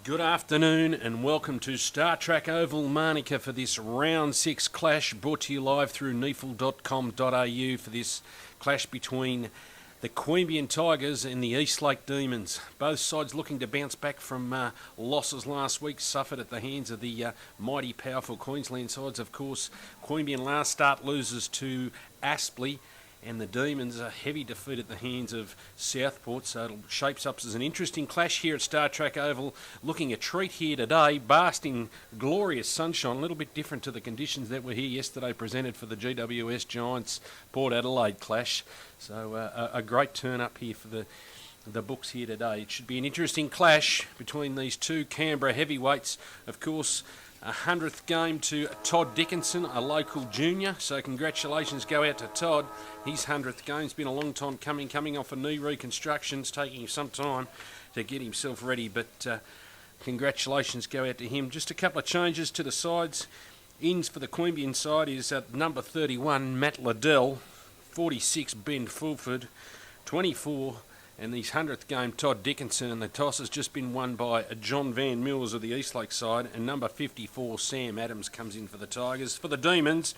Good afternoon and welcome to Startrack Oval Marnica for this round 6 clash brought to you live through neefle.com.au for this clash between the Queanbeyan Tigers and the Eastlake Demons. Both sides looking to bounce back from losses last week suffered at the hands of the mighty powerful Queensland sides. Of course, Queanbeyan last start loses to Astley, and the Demons a heavy defeat at the hands of Southport, so it shapes up as an interesting clash here at Startrack Oval. Looking a treat here today, basking glorious sunshine, a little bit different to the conditions that were here yesterday presented for the GWS Giants Port Adelaide clash. So a great turn up here for the books here today. It should be an interesting clash between these two Canberra heavyweights. Of course, a 100th game to Todd Dickinson, a local junior, so congratulations go out to Todd. His 100th game's been a long time coming off a knee reconstruction. It's taking him some time to get himself ready, but congratulations go out to him. Just a couple of changes to the sides. Ins for the Queanbeyan side is at number 31, Matt Liddell, 46, Ben Fulford, 24, and his 100th game, Todd Dickinson, and the toss has just been won by John Van Mills of the Eastlake side, and number 54, Sam Adams, comes in for the Tigers. For the Demons,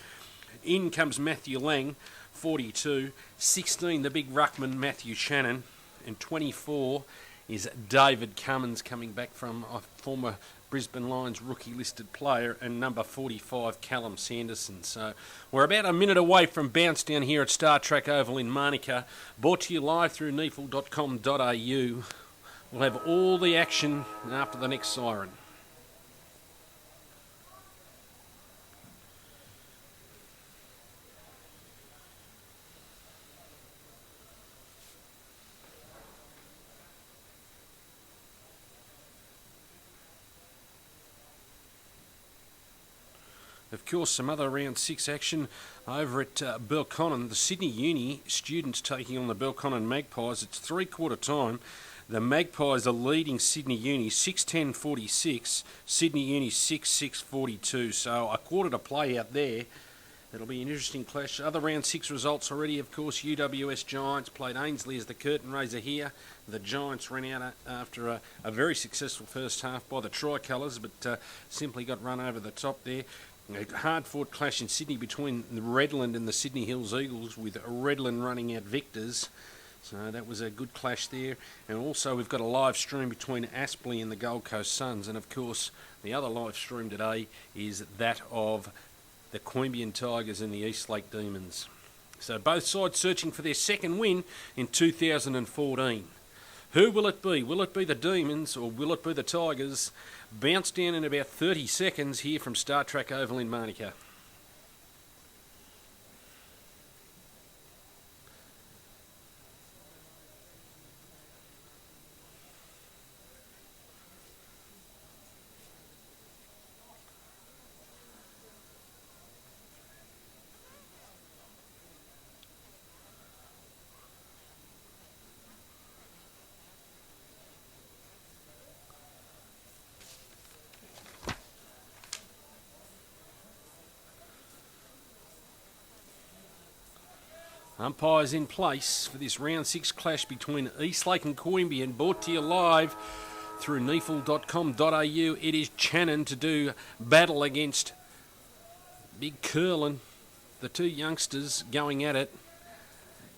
in comes Matthew Lang, 42, 16, the big ruckman, Matthew Shannon, and 24 is David Cummins, coming back from a former Brisbane Lions rookie listed player, and number 45, Callum Sanderson. So we're about a minute away from bounce down here at Startrack Oval in Marnica, brought to you live through neefle.com.au. We'll have all the action after the next siren. Of course, some other round 6 action over at Belconnen. The Sydney Uni students taking on the Belconnen Magpies. It's 3/4 time. The Magpies are leading Sydney Uni 6-10-46. Sydney Uni 6-6-42. So a quarter to play out there. It'll be an interesting clash. Other round 6 results already, of course. UWS Giants played Ainslie as the curtain raiser here. The Giants ran out after a very successful first half by the Tricolours, but simply got run over the top there. A hard-fought clash in Sydney between the Redland and the Sydney Hills Eagles, with Redland running out victors. So that was a good clash there. And also we've got a live stream between Aspley and the Gold Coast Suns. And of course, the other live stream today is that of the Queanbeyan Tigers and the Eastlake Demons. So both sides searching for their second win in 2014. Who will it be? Will it be the Demons or will it be the Tigers? Bounce down in about 30 seconds here from Startrack Oval in Marnica. Umpires in place for this round 6 clash between Eastlake and Queanbeyan, brought to you live through neefle.com.au. It is Channon to do battle against Big Curlin. The two youngsters going at it.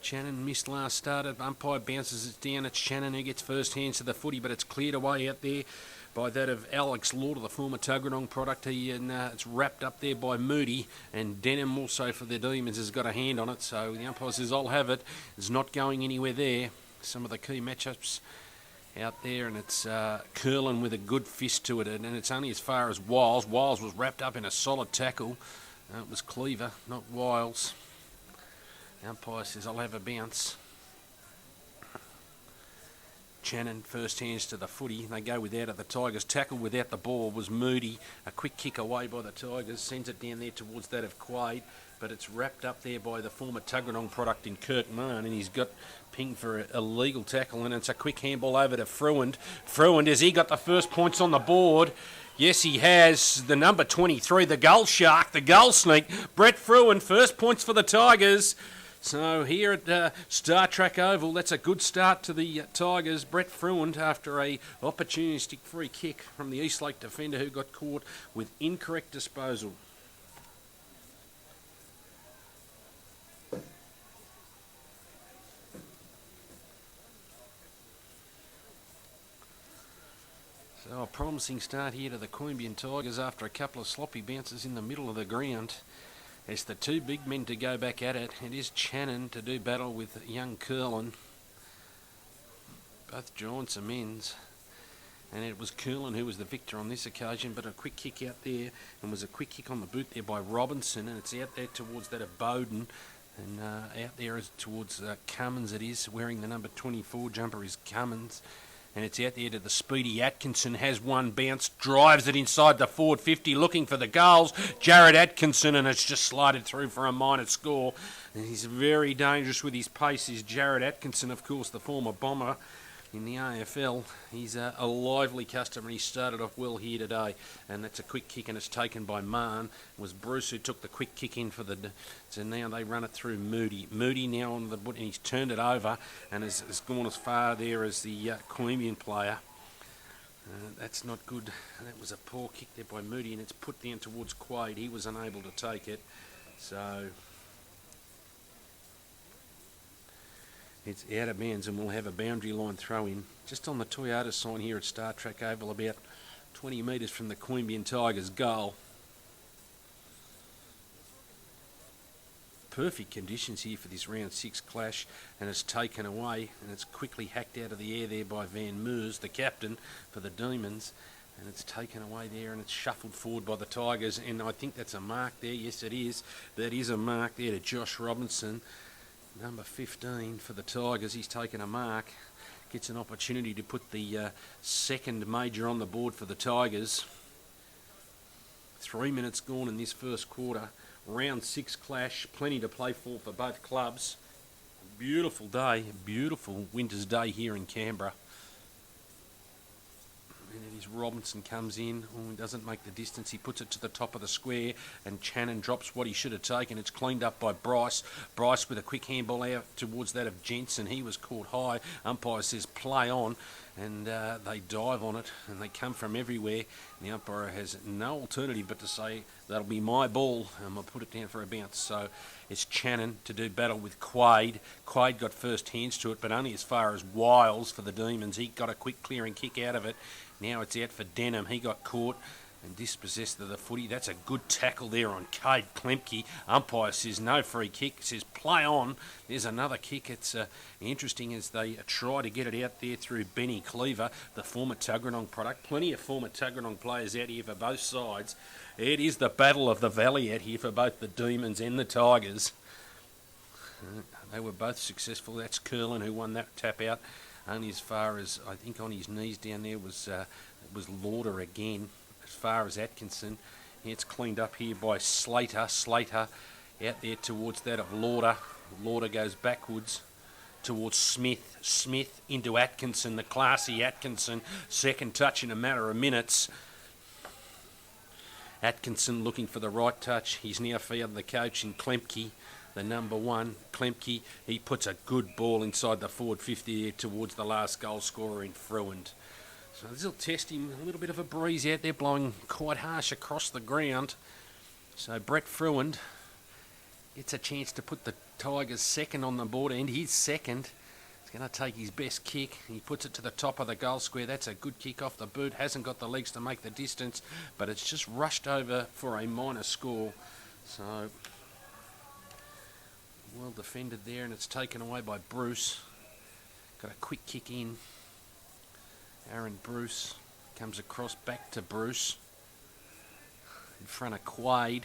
Channon missed last start. Umpire bounces it down. It's Channon who gets first hands to the footy, but it's cleared away out there by that of Alex Lauder, the former Tuggeranong product. It's wrapped up there by Moody, and Denham also for the Demons has got a hand on it. So the umpire says, I'll have it. It's not going anywhere there. Some of the key matchups out there, and it's Curlin with a good fist to it, and it's only as far as Wiles. Wiles was wrapped up in a solid tackle. It was Cleaver, not Wiles. The umpire says, I'll have a bounce. Channon first hands to the footy. They go without it. The Tigers tackle without the ball was Moody. A quick kick away by the Tigers. Sends it down there towards that of Quaid. But it's wrapped up there by the former Tuggeranong product in Kirk Mann. And he's got pinged for a legal tackle. And it's a quick handball over to Fruand. Fruand, has he got the first points on the board? Yes, he has. The number 23, the goal shark, the goal sneak. Brett Fruand, first points for the Tigers. So here at Startrack Oval, that's a good start to the Tigers. Brett Fruand after a opportunistic free kick from the Eastlake defender who got caught with incorrect disposal. So a promising start here to the Queanbeyan Tigers after a couple of sloppy bounces in the middle of the ground. It's the two big men to go back at it. It is Channon to do battle with young Curlin. Both giants are men's. And it was Curlin who was the victor on this occasion, but a quick kick out there, and was a quick kick on the boot there by Robinson, and it's out there towards that of Bowden, and out there is towards Cummins it is, wearing the number 24 jumper is Cummins. And it's out there to the speedy Atkinson, has one bounce, drives it inside the forward 50, looking for the goals. Jared Atkinson, and it's just slided through for a minor score. And he's very dangerous with his pace, is Jared Atkinson, of course, the former bomber in the AFL. He's a lively customer, and he started off well here today. And that's a quick kick, and it's taken by Mahon. It was Bruce who took the quick kick in for the... So now they run it through Moody. Moody now on the... and he's turned it over and has gone as far there as the Queanbeyan player. That's not good. That was a poor kick there by Moody, and it's put down towards Quaid. He was unable to take it. So... it's out of bounds, and we'll have a boundary line throw in just on the Toyota sign here at Startrack Oval, about 20 metres from the Queanbeyan Tigers goal. Perfect conditions here for this round 6 clash, and it's taken away, and it's quickly hacked out of the air there by Van Meers, the captain for the Demons, and it's taken away there, and it's shuffled forward by the Tigers, and I think that's a mark there. Yes, it is. That is a mark there to Josh Robinson. Number 15 for the Tigers. He's taken a mark. Gets an opportunity to put the second major on the board for the Tigers. 3 minutes gone in this first quarter. Round 6 clash. Plenty to play for both clubs. Beautiful day. Beautiful winter's day here in Canberra. And it is Robinson comes in. Oh, he doesn't make the distance. He puts it to the top of the square, and Channon drops what he should have taken. It's cleaned up by Bryce. Bryce with a quick handball out towards that of Jensen. He was caught high. Umpire says play on, and they dive on it, and they come from everywhere. And the umpire has no alternative but to say that'll be my ball, and I'll put it down for a bounce. So it's Channon to do battle with Quaid. Quaid got first hands to it, but only as far as Wiles for the Demons. He got a quick clearing kick out of it. Now it's out for Denham. He got caught and dispossessed of the footy. That's a good tackle there on Cade Klemke. Umpire says no free kick. Says play on. There's another kick. It's interesting as they try to get it out there through Benny Cleaver, the former Tuggeranong product. Plenty of former Tuggeranong players out here for both sides. It is the battle of the valley out here for both the Demons and the Tigers. They were both successful. That's Curlin who won that tap out. Only as far as, I think on his knees down there was Lauder again. As far as Atkinson, it's cleaned up here by Slater. Slater out there towards that of Lauder. Lauder goes backwards towards Smith. Smith into Atkinson, the classy Atkinson. Second touch in a matter of minutes. Atkinson looking for the right touch. He's now found the coach in Klemke. The number 1, Klemke, he puts a good ball inside the forward 50 there towards the last goal scorer in Fruand. So this will test him. A little bit of a breeze out there blowing quite harsh across the ground. So Brett Fruand gets a chance to put the Tigers second on the board, and he's second. He's going to take his best kick. He puts it to the top of the goal square. That's a good kick off the boot. Hasn't got the legs to make the distance, but it's just rushed over for a minor score. So... well defended there, and it's taken away by Bruce. Got a quick kick in. Aaron Bruce comes across back to Bruce. In front of Quaid.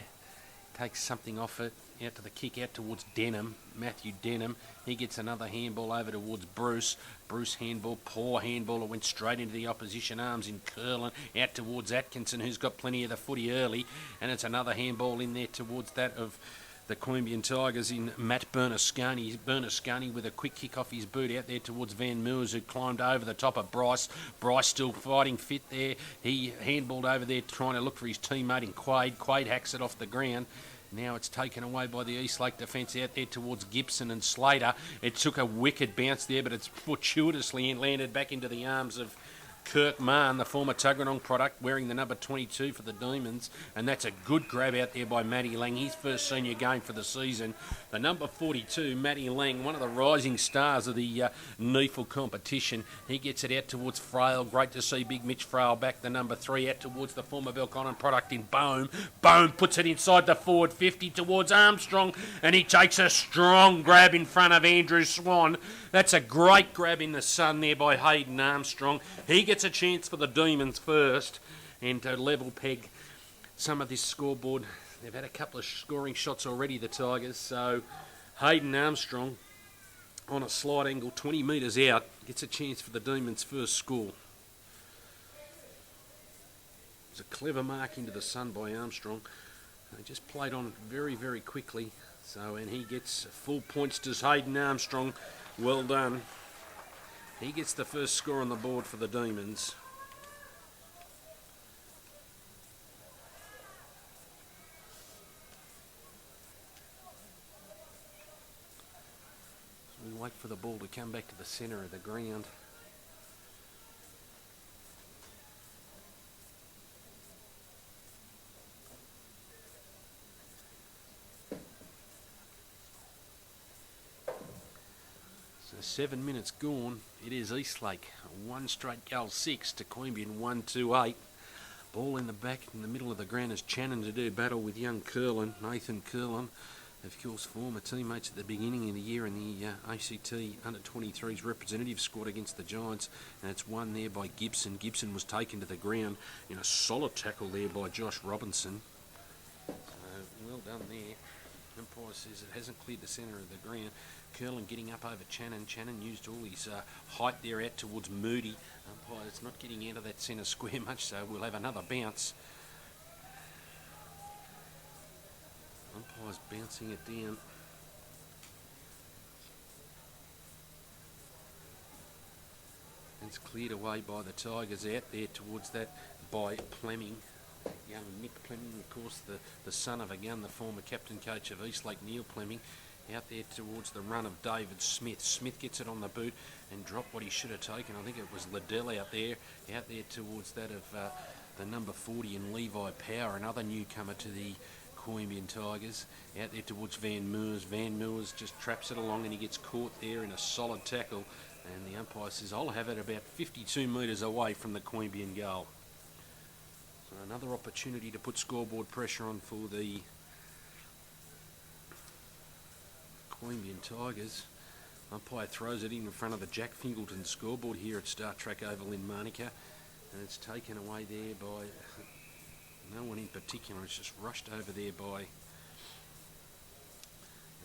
Takes something off it. Out to the kick out towards Denham. Matthew Denham. He gets another handball over towards Bruce. Bruce handball. Poor handball. It went straight into the opposition arms in Curlin. Out towards Atkinson, who's got plenty of the footy early. And it's another handball in there towards that of the Queanbeyan Tigers in Matt Bernasconi. Bernasconi with a quick kick off his boot out there towards Van Meers, who climbed over the top of Bryce. Bryce still fighting fit there. He handballed over there trying to look for his teammate in Quaid. Quaid hacks it off the ground. Now it's taken away by the Eastlake defence out there towards Gibson and Slater. It took a wicked bounce there, but it's fortuitously landed back into the arms of Queanbeyan, the former Tuggeranong product, wearing the number 22 for the Demons, and that's a good grab out there by Matty Lang, his first senior game for the season. The number 42, Matty Lang, one of the rising stars of the NEFL competition. He gets it out towards Frail. Great to see big Mitch Frail back, the number 3, out towards the former Belconnen product in Bohm. Bohm puts it inside the forward 50 towards Armstrong, and he takes a strong grab in front of Andrew Swan. That's a great grab in the sun there by Hayden Armstrong. He gets a chance for the Demons first, and to level peg some of this scoreboard. They've had a couple of scoring shots already, the Tigers, so Hayden Armstrong on a slight angle 20 metres out gets a chance for the Demons' first score. It's a clever mark into the sun by Armstrong. They just played on very, very quickly, and he gets full points to Hayden Armstrong. Well done. He gets the first score on the board for the Demons. So we wait for the ball to come back to the centre of the ground. So 7 minutes gone. It is Eastlake, 1 straight goal 6 to Queanbeyan 1-2-8. Ball in the back in the middle of the ground is Channon to do battle with young Curlin, Nathan Curlin. Of course, former teammates at the beginning of the year in the ACT under-23s representative squad against the Giants, and it's won there by Gibson. Gibson was taken to the ground in a solid tackle there by Josh Robinson. Well done there. Umpire says it hasn't cleared the centre of the ground. Curlin getting up over Channon. Channon used all his height there out towards Moody. Umpire is not getting out of that centre square much, so we'll have another bounce. Umpire's bouncing it down. It's cleared away by the Tigers out there towards that by Plemming. Young Nick Plemming, of course, the son of a gun, the former captain coach of Eastlake, Neil Plemming, out there towards the run of David Smith. Smith gets it on the boot and dropped what he should have taken. I think it was Liddell out there towards that of the number 40 and Levi Power, another newcomer to the Queanbeyan Tigers, out there towards Van Moors. Van Moors just traps it along and he gets caught there in a solid tackle, and the umpire says, I'll have it about 52 metres away from the Queanbeyan goal. So another opportunity to put scoreboard pressure on for the Queanbeyan Tigers. Umpire throws it in front of the Jack Fingleton scoreboard here at Startrack Oval in Manuka, and it's taken away there by no one in particular. It's just rushed over there by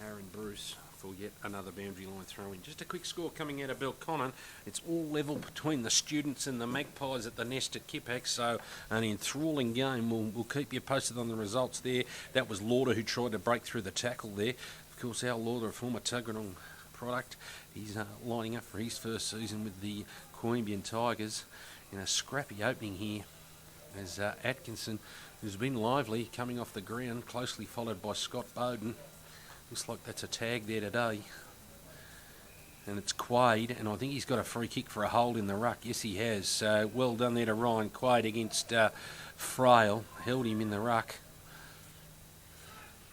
Aaron Bruce for yet another boundary line throw in. Just a quick score coming out of Belconnen. It's all level between the students and the Magpies at the nest at Kippax, so an enthralling game. We'll keep you posted on the results there. That was Lauder who tried to break through the tackle there. Of course, Al Lauder, a former Tuggeranong product, he's lining up for his first season with the Queanbeyan Tigers in a scrappy opening here as Atkinson, who's been lively, coming off the ground, closely followed by Scott Bowden. Looks like that's a tag there today. And it's Quaid, and I think he's got a free kick for a hold in the ruck. Yes, he has. So well done there to Ryan Quaid against Frail. Held him in the ruck.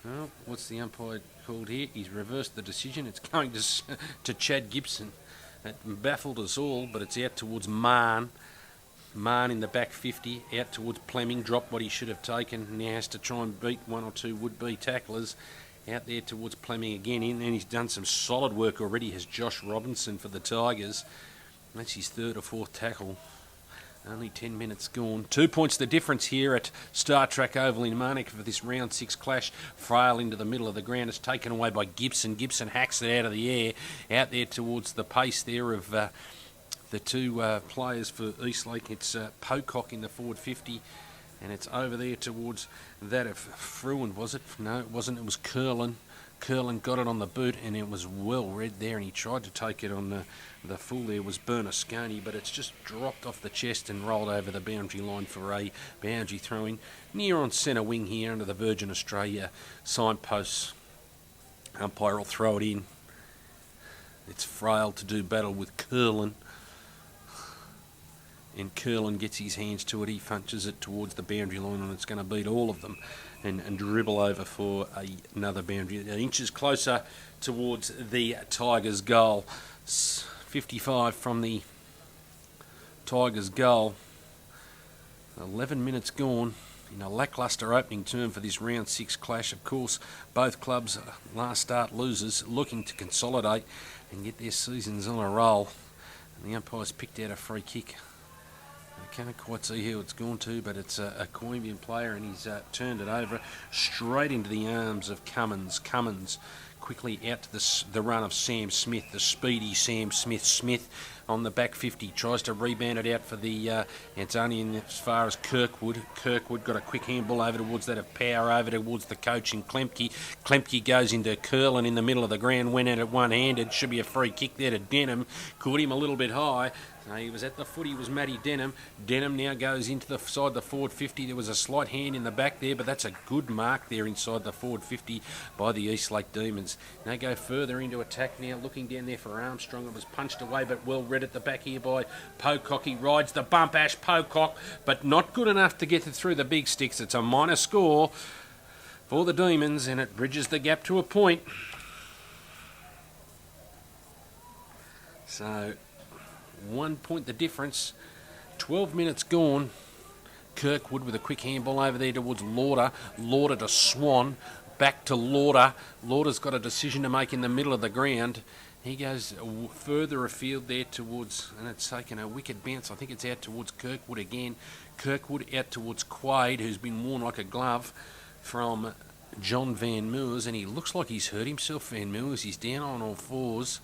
Well, what's the umpire called here? He's reversed the decision. It's going to Chad Gibson. It baffled us all, but it's out towards Marn. Marn in the back 50, out towards Plemming, dropped what he should have taken. Now has to try and beat one or two would-be tacklers. Out there towards Plemming again, and he's done some solid work already, has Josh Robinson for the Tigers. That's his third or fourth tackle. Only 10 minutes gone. 2 points the difference here at Startrack Oval in Manuka for this round 6 clash. Frail into the middle of the ground. It's taken away by Gibson. Gibson hacks it out of the air. Out there towards the pace there of the two players for Eastlake. It's Pocock in the forward 50. and it's over there towards that of Fruin, was it? No, it wasn't. It was Curlin. Curlin got it on the boot, and it was well read there, and he tried to take it on the full there was Bernasconi, but it's just dropped off the chest and rolled over the boundary line for a boundary throw-in. Near on centre wing here under the Virgin Australia signposts. Umpire will throw it in. It's Frail to do battle with Curlin. And Curlin gets his hands to it. He punches it towards the boundary line, and it's going to beat all of them and dribble over for another boundary. Inches closer towards the Tigers' goal. 55 from the Tigers' goal. 11 minutes gone in a lacklustre opening term for this round 6 clash. Of course, both clubs last start losers, looking to consolidate and get their seasons on a roll. And the umpire's picked out a free kick. I can't quite see who it's gone to, but it's a Queanbeyan player, and he's turned it over straight into the arms of Cummins. Cummins quickly out to the run of Sam Smith, the speedy Sam Smith. Smith on the back 50 tries to rebound it out for the it's only in as far as Kirkwood. Kirkwood got a quick handball over towards that of Power, over towards the coach in Klemke. Klemke goes into Curlin in the middle of the ground, went at it one-handed. Should be a free kick there to Denham. Caught him a little bit high. He was at the footy, was Matty Denham. Denham now goes into the side the forward 50. There was a slight hand in the back there, but that's a good mark there inside the forward 50 by the Eastlake Demons. They go further into attack now, looking down there for Armstrong. It was punched away, but well read at the back here by Pocock. He rides the bump, Ash Pocock, but not good enough to get it through the big sticks. It's a minor score for the Demons, and it bridges the gap to a point. So 1 point the difference. 12 minutes gone. Kirkwood with a quick handball over there towards Lauder. Lauder to Swan. Back to Lauder. Lauder's got a decision to make in the middle of the ground. He goes further afield there towards, and it's taken a wicked bounce. I think it's out towards Kirkwood again. Kirkwood out towards Quaid, who's been worn like a glove from John Van Moors, and he looks like he's hurt himself, Van Moors. He's down on all fours.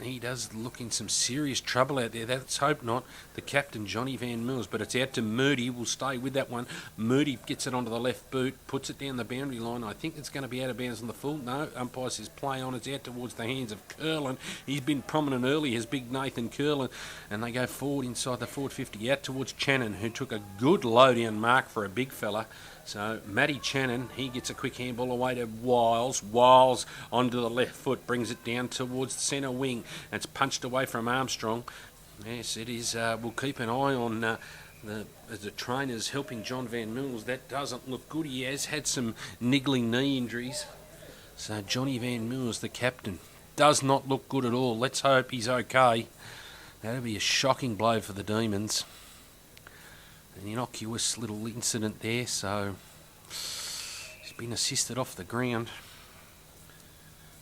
He does look in some serious trouble out there. Let's hope not. The captain, Johnny Van Moors, but it's out to Moody. We'll stay with that one. Moody gets it onto the left boot, puts it down the boundary line. I think it's going to be out of bounds on the full. No, umpire says play on. It's out towards the hands of Curlin. He's been prominent early as big Nathan Curlin, and they go forward inside the forward 50, out towards Channon, who took a good low-down mark for a big fella. So Matty Channon, he gets a quick handball away to Wiles. Wiles onto the left foot, brings it down towards the centre wing. It's punched away from Armstrong. Yes, it is. We'll keep an eye on the trainers helping John Van Mills. That doesn't look good. He has had some niggling knee injuries. So Johnny Van Mills, the captain, does not look good at all. Let's hope he's okay. That'll be a shocking blow for the Demons. An innocuous little incident there, so he's been assisted off the ground.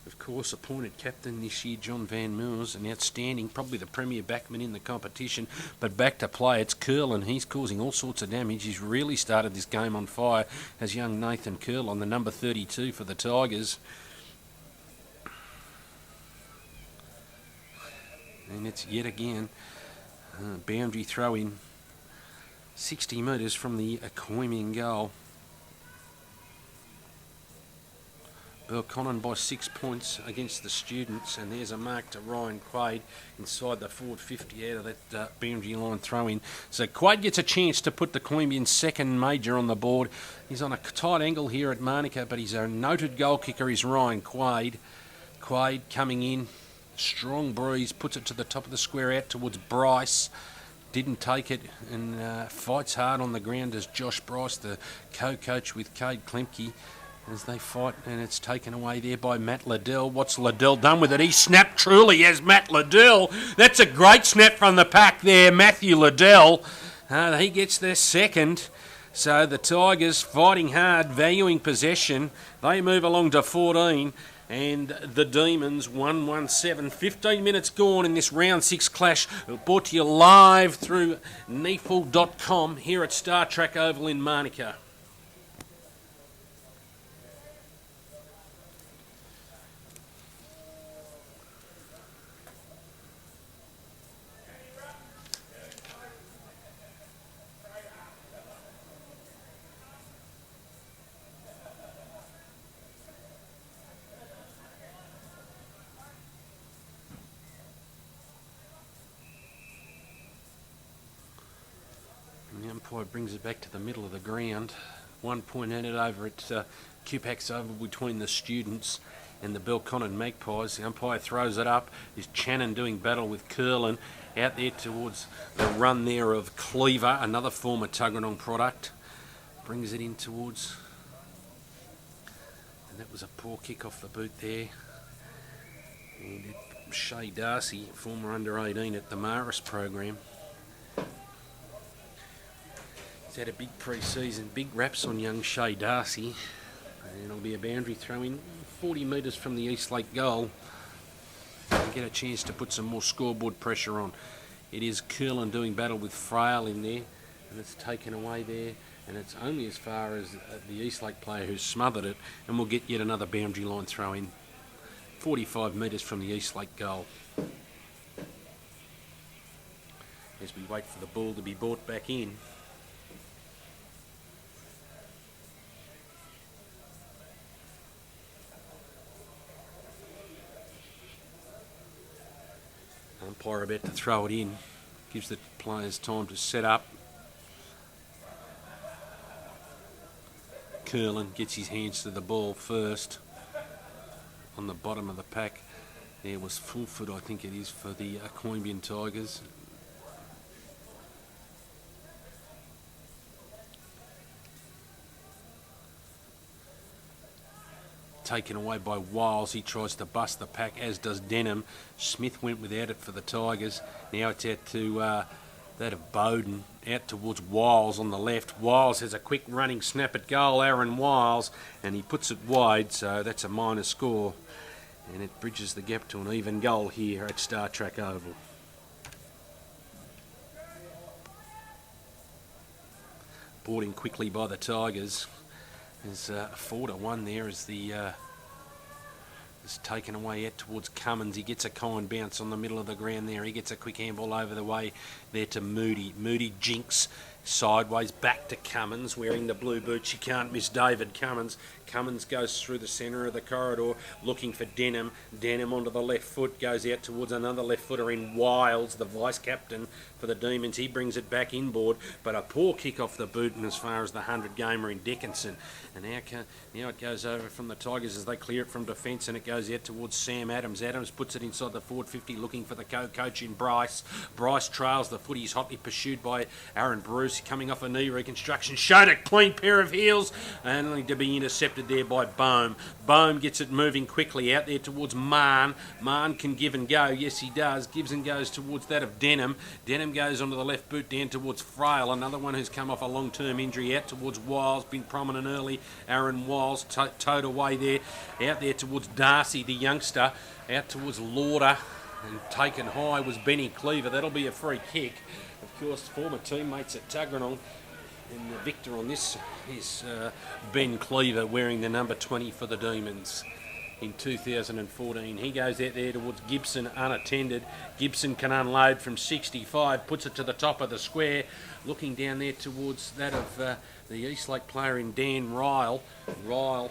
Of course, appointed captain this year, John Van Moors, an outstanding, probably the premier backman in the competition. But back to play, it's Curlin. He's causing all sorts of damage. He's really started this game on fire as young Nathan Curlin, the number 32 for the Tigers. And it's yet again boundary throw-in. 60 metres from the Queanbeyan goal. Belconnen by 6 points against the Students, and there's a mark to Ryan Quaid inside the forward 50 out of that boundary line throw-in. So Quaid gets a chance to put the Queanbeyan second major on the board. He's on a tight angle here at Manuka, but he's a noted goal kicker is Ryan Quaid. Quaid coming in, strong breeze, puts it to the top of the square out towards Bryce. Didn't take it, and fights hard on the ground as Josh Bryce, the co-coach with Cade Klemke, as they fight, and it's taken away there by Matt Liddell. What's Liddell done with it? He snapped truly as Matt Liddell. That's a great snap from the pack there, Matthew Liddell. He gets their second. So the Tigers fighting hard, valuing possession. They move along to 14. And the Demons 1-1-7. 15 minutes gone in this round 6 clash. Brought to you live through neefle.com here at Startrack Oval in Manuka. Umpire brings it back to the middle of the ground. 1 point added over at Queanbeyan Oval between the students and the Belconnen Magpies. The umpire throws it up. Is Channon doing battle with Curlin out there towards the run there of Cleaver, another former Tuggeranong product. Brings it in towards, and that was a poor kick off the boot there. And Shay Darcy, former under 18 at the Maris program. He's had a big pre-season, big raps on young Shay Darcy. And it'll be a boundary throw in 40 metres from the Eastlake goal. And get a chance to put some more scoreboard pressure on. It is Curlin doing battle with Frail in there, and it's taken away there. And it's only as far as the Eastlake player who's smothered it, and we'll get yet another boundary line throw in 45 metres from the Eastlake goal. As we wait for the ball to be brought back in. Umpire about to throw it in, gives the players time to set up. Curlin gets his hands to the ball first on the bottom of the pack. There was full foot, I think it is, for the Queanbeyan Tigers. Taken away by Wiles. He tries to bust the pack, as does Denham. Smith went without it for the Tigers. Now it's out to that of Bowden, out towards Wiles on the left. Wiles has a quick running snap at goal, Aaron Wiles, and he puts it wide, so that's a minor score. And it bridges the gap to an even goal here at Startrack Oval. Brought in quickly by the Tigers. There's 4-1 there as the is taken away out towards Cummins. He gets a kind bounce on the middle of the ground there. He gets a quick handball over the way there to Moody. Moody jinks sideways back to Cummins wearing the blue boots. You can't miss David Cummins. Cummins goes through the centre of the corridor looking for Denham. Denham onto the left foot, goes out towards another left footer in Wiles, the vice captain for the Demons. He brings it back inboard, but a poor kick off the boot and as far as the 100 gamer in Dickinson. And now it goes over from the Tigers as they clear it from defence, and it goes out towards Sam Adams. Adams puts it inside the forward 50 looking for the co-coach in Bryce. Bryce trails the foot. He's hotly pursued by Aaron Bruce coming off a knee reconstruction. Showed a clean pair of heels and only to be intercepted there by Bohm. Bohm gets it moving quickly out there towards Marn. Marn can give and go. Yes, he does. Gives and goes towards that of Denham. Denham goes onto the left boot down towards Frail. Another one who's come off a long-term injury out towards Wiles. Been prominent early. Aaron Wiles towed away there. Out there towards Darcy, the youngster. Out towards Lauder. And taken high was Benny Cleaver. That'll be a free kick. Of course, former teammates at Tuggeranong. And the victor on this is Ben Cleaver wearing the number 20 for the Demons in 2014. He goes out there towards Gibson unattended. Gibson can unload from 65, puts it to the top of the square, looking down there towards that of the Eastlake player in Dan Ryle. Ryle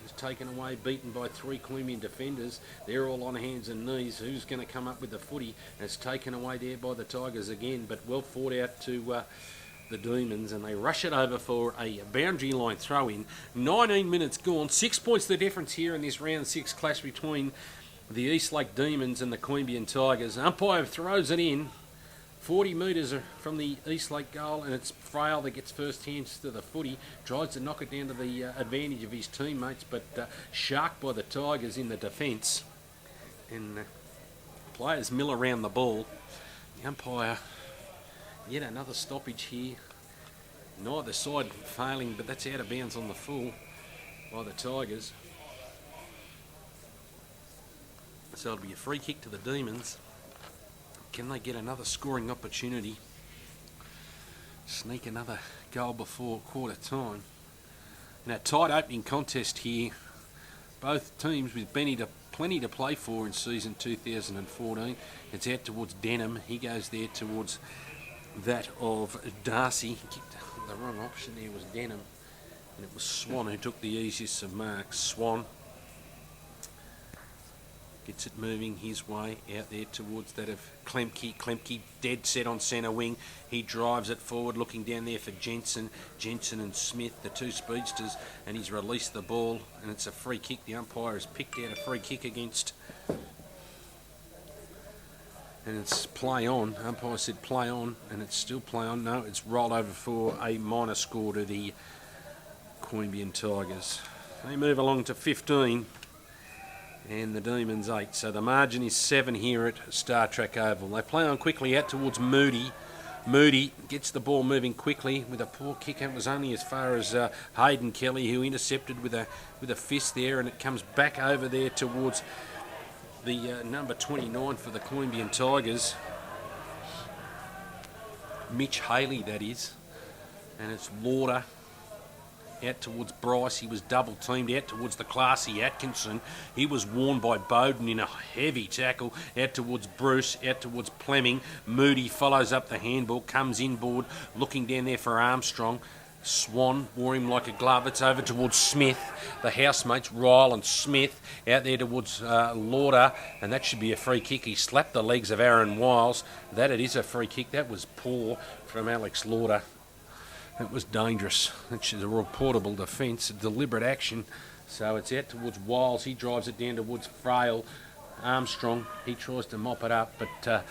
is taken away, beaten by 3 Queanbeyan defenders. They're all on hands and knees. Who's going to come up with the footy? And it's taken away there by the Tigers again, but well fought out to the Demons, and they rush it over for a boundary line throw-in. 19 minutes gone. 6 points the difference here in this round 6 clash between the Eastlake Demons and the Queanbeyan Tigers. Umpire throws it in 40 metres from the Eastlake goal, and it's Frail that gets first hands to the footy. Tries to knock it down to the advantage of his teammates, but sharked by the Tigers in the defence. And players mill around the ball. The umpire, yet another stoppage here. Neither side failing, but that's out of bounds on the full by the Tigers. So it'll be a free kick to the Demons. Can they get another scoring opportunity? Sneak another goal before quarter time. Now, tight opening contest here. Both teams with plenty to play for in season 2014. It's out towards Denham. He goes there towards that of Darcy. The wrong option there was Denham, and it was Swan who took the easiest of marks. Swan Gets it moving his way out there towards that of Klemke. Klemke dead set on centre wing. He drives it forward, looking down there for Jensen. Jensen and Smith, the two speedsters, and he's released the ball, and it's a free kick. The umpire has picked out a free kick against, and it's play on. Umpire said play on, and it's still play on. No, it's rolled over for a minor score to the Queanbeyan Tigers. They move along to 15. And the Demons 8. So the margin is 7 here at Startrack Oval. They play on quickly out towards Moody. Moody gets the ball moving quickly with a poor kick. It was only as far as Hayden Kelly, who intercepted with a fist there, and it comes back over there towards the number 29 for the Queanbeyan Tigers. Mitch Haley, that is. And it's Lauder. Out towards Bryce, he was double teamed. Out towards the classy Atkinson, he was warned by Bowden in a heavy tackle. Out towards Bruce, out towards Plemming. Moody follows up the handball, comes inboard, looking down there for Armstrong. Swan wore him like a glove. It's over towards Smith, the housemates, Ryle and Smith, out there towards Lauder, and that should be a free kick. He slapped the legs of Aaron Wiles. That it is a free kick. That was poor from Alex Lauder. It was dangerous. It's a reportable defence, a deliberate action. So it's out towards Wiles. He drives it down towards Frail. Armstrong, he tries to mop it up, but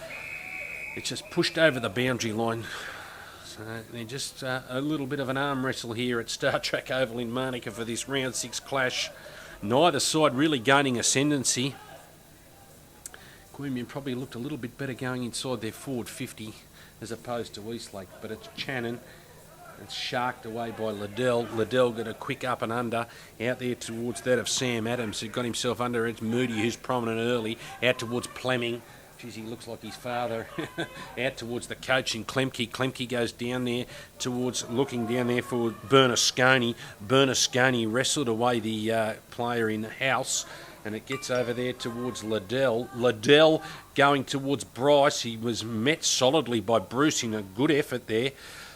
it's just pushed over the boundary line. So they're just a little bit of an arm wrestle here at Startrack Oval in Manuka for this round 6 clash. Neither side really gaining ascendancy. Queanbeyan probably looked a little bit better going inside their forward 50 as opposed to Eastlake, but it's Channon. It's sharked away by Liddell. Liddell got a quick up and under out there towards that of Sam Adams, who got himself under. It's Moody, who's prominent early, out towards Plemming. Geez, he looks like his father. Out towards the coach in Klemke. Klemke goes down there towards, looking down there for Bernasconi. Bernasconi wrestled away the player in the house, and it gets over there towards Liddell. Liddell going towards Bryce. He was met solidly by Bruce in a good effort there.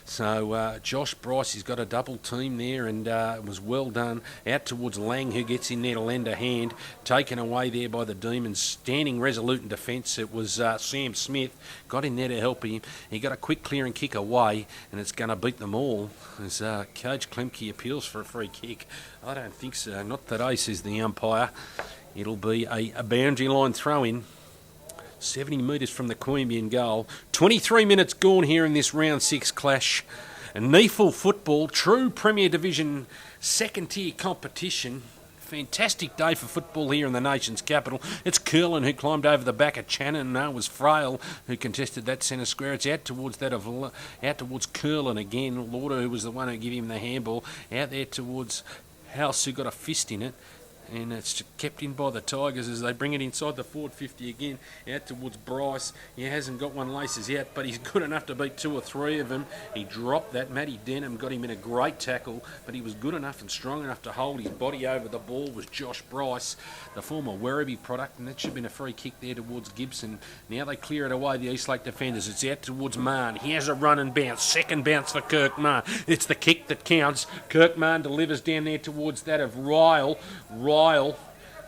So Josh Bryce, he's got a double team there, and it was well done. Out towards Lang, who gets in there to lend a hand. Taken away there by the Demons. Standing resolute in defence, it was Sam Smith. Got in there to help him. He got a quick clear and kick away, and it's going to beat them all as Coach Klemke appeals for a free kick. I don't think so. Not today, says the umpire. It'll be a boundary line throw-in. 70 metres from the Queanbeyan goal. 23 minutes gone here in this round 6 clash. And NEFL football, true Premier Division second tier competition. Fantastic day for football here in the nation's capital. It's Curlin who climbed over the back of Channon. No, it was Frail who contested that centre square. It's out towards Curlin again. Lauder, who was the one who gave him the handball. Out there towards House, who got a fist in it. And it's kept in by the Tigers as they bring it inside the forward 50 again, out towards Bryce. He hasn't got one laces yet, but he's good enough to beat 2 or 3 of them. He dropped that. Matty Denham got him in a great tackle, but he was good enough and strong enough to hold his body over the ball. Was Josh Bryce, the former Werribee product, and that should have been a free kick there towards Gibson. Now they clear it away, the Eastlake defenders. It's out towards Marn. He has a run and bounce. Second bounce for Kirk Marn. It's the kick that counts. Kirk Marn delivers down there towards that of Ryle. Ryle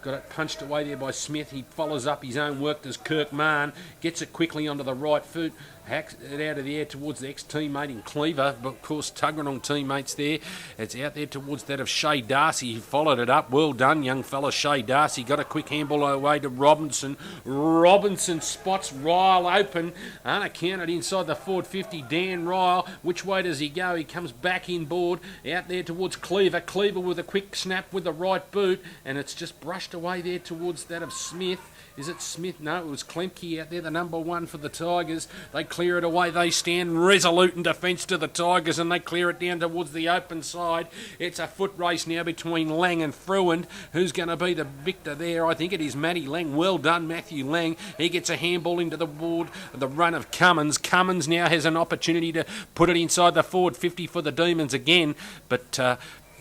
got it punched away there by Smith. He follows up his own work as Kirk Marn. Gets it quickly onto the right foot. Hacks it out of the air towards the ex-teammate in Cleaver. But of course, Tuggeranong teammates there. It's out there towards that of Shea Darcy. He followed it up. Well done, young fella Shea Darcy. Got a quick handball away to Robinson. Robinson spots Ryle open. Unaccounted inside the forward 50. Dan Ryle. Which way does he go? He comes back inboard. Out there towards Cleaver. Cleaver with a quick snap with the right boot. And it's just brushed away there towards that of Smith. Is it Smith? No, it was Klemke out there, the number 1 for the Tigers. They clear it away. They stand resolute in defence to the Tigers, and they clear it down towards the open side. It's a foot race now between Lang and Fruand. Who's going to be the victor there? I think it is Matty Lang. Well done, Matthew Lang. He gets a handball into the board. The run of Cummins. Cummins now has an opportunity to put it inside the forward 50 for the Demons again, but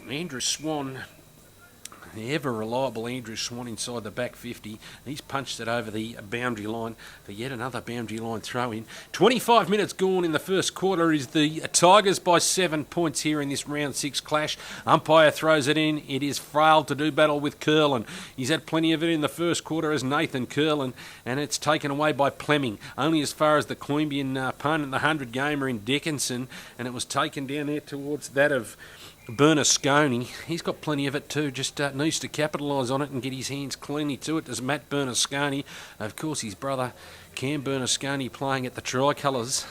Andrew Swan, ever reliable Andrew Swan inside the back 50. He's punched it over the boundary line for yet another boundary line throw in. 25 minutes gone in the first quarter is the Tigers by 7 points here in this round 6 clash. Umpire throws it in. It is Frail to do battle with Curlin. He's had plenty of it in the first quarter as Nathan Curlin, and it's taken away by Plemming. Only as far as the Queanbeyan opponent, the 100 gamer in Dickinson, and it was taken down there towards that of Bernasconi. He's got plenty of it too, just needs to capitalise on it and get his hands cleanly to it. There's Matt Bernasconi, of course his brother Cam Bernasconi playing at the Tricolours.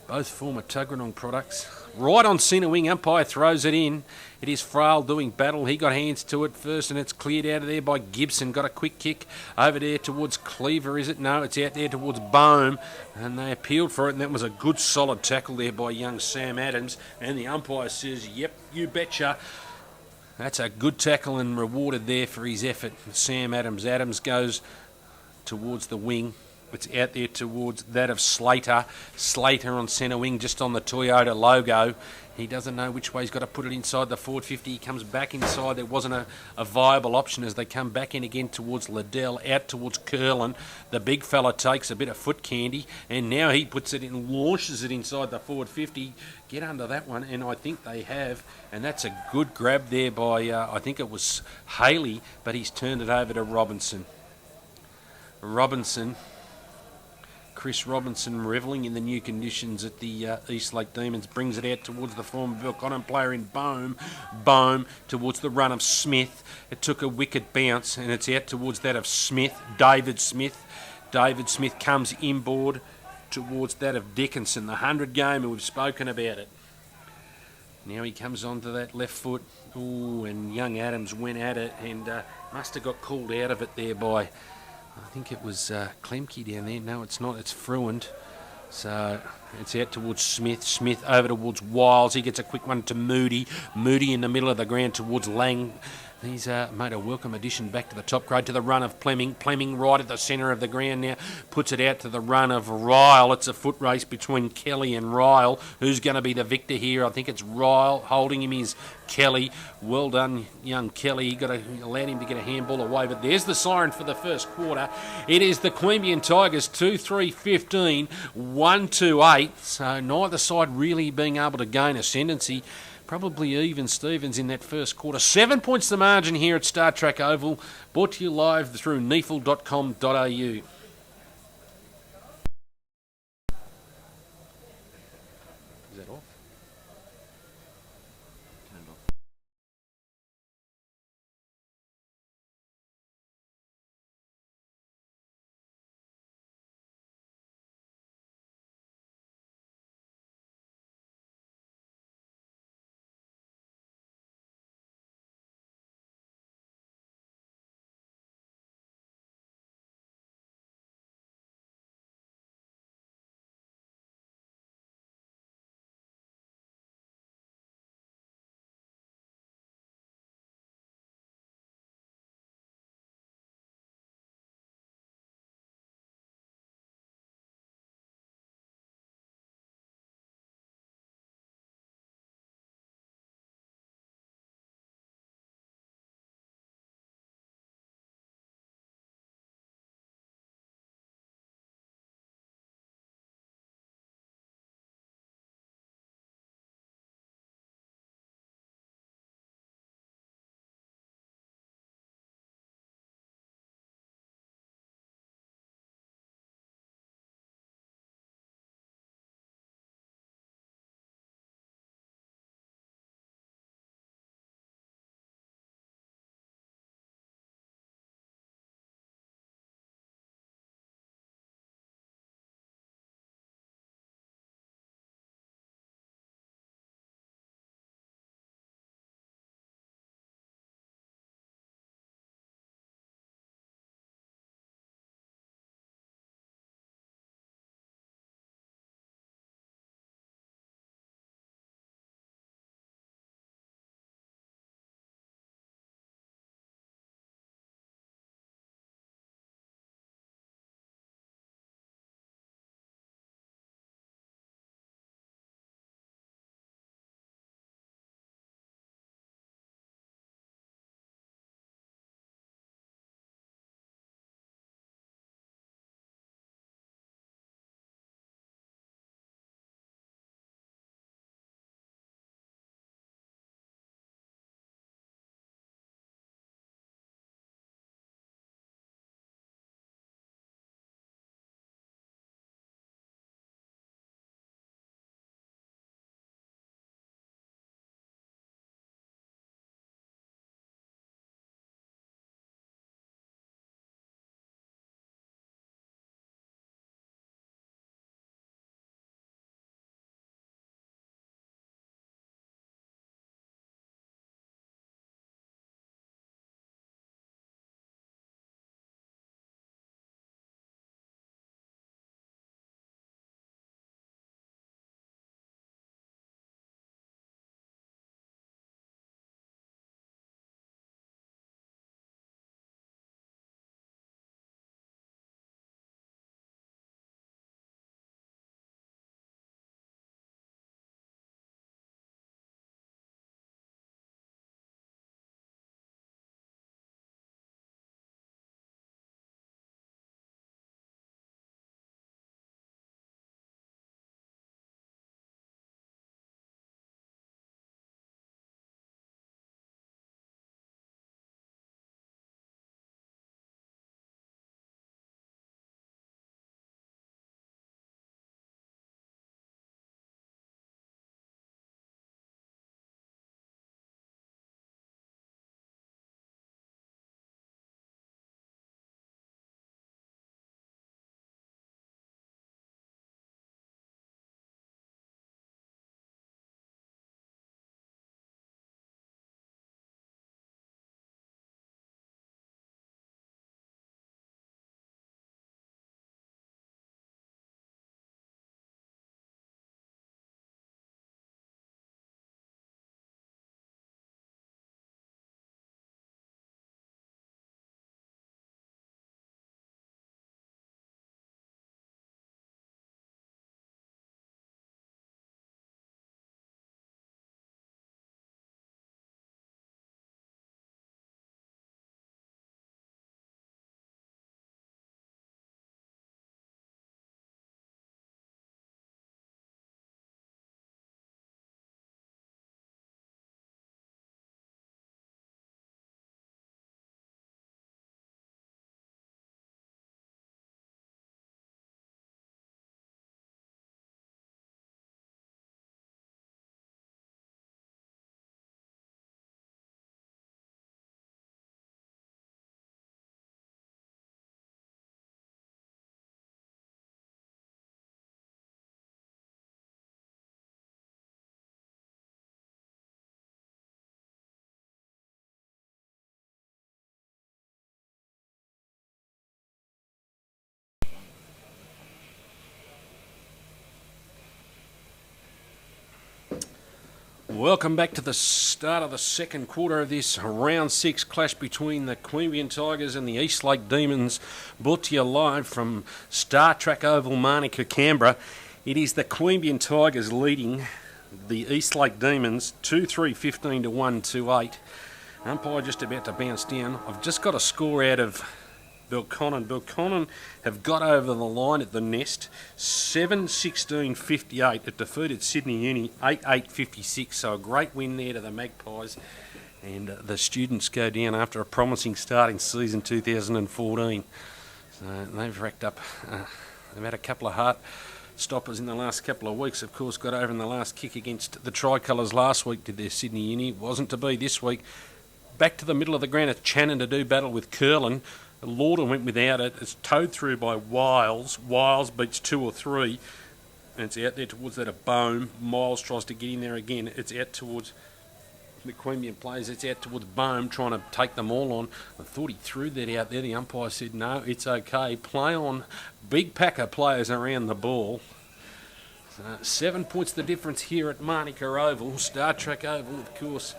Both former Tuggeranong products. Right on centre wing, umpire throws it in. It is Frail doing battle. He got hands to it first and it's cleared out of there by Gibson. Got a quick kick over there towards Cleaver, is it? No, it's out there towards Bohm. And they appealed for it, and that was a good solid tackle there by young Sam Adams. And the umpire says, yep, you betcha. That's a good tackle and rewarded there for his effort. Sam Adams. Adams goes towards the wing. It's out there towards that of Slater. Slater on centre wing, just on the Toyota logo. He doesn't know which way he's got to put it inside the forward 50. He comes back inside. There wasn't a viable option as they come back in again towards Liddell, out towards Curlin. The big fella takes a bit of foot candy, and now he puts it in, launches it inside the forward 50. Get under that one, and I think they have. And that's a good grab there by, I think it was Haley, but he's turned it over to Robinson. Chris Robinson, revelling in the new conditions at the Eastlake Demons, brings it out towards the former Belconnen player in Bohm. Bohm towards the run of Smith. It took a wicket bounce and it's out towards that of Smith, David Smith. David Smith comes inboard towards that of Dickinson, the 100 gamer. We've spoken about it. Now he comes onto that left foot. Ooh, and young Adams went at it and must have got called out of it there by, I think it was Klemke down there. No, it's not. It's Fruand. So it's out towards Smith. Smith over towards Wiles. He gets a quick one to Moody. Moody in the middle of the ground towards Lang. He's made a welcome addition back to the top grade to the run of Plemming. Plemming right at the centre of the ground now. Puts it out to the run of Ryle. It's a foot race between Kelly and Ryle. Who's going to be the victor here? I think it's Ryle. Holding him is Kelly. Well done, young Kelly. You got to allow him to get a handball away. But there's the siren for the first quarter. It is the Queanbeyan Tigers 2-3-15, 1-2-8. So neither side really being able to gain ascendancy. Probably even Stevens in that first quarter. 7 points the margin here at Startrack Oval. Brought to you live through neefle.com.au. Welcome back to the start of the second quarter of this round 6 clash between the Queanbeyan Tigers and the Eastlake Demons, brought to you live from Startrack Oval, Canberra. It is the Queanbeyan Tigers leading the Eastlake Demons 2-3, 15 to 1, 2-8. Umpire just about to bounce down. I've just got a score out of Belconnen. Belconnen have got over the line at the nest 7-16-58. It defeated Sydney Uni 8-8-56, so a great win there to the Magpies. And the students go down after a promising start in season 2014. So they've racked up, they've had a couple of heart stoppers in the last couple of weeks. Of course, got over in the last kick against the Tricolours last week, did their Sydney Uni. Wasn't to be this week. Back to the middle of the ground, it's Channon to do battle with Curlin. Lauder went without it. It's towed through by Wiles. Wiles beats 2 or 3. And it's out there towards that of Bohm. Miles tries to get in there again. It's out towards the Queanbeyan players. It's out towards Bohm trying to take them all on. I thought he threw that out there. The umpire said, no, it's okay. Play on. Big pack of players around the ball. 7 points the difference here at Manuka Oval. Startrack Oval, of course,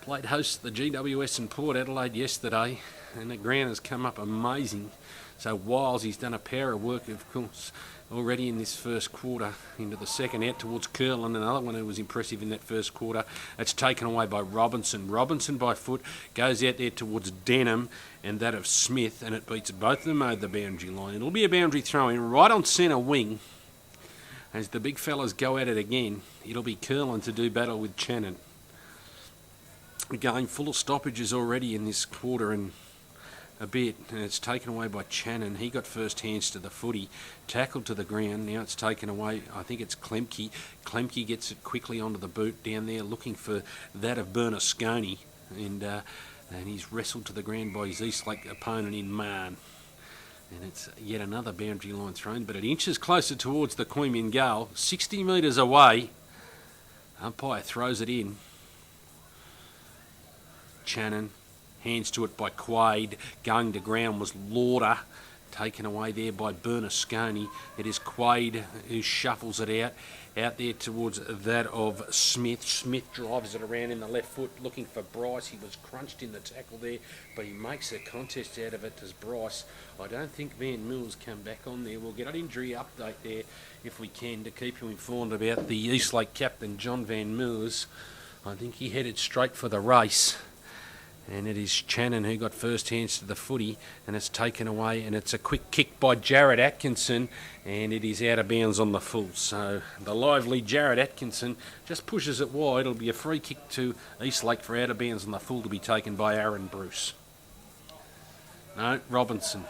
played host to the GWS in Port Adelaide yesterday. And the ground has come up amazing. So Wiles, he's done a power of work, of course, already in this first quarter. Into the second, out towards Curlin, another one who was impressive in that first quarter. It's taken away by Robinson. Robinson by foot goes out there towards Denham and that of Smith, and it beats both of them over the boundary line. It'll be a boundary throw-in right on centre wing. As the big fellas go at it again, it'll be Curlin to do battle with Channon. A game full of stoppages already in this quarter, and a bit, and it's taken away by Channon. He got first hands to the footy, tackled to the ground. Now it's taken away. I think it's Klemke. Klemke gets it quickly onto the boot down there, looking for that of Bernasconi, and he's wrestled to the ground by his Eastlake opponent in Marn. And it's yet another boundary line thrown, but it inches closer towards the Queanbeyan goal, 60 metres away. Umpire throws it in. Channon. Hands to it by Quaid. Going to ground was Lauder. Taken away there by Bernasconi. It is Quaid who shuffles it out. Out there towards that of Smith. Smith drives it around in the left foot looking for Bryce. He was crunched in the tackle there, but he makes a contest out of it as Bryce. I don't think Van Mills come back on there. We'll get an injury update there if we can to keep you informed about the Eastlake captain, John Van Mills. I think he headed straight for the race. And it is Channon who got first hands to the footy, and it's taken away, and it's a quick kick by Jared Atkinson, and it is out of bounds on the full. So the lively Jared Atkinson just pushes it wide. It'll be a free kick to Eastlake for out of bounds on the full to be taken by Aaron Bruce. No, Robinson.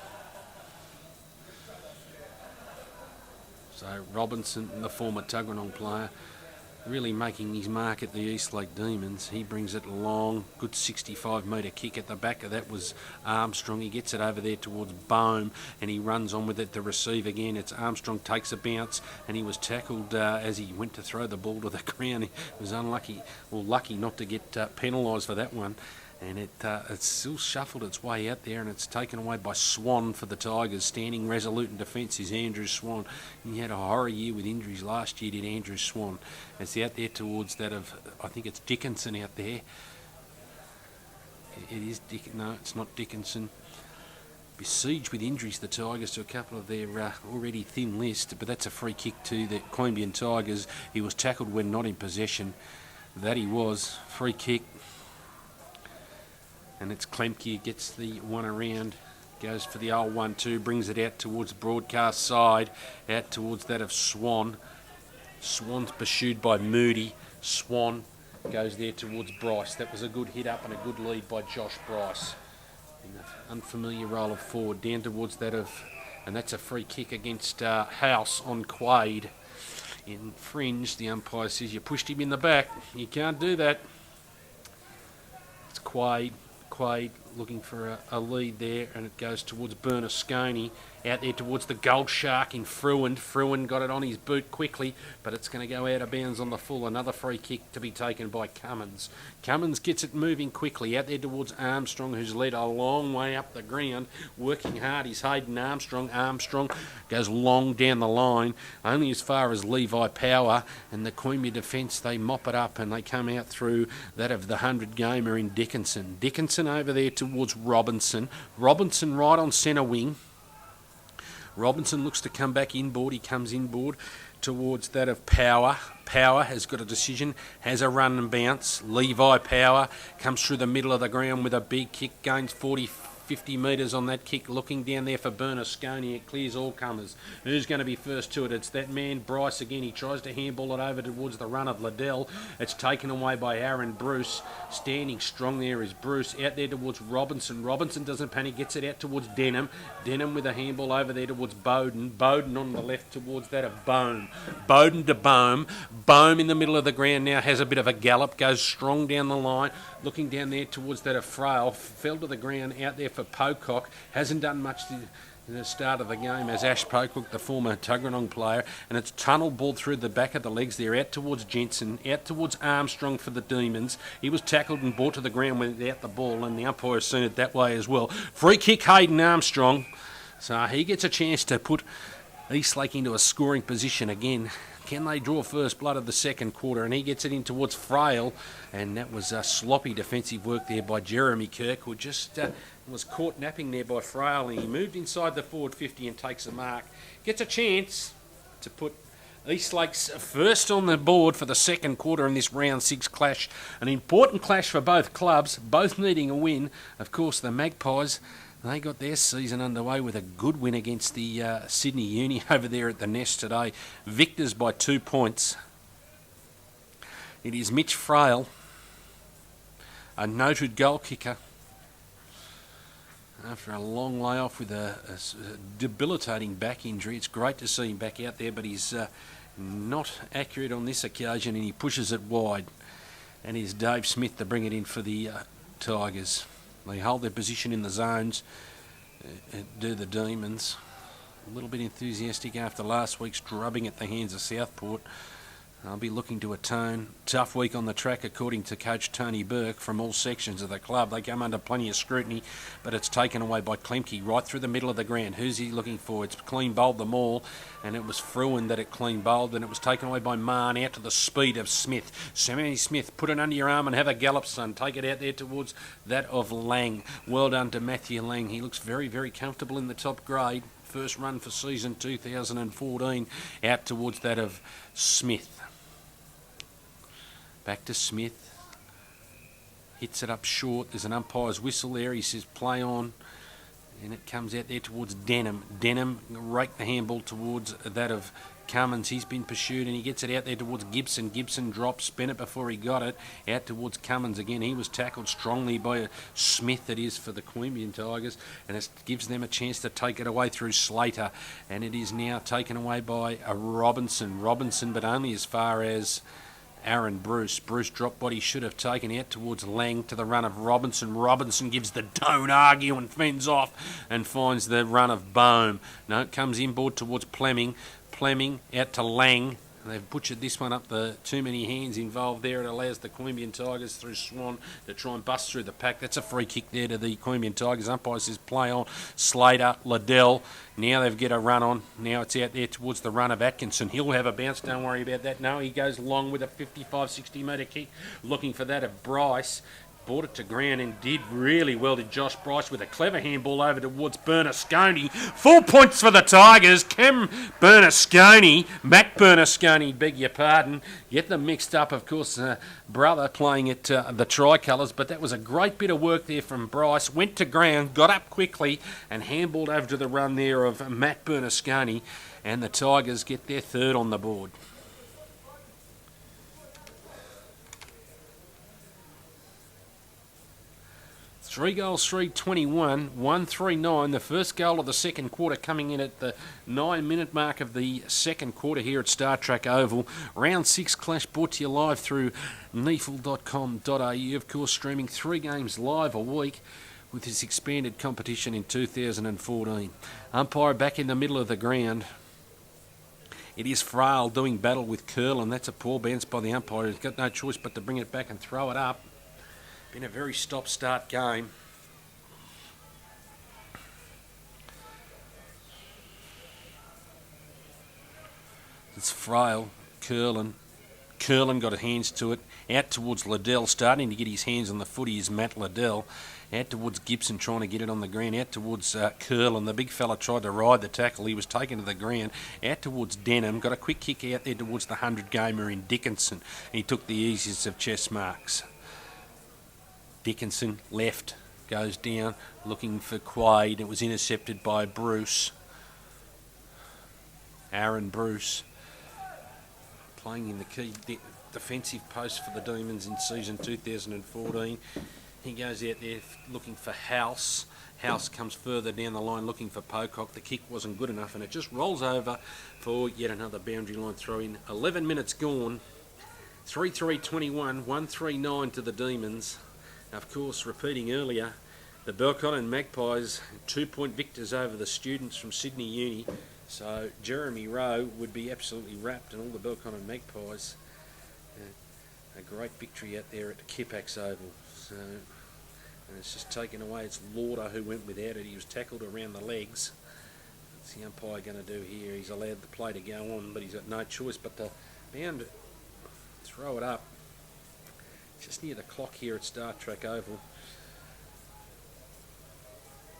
So Robinson, the former Tuggeranong player, really making his mark at the Eastlake Demons. He brings it long, good 65-metre kick. At the back of that was Armstrong. He gets it over there towards Bohm, and he runs on with it to receive again. It's Armstrong takes a bounce, and he was tackled as he went to throw the ball to the ground. He was unlucky, or lucky not to get penalised for that one. And it's still shuffled its way out there, and it's taken away by Swan for the Tigers. Standing resolute in defence is Andrew Swan. He had a horror year with injuries last year, did Andrew Swan. It's out there towards that of, I think it's Dickinson out there. It is no, it's not Dickinson. Besieged with injuries, the Tigers, to a couple of their already thin list, but that's a free kick to the Queanbeyan Tigers. He was tackled when not in possession. That he was. Free kick. And it's Klemke gets the one around, goes for the old 1-2, brings it out towards broadcast side, out towards that of Swan. Swan's pursued by Moody. Swan goes there towards Bryce. That was a good hit up and a good lead by Josh Bryce. In the unfamiliar role of forward, down towards that of, and that's a free kick against House on Quaid. In fringe, the umpire says you pushed him in the back. You can't do that. It's Quaid. Quaid looking for a lead there, and it goes towards Bernasconi, out there towards the Gold Shark in Fruin. Fruin got it on his boot quickly, but it's going to go out of bounds on the full. Another free kick to be taken by Cummins. Cummins gets it moving quickly out there towards Armstrong, who's led a long way up the ground, working hard. He's Hayden Armstrong. Armstrong goes long down the line, only as far as Levi Power, and the Queanbeyan defence, they mop it up and they come out through that of the 100-gamer in Dickinson. Dickinson over there towards Robinson. Robinson right on centre wing. Robinson looks to come back inboard. He comes inboard towards that of Power. Power has got a decision, has a run and bounce. Levi Power comes through the middle of the ground with a big kick, gains 50 metres on that kick, looking down there for Bernasconi. It clears all comers. Who's going to be first to it? It's that man, Bryce, again. He tries to handball it over towards the run of Liddell. It's taken away by Aaron Bruce. Standing strong there is Bruce. Out there towards Robinson. Robinson doesn't panic, gets it out towards Denham. Denham with a handball over there towards Bowden. Bowden on the left towards that of Bohm. Bowden to Bohm. Bohm in the middle of the ground now has a bit of a gallop, goes strong down the line, looking down there towards that of Frail. Fell to the ground out there for Pocock. Hasn't done much in the start of the game as Ash Pocock, the former Tuggeranong player, and it's tunnel ball through the back of the legs there, out towards Jensen, out towards Armstrong for the Demons. He was tackled and brought to the ground without the ball, and the umpire has seen it that way as well. Free kick, Hayden Armstrong. So he gets a chance to put Eastlake into a scoring position again. Can they draw first blood of the second quarter? And he gets it in towards Frail, and that was sloppy defensive work there by Jeremy Kirk, who just was caught napping there by Frail, and he moved inside the forward 50 and takes a mark. Gets a chance to put Eastlake's first on the board for the second quarter in this round 6 clash. An important clash for both clubs, both needing a win. Of course, the Magpies, they got their season underway with a good win against the Sydney Uni over there at the Nest today. Victors by 2 points. It is Mitch Frail, a noted goal kicker, after a long layoff with a debilitating back injury. It's great to see him back out there, but he's not accurate on this occasion, and he pushes it wide. And it's Dave Smith to bring it in for the Tigers. They hold their position in the zones, do the Demons. A little bit enthusiastic after last week's drubbing at the hands of Southport. I'll be looking to atone. Tough week on the track, according to coach Tony Burke, from all sections of the club. They come under plenty of scrutiny, but it's taken away by Klemke right through the middle of the ground. Who's he looking for? It's clean bowled them all, and it was Fruin that it clean bowled, and it was taken away by Marn out to the speed of Smith. Sammy Smith, put it under your arm and have a gallop, son. Take it out there towards that of Lang. Well done to Matthew Lang. He looks very, very comfortable in the top grade. First run for season 2014, out towards that of Smith. Back to Smith. Hits it up short. There's an umpire's whistle there. He says play on. And it comes out there towards Denham. Denham raked the handball towards that of Cummins. He's been pursued, and he gets it out there towards Gibson. Gibson drops, spent it before he got it. Out towards Cummins again. He was tackled strongly by Smith, it is, for the Queanbeyan Tigers, and it gives them a chance to take it away through Slater. And it is now taken away by a Robinson. Robinson, but only as far as Aaron Bruce. Bruce dropped what he should have taken out towards Lang to the run of Robinson. Robinson gives the don't argue and fends off and finds the run of Bohm. No, it comes inboard towards Plemming. Plemming out to Lang. They've butchered this one up, the too many hands involved there. It allows the Queanbeyan Tigers through Swan to try and bust through the pack. That's a free kick there to the Queanbeyan Tigers. Umpire says play on. Slater, Liddell. Now they've got a run on. Now it's out there towards the run of Atkinson. He'll have a bounce, don't worry about that. No, he goes long with a 55, 60 metre kick, looking for that of Bryce. Brought it to ground and did really well to Josh Bryce with a clever handball over towards Bernasconi. 4 points for the Tigers. Mac Bernasconi, beg your pardon. Get them mixed up, of course, brother playing at the Tricolours, but that was a great bit of work there from Bryce. Went to ground, got up quickly and handballed over to the run there of Mac Bernasconi, and the Tigers get their third on the board. Three goals, 3:21, 1:39. The first goal of the second quarter coming in at the 9-minute mark of the second quarter here at Startrack Oval. Round 6 clash brought to you live through neefle.com.au. Of course, streaming 3 games live a week. with this expanded competition in 2014. Umpire back in the middle of the ground. It is Frail doing battle with Curl, and that's a poor bounce by the umpire. He's got no choice but to bring it back and throw it up. Been a very stop-start game. It's Frail, Curlin got his hands to it. Out towards Liddell, starting to get his hands on the footy is Matt Liddell. Out towards Gibson, trying to get it on the ground. Out towards Curlin. The big fella tried to ride the tackle. He was taken to the ground. Out towards Denham. Got a quick kick out there towards the 100-gamer in Dickinson. He took the easiest of chess marks. Dickinson, left, goes down, looking for Quaid. It was intercepted by Bruce. Aaron Bruce. Playing in the key defensive post for the Demons in season 2014. He goes out there looking for House. House comes further down the line looking for Pocock. The kick wasn't good enough and it just rolls over for yet another boundary line throw in. 11 minutes gone. 3-3-21, 1-3-9 to the Demons. Of course, repeating earlier, the Belconnen Magpies 2-point victors over the students from Sydney Uni. So Jeremy Rowe would be absolutely wrapped, and all the Belconnen Magpies. A great victory out there at the Kipax Oval. So, and it's just taken away. It's Lauder who went without it. He was tackled around the legs. What's the umpire going to do here? He's allowed the play to go on, but he's got no choice but to bound it, throw it up. Just near the clock here at Startrack Oval.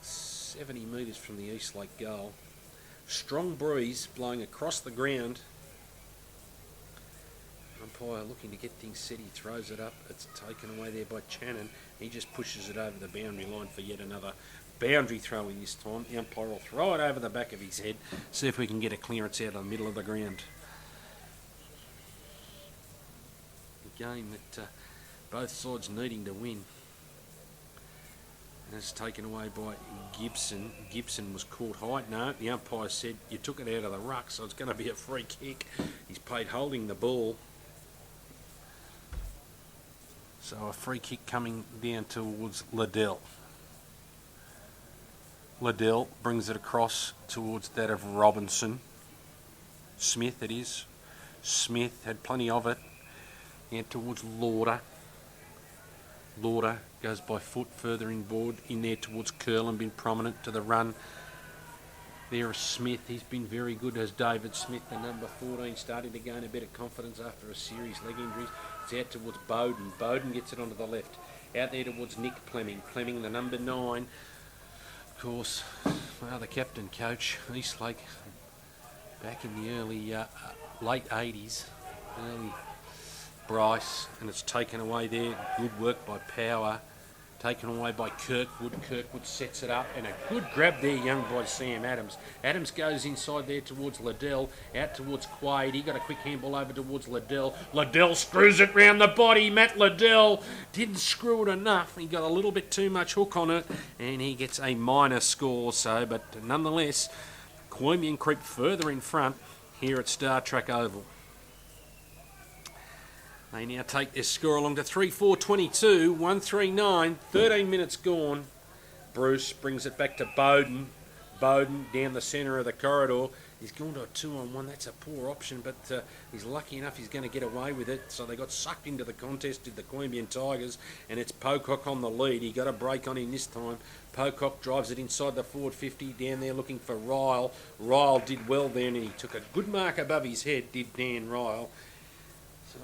70 metres from the Eastlake goal. Strong breeze blowing across the ground. Umpire looking to get things set. He throws it up. It's taken away there by Channon. He just pushes it over the boundary line for yet another boundary throwing this time. The umpire will throw it over the back of his head. See if we can get a clearance out of the middle of the ground. A game that both sides needing to win. And it's taken away by Gibson. Gibson was caught high. No, the umpire said you took it out of the ruck, so it's going to be a free kick. He's paid holding the ball. So a free kick coming down towards Liddell. Liddell brings it across towards that of Robinson. Smith it is. Smith had plenty of it. Out towards Lauder. Lauder goes by foot further inboard in there towards Curl and been prominent to the run. There is Smith. He's been very good as David Smith, the number 14, starting to gain a bit of confidence after a serious leg injury. It's out towards Bowden. Bowden gets it onto the left. Out there towards Nick Fleming. Fleming, the number 9. Of course, the captain coach, Eastlake, back in the early, late 80s, early Bryce, and it's taken away there. Good work by Power. Taken away by Kirkwood. Kirkwood sets it up, and a good grab there, young by Sam Adams. Adams goes inside there towards Liddell, out towards Quaid. He got a quick handball over towards Liddell. Liddell screws it round the body. Matt Liddell didn't screw it enough. He got a little bit too much hook on it, and he gets a minor score. So, but nonetheless, Queanbeyan creep further in front here at Startrack Oval. They now take their score along to 3-4-22, 1-3-9, 13 minutes gone. Bruce brings it back to Bowden. Bowden down the centre of the corridor. He's gone to a 2-on-1. That's a poor option, but he's lucky enough he's going to get away with it. So they got sucked into the contest, did the Queanbeyan Tigers, and it's Pocock on the lead. He got a break on him this time. Pocock drives it inside the forward 50, down there looking for Ryle. Ryle did well then, and he took a good mark above his head, did Dan Ryle. So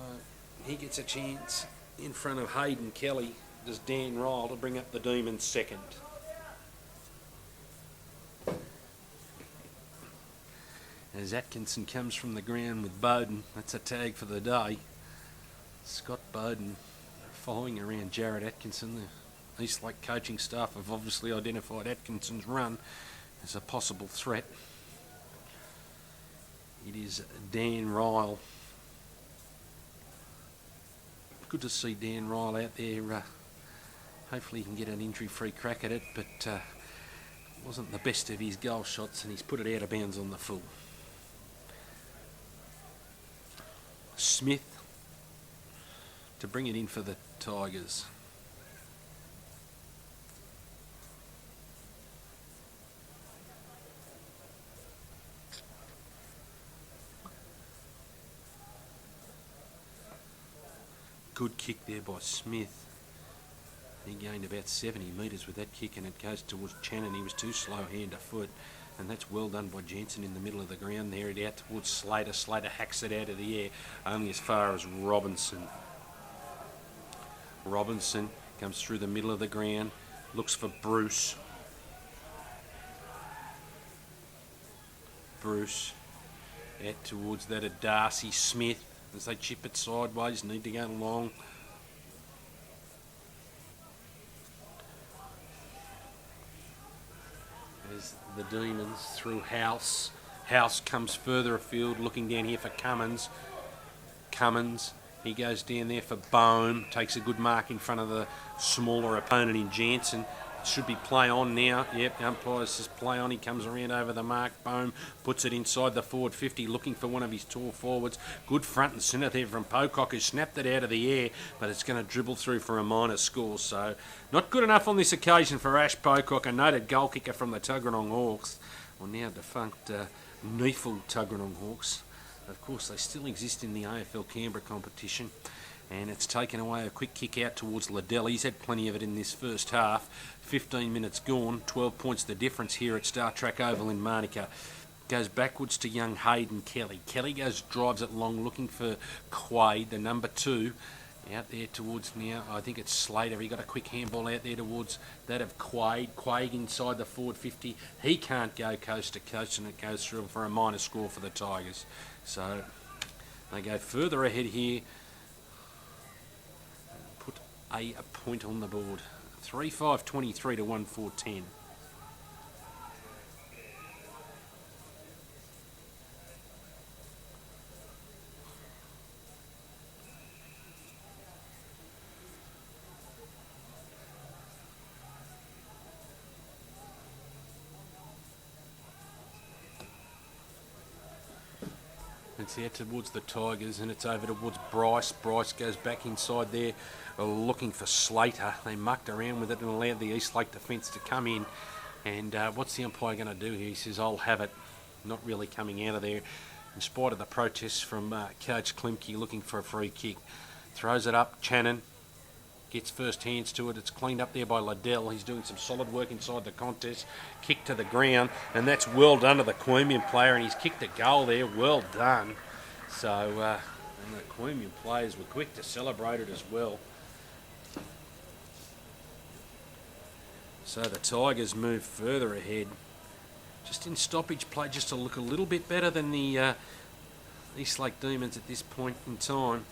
he gets a chance in front of Hayden Kelly, does Dan Ryle, to bring up the Demons second. As Atkinson comes from the ground with Bowden, that's a tag for the day. Scott Bowden following around Jared Atkinson. The Eastlake coaching staff have obviously identified Atkinson's run as a possible threat. It is Dan Ryle. Good to see Dan Ryle out there. Hopefully he can get an injury-free crack at it, but wasn't the best of his goal shots, and he's put it out of bounds on the full. Smith to bring it in for the Tigers. Good kick there by Smith. He gained about 70 metres with that kick, and it goes towards Channon. He was too slow hand to foot, and that's well done by Jensen in the middle of the ground there. It out towards Slater. Slater hacks it out of the air, only as far as Robinson. Robinson comes through the middle of the ground, looks for Bruce. Bruce out towards that of Darcy. Smith, as they chip it sideways, need to go long. As the Demons through House. House comes further afield, looking down here for Cummins. Cummins, he goes down there for Bohm, takes a good mark in front of the smaller opponent in Jansen. Should be play on now. Yep, umpire says play on. He comes around over the mark. Bohm puts it inside the forward 50, looking for one of his tall forwards. Good front and centre there from Pocock, who snapped it out of the air, but it's going to dribble through for a minor score. So not good enough on this occasion for Ash Pocock, a noted goal kicker from the Tuggeranong Hawks, or now defunct Neefle Tuggeranong Hawks. Of course, they still exist in the AFL Canberra competition. And it's taken away, a quick kick out towards Liddell. He's had plenty of it in this first half. 15 minutes gone, 12 points the difference here at Startrack Oval in Manuka. Goes backwards to young Hayden Kelly. Kelly drives it long, looking for Quaid, the number 2. Out there towards now, I think it's Slater. He got a quick handball out there towards that of Quaid. Quaid inside the forward 50. He can't go coast to coast, and it goes through for a minor score for the Tigers. So they go further ahead here. Put a point on the board. 3-5-23 to 1-4-10. It's out towards the Tigers, and it's over towards Bryce. Bryce goes back inside there, looking for Slater. They mucked around with it and allowed the Eastlake defence to come in. And what's the umpire going to do here? He says, I'll have it. Not really coming out of there, in spite of the protests from Coach Klimke, looking for a free kick. Throws it up. Channon gets first hands to it. It's cleaned up there by Liddell. He's doing some solid work inside the contest. Kick to the ground, and that's well done to the Queanbeyan player, and he's kicked a goal there. Well done. So, and the Queanbeyan players were quick to celebrate it as well. So the Tigers move further ahead. Just in stoppage play, just to look a little bit better than the Eastlake Demons at this point in time.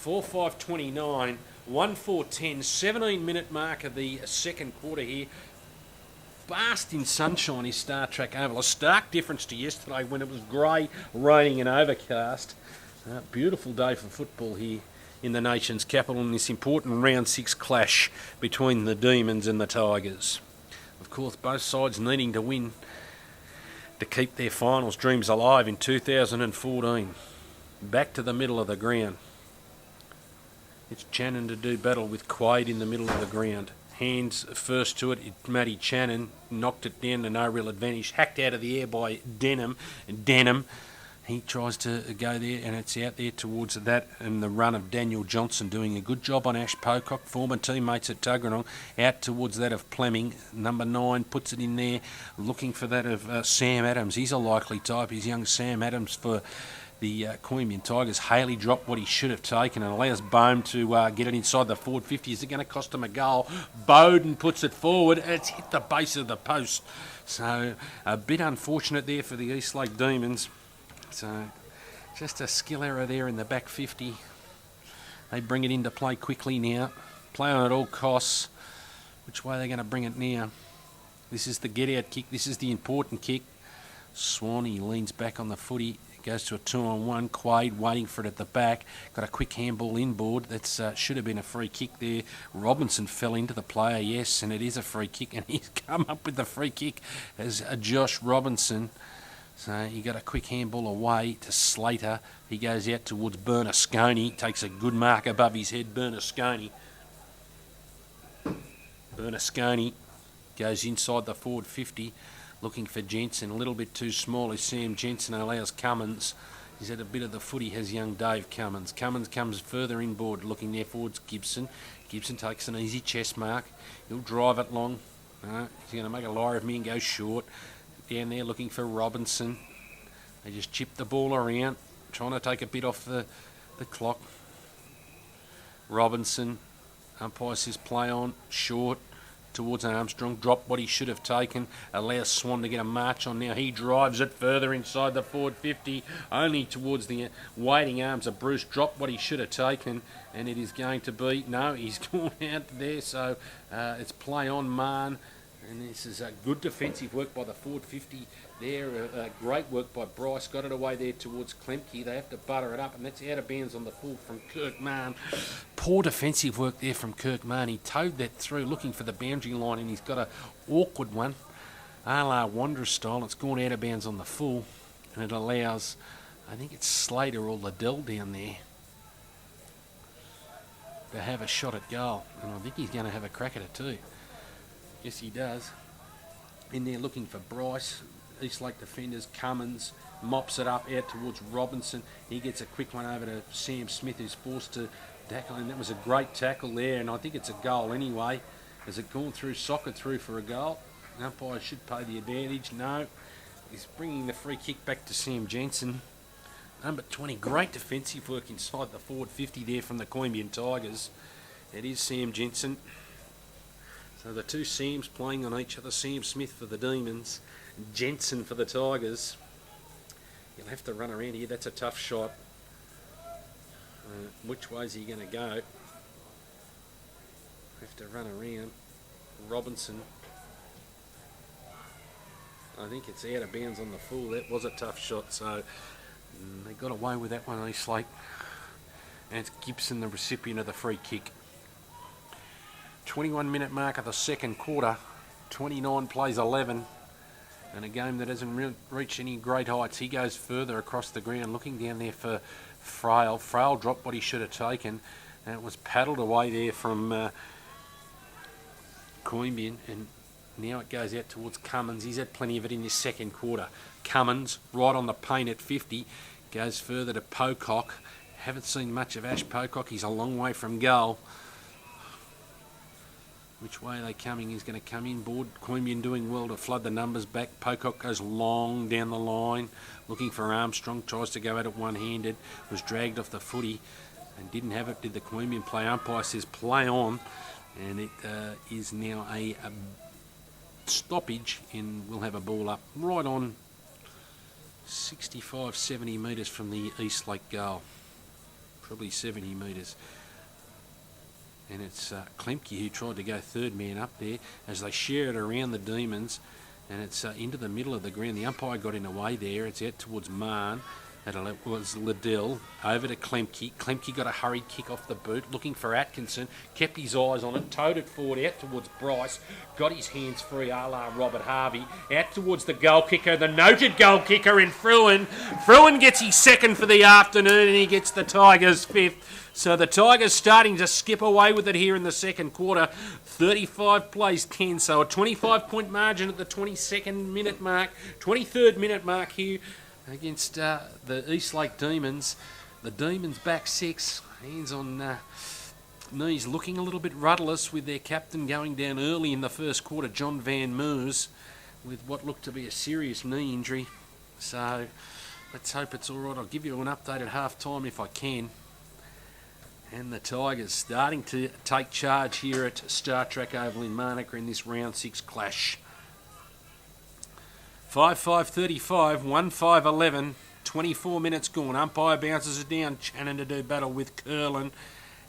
4-5-29, 1-4-10, 17-minute mark of the second quarter here. Basked in sunshine is Startrack Oval. A stark difference to yesterday when it was grey, raining and overcast. Beautiful day for football here in the nation's capital in this important round 6 clash between the Demons and the Tigers. Of course, both sides needing to win to keep their finals dreams alive in 2014. Back to the middle of the ground. It's Channon to do battle with Quaid in the middle of the ground. Hands first to it. Matty Channon knocked it down to no real advantage. Hacked out of the air by Denham. He tries to go there, and it's out there towards that, and the run of Daniel Johnson doing a good job on Ash Pocock, former teammates at Tuggeranong, out towards that of Plemming. Number 9 puts it in there, looking for that of Sam Adams. He's a likely type. He's young Sam Adams for the Queanbeyan Tigers. Haley dropped what he should have taken and allows Bohm to get it inside the forward 50. Is it going to cost him a goal? Bowden puts it forward, and it's hit the base of the post. So a bit unfortunate there for the Eastlake Demons. So just a skill error there in the back 50. They bring it into play quickly now. Play on at all costs. Which way are they going to bring it now? This is the get-out kick. This is the important kick. Swanee leans back on the footy. Goes to a 2-on-1. Quaid waiting for it at the back. Got a quick handball inboard. That should have been a free kick there. Robinson fell into the player, yes, and it is a free kick. And he's come up with the free kick as Josh Robinson. So he got a quick handball away to Slater. He goes out towards Bernasconi. Takes a good mark above his head, Bernasconi. Bernasconi goes inside the forward 50. Looking for Jensen, a little bit too small as Sam Jensen allows Cummins. He's had a bit of the footy, has young Dave Cummins. Cummins comes further inboard, looking there towards Gibson. Gibson takes an easy chest mark. He'll drive it long. He's going to make a liar of me and go short. Down there looking for Robinson. They just chip the ball around, trying to take a bit off the clock. Robinson, umpire says play on, short, towards Armstrong, dropped what he should have taken, allows Swan to get a march on now. He drives it further inside the forward 50, only towards the waiting arms of Bruce, dropped what he should have taken, and it is going to be, no, he's gone out there, so it's play on Marn, and this is a good defensive work by the forward 50 there, great work by Bryce, got it away there towards Klemke. They have to butter it up, and that's out of bounds on the full from Queanbeyan. Poor defensive work there from Queanbeyan. He towed that through looking for the boundary line, and he's got an awkward one, a la Wanderer style. It's gone out of bounds on the full, and it allows, I think it's Slater or Liddell down there to have a shot at goal, and I think he's going to have a crack at it too. Yes, he does. In there looking for Bryce. Eastlake defenders, Cummins mops it up out towards Robinson. He gets a quick one over to Sam Smith, who's forced to tackle, and that was a great tackle there, and I think it's a goal anyway. Has it gone through, socket through for a goal? Umpire should pay the advantage. No. He's bringing the free kick back to Sam Jensen. Number 20, great defensive work inside the forward 50 there from the Queanbeyan Tigers. It is Sam Jensen. So the two Sams playing on each other. Sam Smith for the Demons, Jensen for the Tigers. You'll have to run around here. That's a tough shot. Which way is he going to go? Have to run around. Robinson. I think it's out of bounds on the full. That was a tough shot, so they got away with that one, Eastlake. And it's Gibson, the recipient of the free kick. 21-minute mark of the second quarter. 29 plays 11. And a game that hasn't reached any great heights. He goes further across the ground, looking down there for Frail. Frail dropped what he should have taken, and it was paddled away there from Queanbeyan, and now it goes out towards Cummins. He's had plenty of it in this second quarter. Cummins, right on the paint at 50, goes further to Pocock. Haven't seen much of Ash Pocock. He's a long way from goal. Which way are they coming? He's going to come in board. Queanbeyan doing well to flood the numbers back. Pocock goes long down the line, looking for Armstrong. Tries to go at it one-handed. Was dragged off the footy and didn't have it. Did the Queanbeyan play? Umpire says play on. And it is now a stoppage, and we'll have a ball up right on 65, 70 metres from the Eastlake goal. Probably 70 metres. And it's Klemke who tried to go third man up there as they share it around the Demons, and it's into the middle of the ground. The umpire got in away there. It's out towards Marn. That was Liddell over to Klemke. Klemke got a hurried kick off the boot, looking for Atkinson, kept his eyes on it, towed it forward out towards Bryce, got his hands free a la Robert Harvey, out towards the goal kicker, the noted goal kicker in Fruin. Fruin gets his second for the afternoon, and he gets the Tigers fifth. So the Tigers starting to skip away with it here in the second quarter. 35 plays 10, so a 25-point margin at the 22nd minute mark, 23rd minute mark here against the Eastlake Demons. The Demons back six, hands on knees, looking a little bit rudderless with their captain going down early in the first quarter, John Van Moers, with what looked to be a serious knee injury. So let's hope it's all right. I'll give you an update at half-time if I can. And the Tigers starting to take charge here at Startrack Oval in Manuka in this round 6 clash. 5-5-35, 1-5-11, 24 minutes gone. Umpire bounces it down. Channon to do battle with Curlin.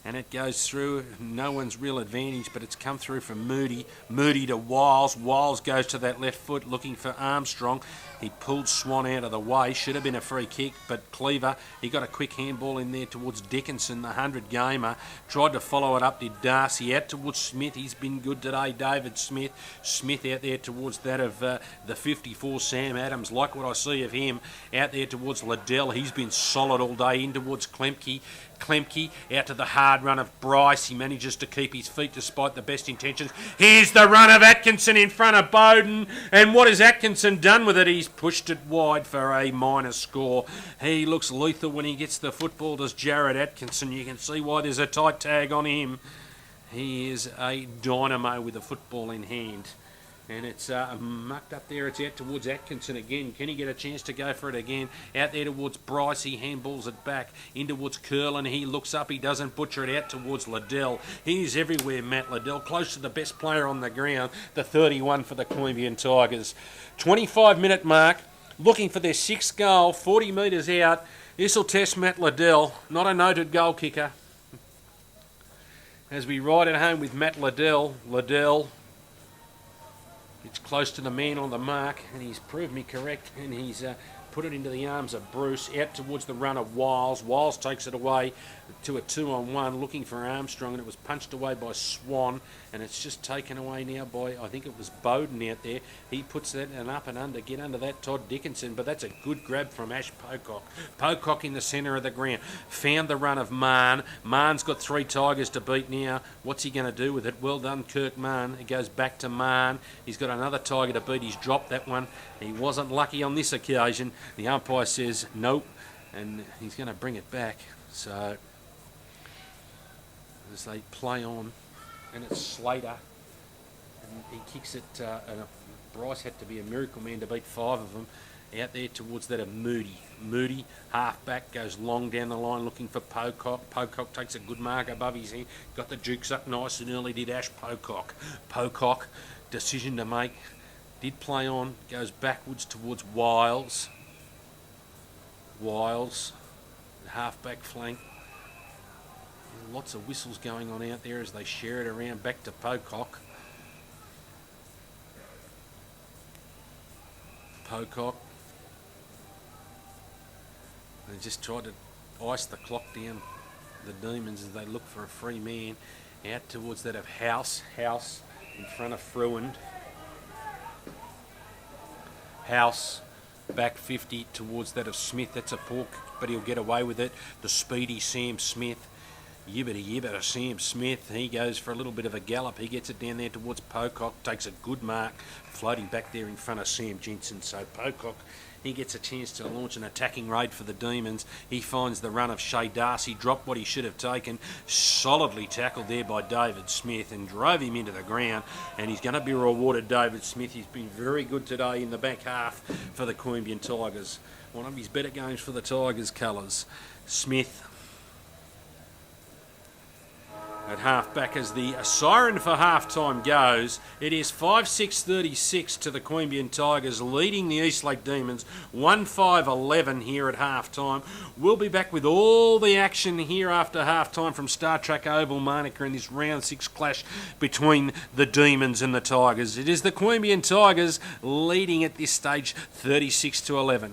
And it goes through. No one's real advantage, but it's come through from Moody. Moody to Wiles. Wiles goes to that left foot looking for Armstrong. He pulled Swan out of the way. Should have been a free kick, but Cleaver, he got a quick handball in there towards Dickinson, the 100-gamer. Tried to follow it up, did Darcy. Out towards Smith. He's been good today, David Smith. Smith out there towards that of the 54, Sam Adams. Like what I see of him. Out there towards Liddell. He's been solid all day. In towards Klemke. Klemke out to the hard run of Bryce. He manages to keep his feet despite the best intentions. Here's the run of Atkinson in front of Bowden. And what has Atkinson done with it? He's pushed it wide for a minor score. He looks lethal when he gets the football, does Jared Atkinson. You can see why there's a tight tag on him. He is a dynamo with a football in hand. And it's mucked up there. It's out towards Atkinson again. Can he get a chance to go for it again? Out there towards Bryce. He handballs it back. In towards Curlin. He looks up. He doesn't butcher it out towards Liddell. He's everywhere, Matt Liddell. Close to the best player on the ground. The 31 for the Queanbeyan Tigers. 25-minute mark. Looking for their sixth goal. 40 metres out. This will test Matt Liddell. Not a noted goal kicker. As we ride it home with Matt Liddell. Liddell gets close to the man on the mark, and he's proved me correct, and he's put it into the arms of Bruce, out towards the run of Wiles. Wiles takes it away to a 2-on-1, looking for Armstrong, and it was punched away by Swan, and it's just taken away now by, I think it was Bowden out there. He puts that and up and under, get under that Todd Dickinson, but that's a good grab from Ash Pocock. Pocock in the centre of the ground. Found the run of Marn. Marn's got 3 Tigers to beat now. What's he going to do with it? Well done, Kirk Marn. It goes back to Marn. He's got another Tiger to beat. He's dropped that one. He wasn't lucky on this occasion. The umpire says nope, and he's going to bring it back. So as they play on, and it's Slater, and he kicks it, and Bryce had to be a miracle man to beat 5 of them. Out there towards that of Moody. Moody, half-back, goes long down the line looking for Pocock. Pocock takes a good mark above his head. Got the jukes up nice and early, did Ash Pocock. Pocock, decision to make. Did play on, goes backwards towards Wiles. Wiles, half-back flank. Lots of whistles going on out there as they share it around back to Pocock. Pocock. They just tried to ice the clock down, the Demons, as they look for a free man. Out towards that of House. House in front of Fruin. House back 50 towards that of Smith. That's a poor, but he'll get away with it. The speedy Sam Smith. Yibbity Sam Smith. He goes for a little bit of a gallop. He gets it down there towards Pocock. Takes a good mark. Floating back there in front of Sam Jensen. So Pocock, he gets a chance to launch an attacking raid for the Demons. He finds the run of Shea Darcy. Dropped what he should have taken. Solidly tackled there by David Smith and drove him into the ground. And he's going to be rewarded, David Smith. He's been very good today in the back half for the Queanbeyan Tigers. One of his better games for the Tigers colours. Smith at half-back as the siren for half-time goes. It is 5-6-36 to the Queanbeyan Tigers, leading the Eastlake Demons 1-5-11 here at half-time. We'll be back with all the action here after half-time from Startrack Oval, Monica, in this round 6 clash between the Demons and the Tigers. It is the Queanbeyan Tigers leading at this stage 36-11.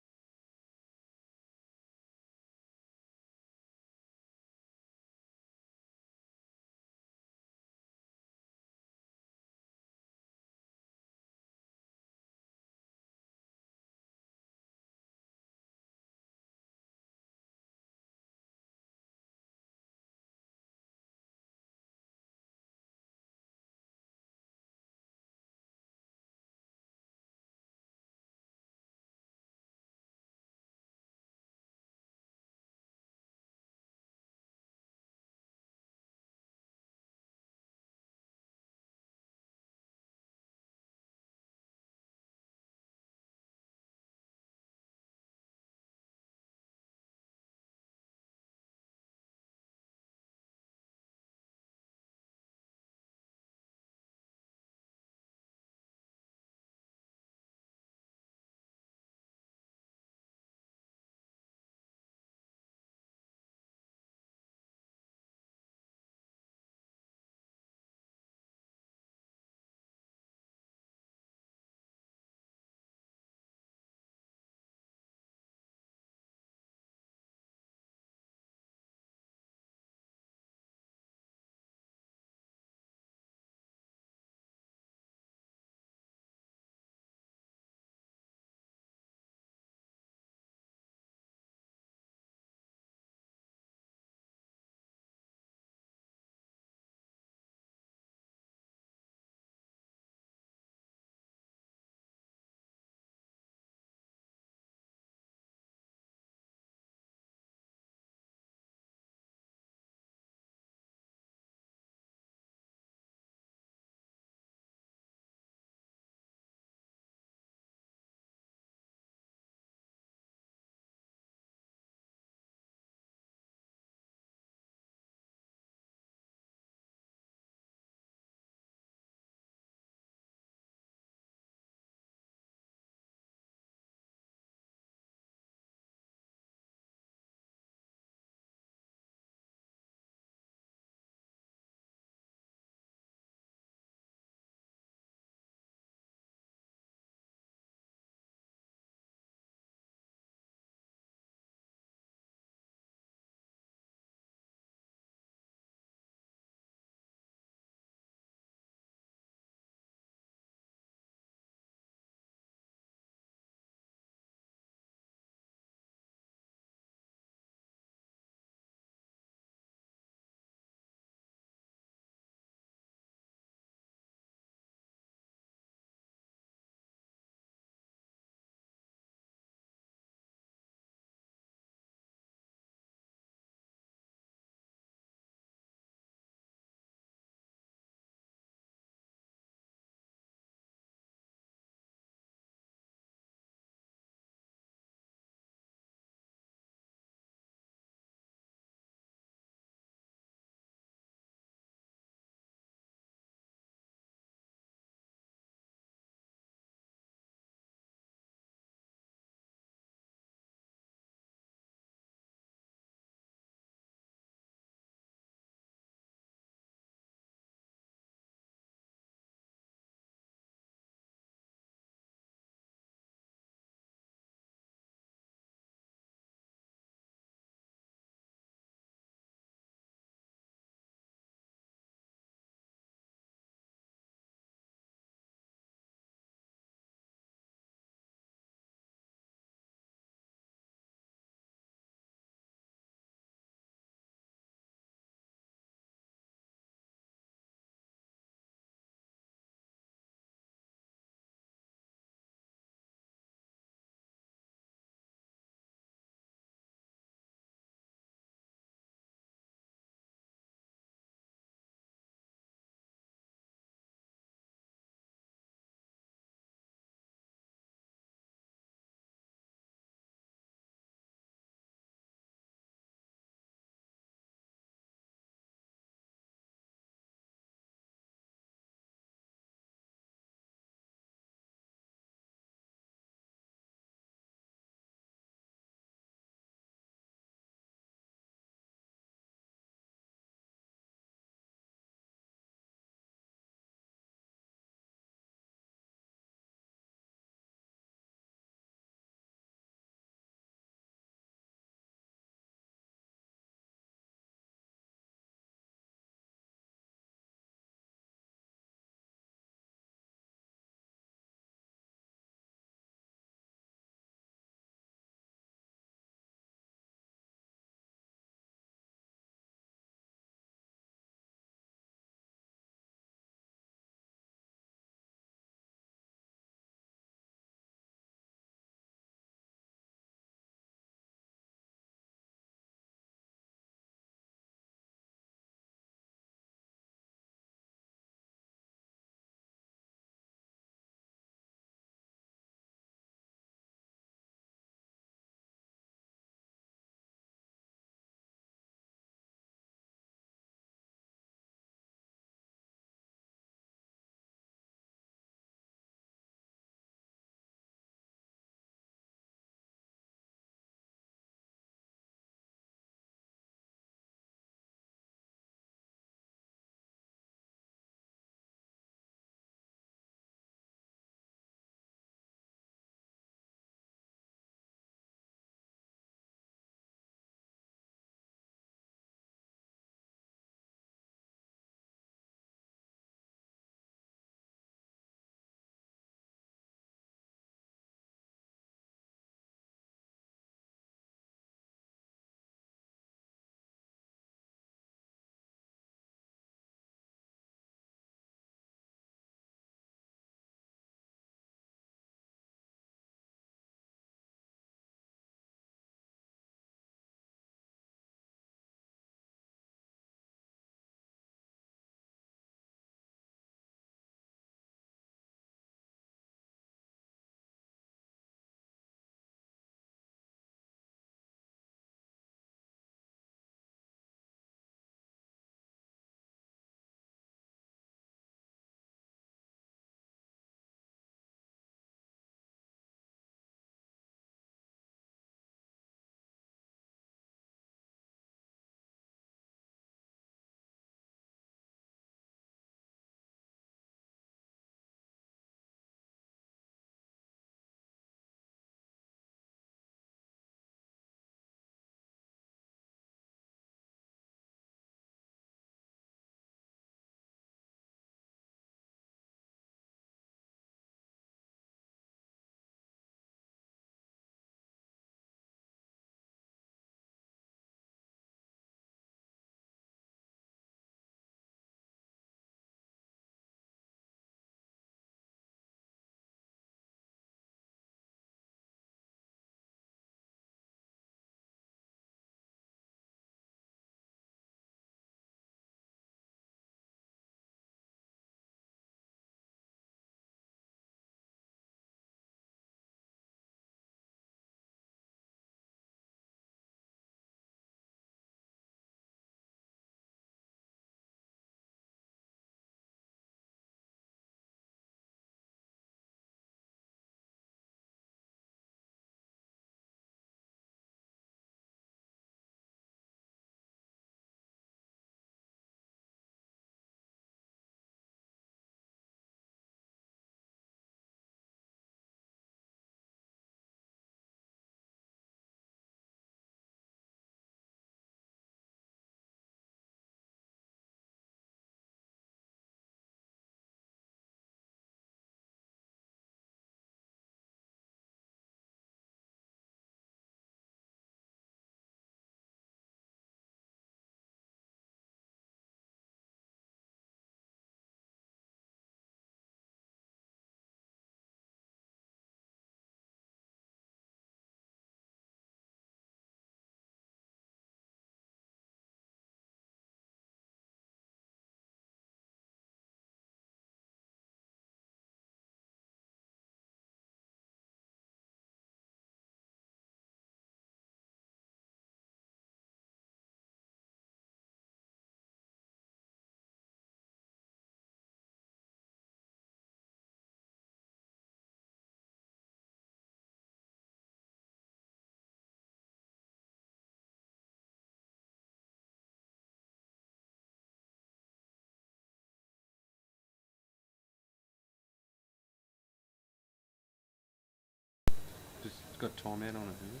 got time out on it, has it?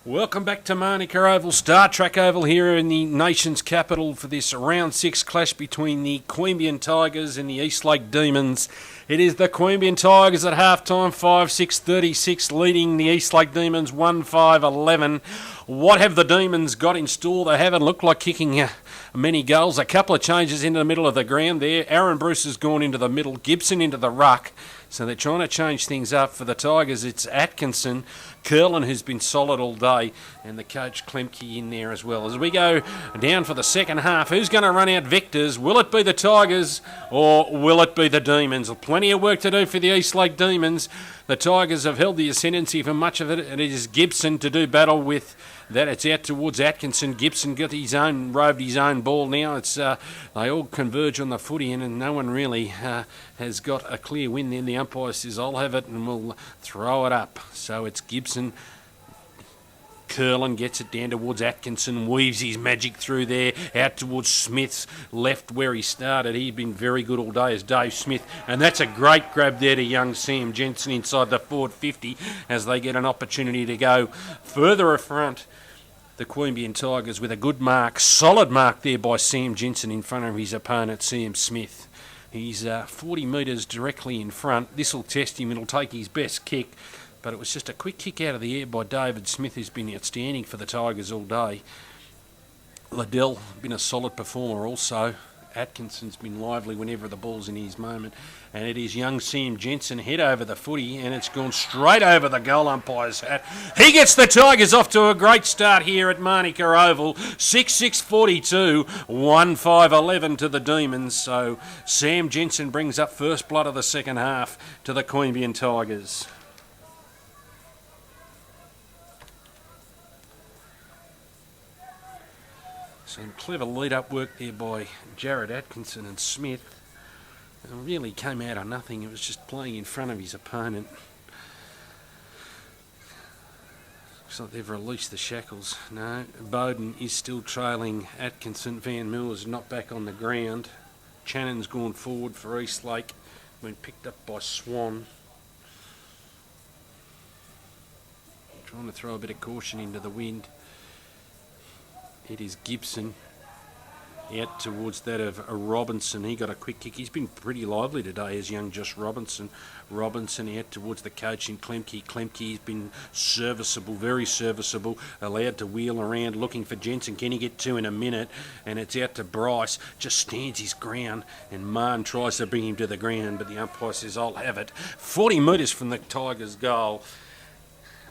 Welcome back to Manuka Oval, Startrack Oval here in the nation's capital for this round 6 clash between the Queanbeyan Tigers and the Eastlake Demons. It is the Queanbeyan Tigers at half-time, 5-6-36, leading the Eastlake Demons 1-5-11. What have the Demons got in store? They haven't looked like kicking many goals. A couple of changes into the middle of the ground there. Aaron Bruce has gone into the middle, Gibson into the ruck. So they're trying to change things up. For the Tigers, it's Atkinson, Curlin, who's been solid all day, and the coach Klemke in there as well. As we go down for the second half, who's going to run out victors? Will it be the Tigers or will it be the Demons? Plenty of work to do for the Eastlake Demons. The Tigers have held the ascendancy for much of it, and it is Gibson to do battle with that. It's out towards Atkinson. Gibson got roved his own ball now. It's they all converge on the footy, and no one really has got a clear win there. The umpire says, I'll have it, and we'll throw it up. So it's Gibson. Curlin gets it down towards Atkinson, weaves his magic through there, out towards Smith's left where he started. He's been very good all day as Dave Smith, and that's a great grab there to young Sam Jensen inside the forward 50 as they get an opportunity to go further front. The Queanbeyan Tigers with a good mark, solid mark there by Sam Jensen in front of his opponent, Sam Smith. He's 40 metres directly in front. This will test him. It'll take his best kick. But it was just a quick kick out of the air by David Smith, who's been outstanding for the Tigers all day. Liddell been a solid performer also. Atkinson's been lively whenever the ball's in his moment. And it is young Sam Jensen head over the footy, and it's gone straight over the goal umpire's hat. He gets the Tigers off to a great start here at Manuka Oval. 6-6-42, 1-5-11 to the Demons. So Sam Jensen brings up first blood of the second half to the Queanbeyan Tigers. Some clever lead-up work there by Jared Atkinson and Smith. It really came out of nothing. It was just playing in front of his opponent. Looks like they've released the shackles. No, Bowden is still trailing Atkinson. Van Miller's not back on the ground. Channon's gone forward for Eastlake. Been picked up by Swan. Trying to throw a bit of caution into the wind. It is Gibson out towards that of Robinson. He got a quick kick. He's been pretty lively today as young Josh Robinson. Robinson out towards the coach in Klemke. Klemke's been serviceable, very serviceable, allowed to wheel around looking for Jensen. Can he get two in a minute? And it's out to Bryce. Just stands his ground, and Marn tries to bring him to the ground, but the umpire says, I'll have it. 40 metres from the Tigers' goal.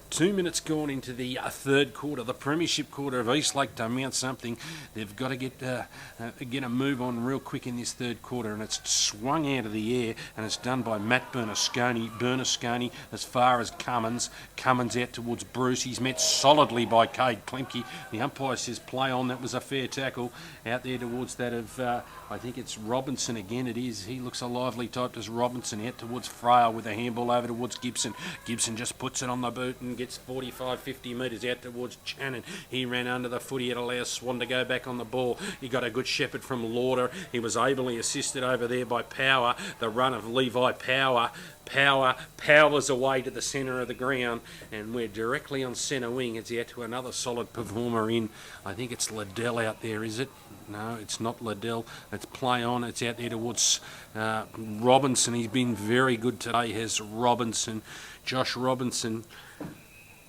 2 minutes gone into the third quarter, the premiership quarter of Eastlake to mount something. They've got to get a move on real quick in this third quarter, and it's swung out of the air, and it's done by Matt Bernasconi as far as Cummins. Cummins out towards Bruce. He's met solidly by Cade Klemke. The umpire says play on. That was a fair tackle out there towards that of, I think it's Robinson again. It is. He looks a lively type as Robinson out towards Frail with a handball over towards Gibson. Gibson just puts it on the boot and gets 45-50 metres out towards Channon. He ran under the footy. It allows Swan to go back on the ball. He got a good shepherd from Lauder. He was ably assisted over there by Power. The run of Levi Power. Powers away to the centre of the ground, and we're directly on centre wing. It's out to another solid performer in, I think it's Liddell out there, is it? No, it's not Liddell. It's play on. It's out there towards Robinson. He's been very good today, has Robinson. Josh Robinson,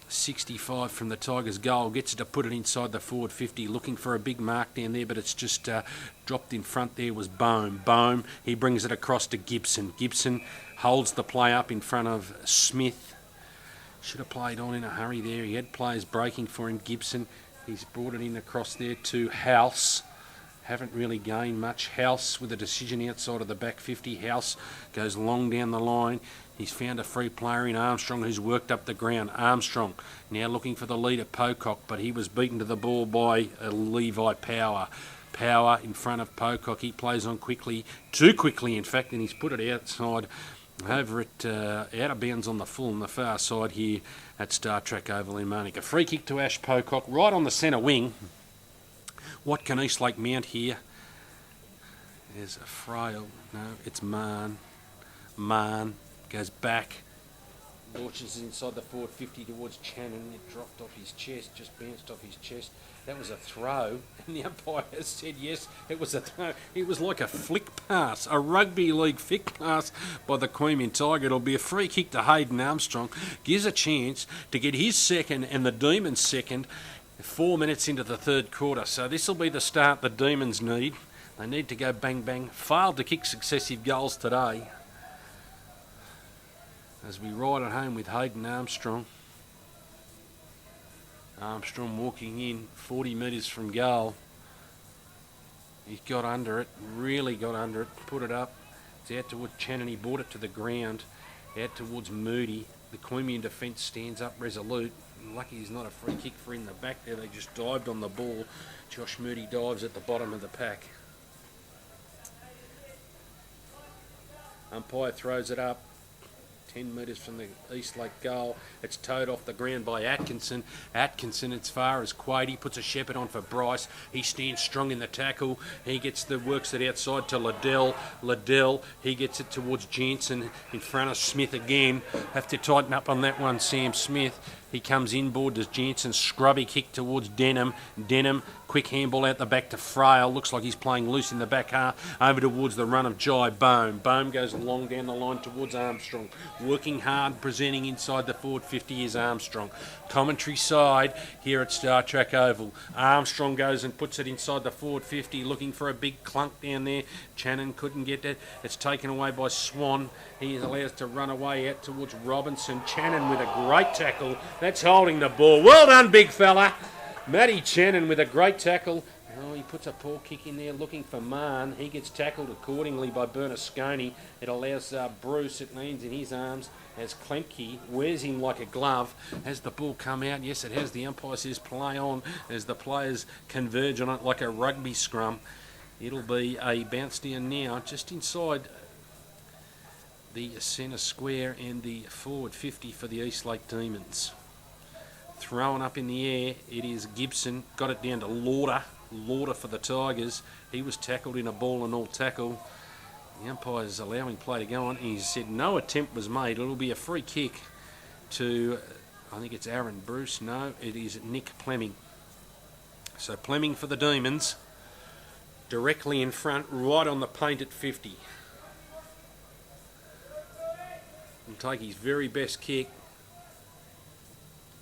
65 from the Tigers' goal, gets to put it inside the forward 50, looking for a big mark down there, but it's just dropped in front there was Bohm. He brings it across to Gibson. Gibson holds the play up in front of Smith. Should have played on in a hurry there. He had players breaking for him, Gibson. He's brought it in across there to House. Haven't really gained much. House with a decision outside of the back 50. House goes long down the line. He's found a free player in Armstrong who's worked up the ground. Armstrong now looking for the lead at Pocock, but he was beaten to the ball by Levi Power. Power in front of Pocock. He plays on quickly, too quickly in fact, and he's put it outside over at out of bounds on the full on the far side here at Startrack Oval in Manuka. Free kick to Ash Pocock right on the centre wing. What can Eastlake mount here? There's a Frail. No, it's Marn. Goes back. Launches inside the forward 50 towards Channon. It dropped off his chest, just bounced off his chest. That was a throw, and the umpire said yes, it was a throw. It was like a flick pass, a rugby league flick pass by the Queanbeyan Tiger. It'll be a free kick to Hayden Armstrong. Gives a chance to get his second and the Demons' second 4 minutes into the third quarter. So this will be the start the Demons need. They need to go bang bang. Failed to kick successive goals today. As we ride it home with Hayden Armstrong. Armstrong walking in 40 metres from goal. He got under it, really got under it, put it up. It's out towards Channon, he brought it to the ground. Out towards Moody. The Queanbeyan defence stands up resolute. Lucky he's not a free kick for in the back there. They just dived on the ball. Josh Moody dives at the bottom of the pack. Umpire throws it up. 10 metres from the Eastlake goal. It's towed off the ground by Atkinson. Atkinson as far as Quade. He puts a shepherd on for Bryce. He stands strong in the tackle. He works it outside to Liddell. Liddell, he gets it towards Jensen in front of Smith again. Have to tighten up on that one, Sam Smith. He comes inboard to Jensen. Scrubby kick towards Denham. Denham, quick handball out the back to Frail. Looks like he's playing loose in the back half. Over towards the run of Jai Bohm. Bohm goes long down the line towards Armstrong. Working hard, presenting inside the forward 50 is Armstrong. Commentary side here at Startrack Oval. Armstrong goes and puts it inside the forward 50, looking for a big clunk down there. Channon couldn't get it. It's taken away by Swan. He is allowed to run away out towards Robinson. Channon with a great tackle. That's holding the ball. Well done, big fella. Matty Channon with a great tackle. Oh, he puts a poor kick in there looking for Marn. He gets tackled accordingly by Bernasconi. It allows Bruce, it lands in his arms as Klemke wears him like a glove. Has the ball come out? Yes, it has. The umpire says play on as the players converge on it like a rugby scrum. It'll be a bounce down now just inside the centre square and the forward 50 for the Eastlake Demons. Thrown up in the air, it is Gibson. Got it down to Lauder. Lauder for the Tigers. He was tackled in a ball and all tackle. The umpire's allowing play to go on. He said no attempt was made. It'll be a free kick to, I think it's Aaron Bruce. No, it is Nick Plemming. So Plemming for the Demons. Directly in front, right on the paint at 50. He'll take his very best kick.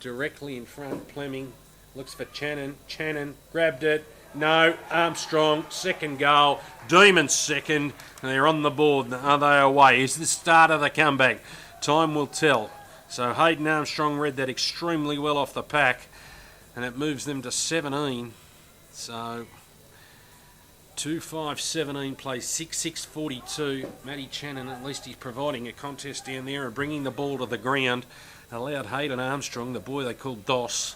Directly in front, Plemming looks for Channon. Channon grabbed it. No, Armstrong, second goal. Demons second. And they're on the board. Are they away? Is the start of the comeback? Time will tell. So Hayden Armstrong read that extremely well off the pack. And it moves them to 17. So 2-5-17 plays 6-6-42. Matty Channon, at least he's providing a contest down there and bringing the ball to the ground. Allowed Hayden Armstrong, the boy they called Doss,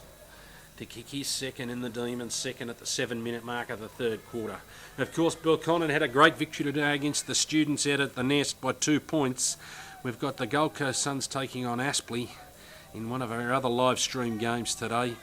to kick his second in the Demons' second at the 7-minute mark of the third quarter. And of course, Belconnen had a great victory today against the Students out at the Nest by 2 points. We've got the Gold Coast Suns taking on Aspley in one of our other live stream games today.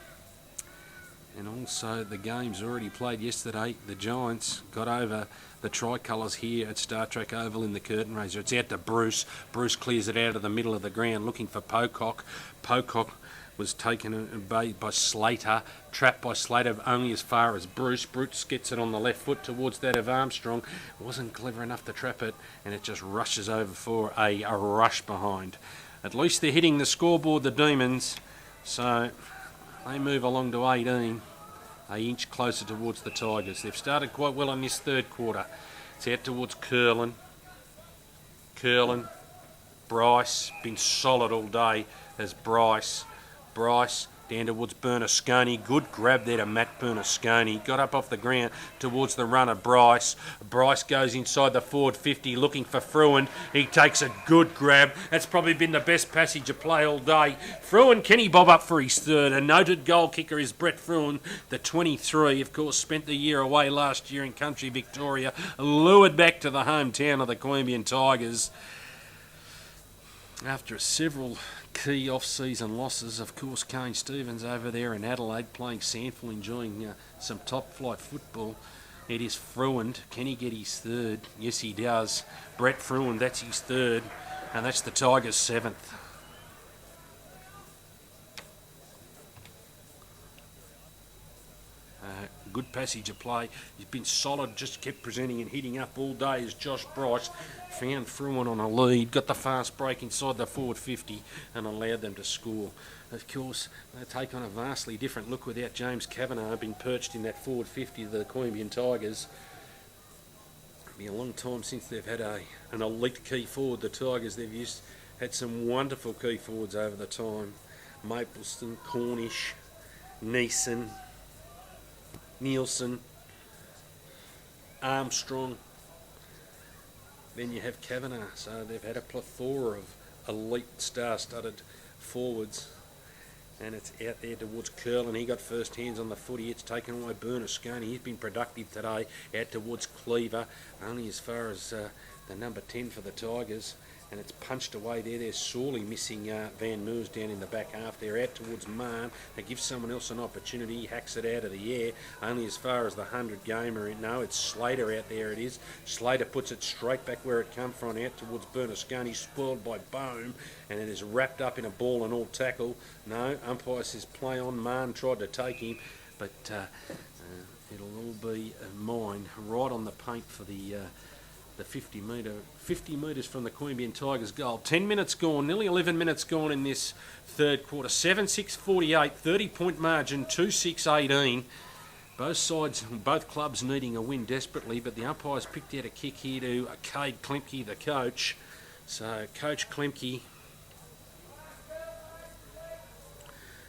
And also the games already played yesterday. The Giants got over the tricolours here at Startrack Oval in the curtain raiser. It's out to Bruce. Bruce clears it out of the middle of the ground looking for Pocock. Pocock was taken by Slater, trapped by Slater only as far as Bruce. Bruce gets it on the left foot towards that of Armstrong. Wasn't clever enough to trap it, and it just rushes over for a rush behind. At least they're hitting the scoreboard, the Demons, so they move along to 18, an inch closer towards the Tigers. They've started quite well in this third quarter. It's out towards Curlin. Bryce, been solid all day as Bryce down towards Bernasconi. Good grab there to Matt Bernasconi. Got up off the ground towards the runner, Bryce. Bryce goes inside the forward 50 looking for Fruin. He takes a good grab. That's probably been the best passage of play all day. Fruin, can he bob up for his third? A noted goal kicker is Brett Fruin, the 23. Of course, spent the year away last year in country Victoria. Lured back to the hometown of the Queanbeyan Tigers. After several key off-season losses, of course, Kane Stevens over there in Adelaide playing Sandful, enjoying some top-flight football. It is Fruin. Can he get his third? Yes, he does. Brett Fruin, that's his third. And that's the Tigers' 7th. Good passage of play. He's been solid, just kept presenting and hitting up all day as Josh Bryce found Fruin on a lead, got the fast break inside the forward 50 and allowed them to score. Of course, they take on a vastly different look without James Kavanagh being perched in that forward 50 of the Queanbeyan Tigers. It'll be a long time since they've had an elite key forward, the Tigers. They've had some wonderful key forwards over the time. Mapleston, Cornish, Neeson, Nielsen, Armstrong, then you have Kavanagh. So they've had a plethora of elite star-studded forwards, and it's out there towards Curl, and he got first hands on the footy. It's taken away Bernasconi. He's been productive today. Out towards Cleaver, only as far as the number 10 for the Tigers. And it's punched away there. They're sorely missing Van Moers down in the back half. They're out towards Marn. They give someone else an opportunity. He hacks it out of the air. Only as far as the 100-gamer. No, it's Slater out there. It is. Slater puts it straight back where it come from, out towards Bernasconi, spoiled by Bohm, and it is wrapped up in a ball and all tackle. No, umpire says play on. Marn tried to take him, but it'll all be mine right on the paint for the 50 metres from the Queanbeyan Tigers goal. 10 minutes gone, nearly 11 minutes gone in this third quarter. 7-6-48, 30-point margin, 2-6-18. Both clubs needing a win desperately, but the umpires picked out a kick here to Cade Klemke, the coach. So Coach Klemke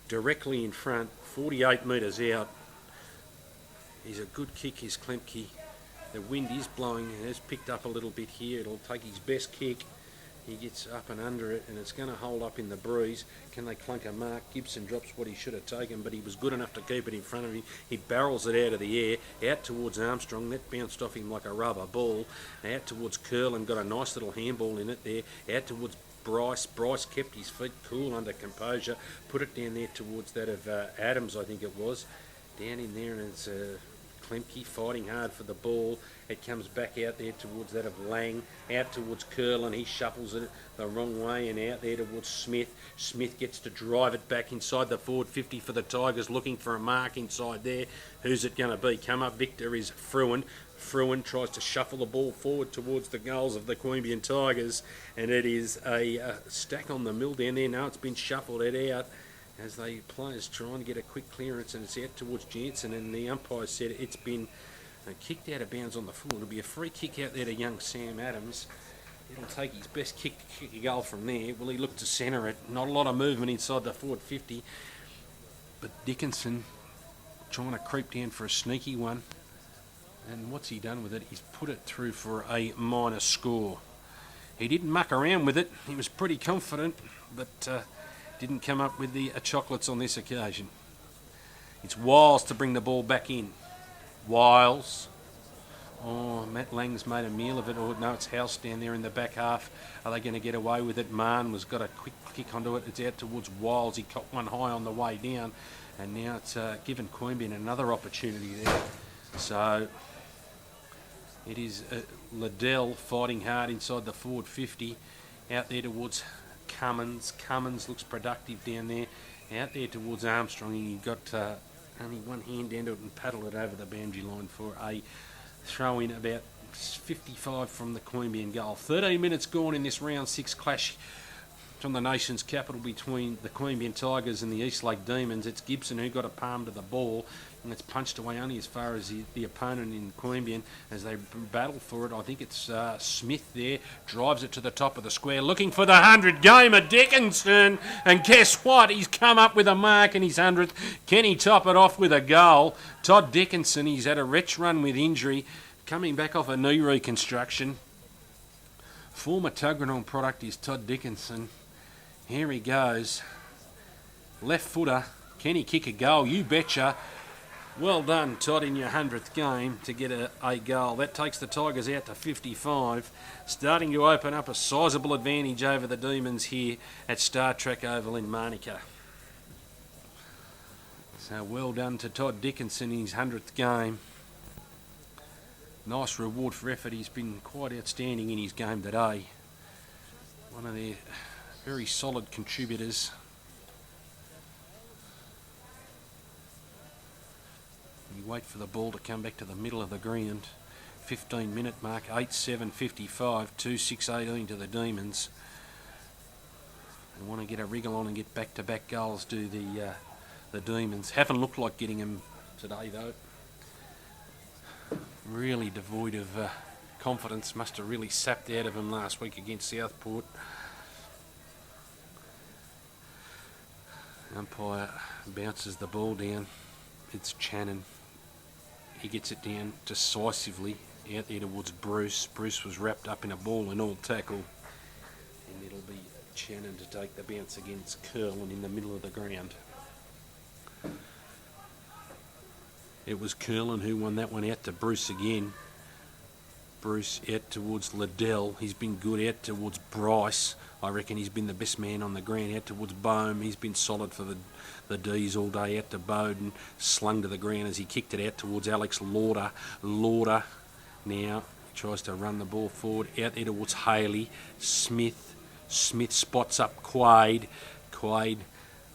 directly in front, 48 metres out. He's a good kick, is Klemke. The wind is blowing and has picked up a little bit here. It'll take his best kick. He gets up and under it, and it's going to hold up in the breeze. Can they clunk a mark? Gibson drops what he should have taken, but he was good enough to keep it in front of him. He barrels it out of the air, out towards Armstrong. That bounced off him like a rubber ball. Out towards Curl and got a nice little handball in it there. Out towards Bryce. Bryce kept his feet cool under composure. Put it down there towards that of Adams, I think it was. Down in there, and it's Klemke fighting hard for the ball. It comes back out there towards that of Lang, out towards Curl, and he shuffles it the wrong way and out there towards Smith. Smith gets to drive it back inside the forward 50 for the Tigers, looking for a mark inside there. Who's it going to be? Come up victor is Fruin. Fruin tries to shuffle the ball forward towards the goals of the Queanbeyan Tigers, and it is a stack on the mill down there. Now it's been shuffled it out as the players trying to get a quick clearance, and it's out towards Jansen, and the umpire said it's been kicked out of bounds on the full. It'll be a free kick out there to young Sam Adams. It'll take his best kick to kick a goal from there. Will he look to centre it? Not a lot of movement inside the forward 50, but Dickinson trying to creep down for a sneaky one, and what's he done with it? He's put it through for a minor score. He didn't muck around with it. He was pretty confident, but didn't come up with the chocolates on this occasion. It's Wiles to bring the ball back in. Wiles. Oh, Matt Lang's made a meal of it. Oh, no, it's House down there in the back half. Are they going to get away with it? Marn was got a quick kick onto it. It's out towards Wiles. He caught one high on the way down. And now it's given Queanbeyan another opportunity there. So it is Liddell fighting hard inside the forward 50. Out there towards Cummins. Cummins looks productive down there. Out there towards Armstrong. He got only one hand down to it and paddled it over the boundary line for a throw in about 55 from the Queanbeyan goal. 13 minutes gone in this round 6 clash from the nation's capital between the Queanbeyan Tigers and the Eastlake Demons. It's Gibson who got a palm to the ball, and it's punched away only as far as the opponent in Queanbeyan as they battle for it. I think it's Smith there, drives it to the top of the square, looking for the 100-gamer, Dickinson, and guess what? He's come up with a mark in his 100th. Can he top it off with a goal? Todd Dickinson, he's had a wretch run with injury, coming back off a knee reconstruction. Former Tuggeranong product is Todd Dickinson. Here he goes. Left footer. Can he kick a goal? You betcha. Well done, Todd, in your 100th game to get a goal. That takes the Tigers out to 55, starting to open up a sizable advantage over the Demons here at Startrack Oval in Manuka. So well done to Todd Dickinson in his 100th game. Nice reward for effort. He's been quite outstanding in his game today. one of their very solid contributors. You wait for the ball to come back to the middle of the ground. 15-minute mark, 8-7-55, 2-6-18 to the Demons. They want to get a wriggle on and get back-to-back goals, do the Demons. Haven't looked like getting them today, though. Really devoid of confidence. Must have really sapped out of them last week against Southport. Umpire bounces the ball down. It's Channon. He gets it down decisively out there towards Bruce. Bruce was wrapped up in a ball and all tackle. And it'll be Channon to take the bounce against Curlin in the middle of the ground. It was Curlin who won that one out to Bruce again. Bruce out towards Liddell. He's been good out towards Bryce. I reckon he's been the best man on the ground. Out towards Bohm. He's been solid for the D's all day. Out to Bowden. Slung to the ground as he kicked it out towards Alex Lauder. Lauder now tries to run the ball forward. Out there towards Haley. Smith. Smith spots up Quaid. Quaid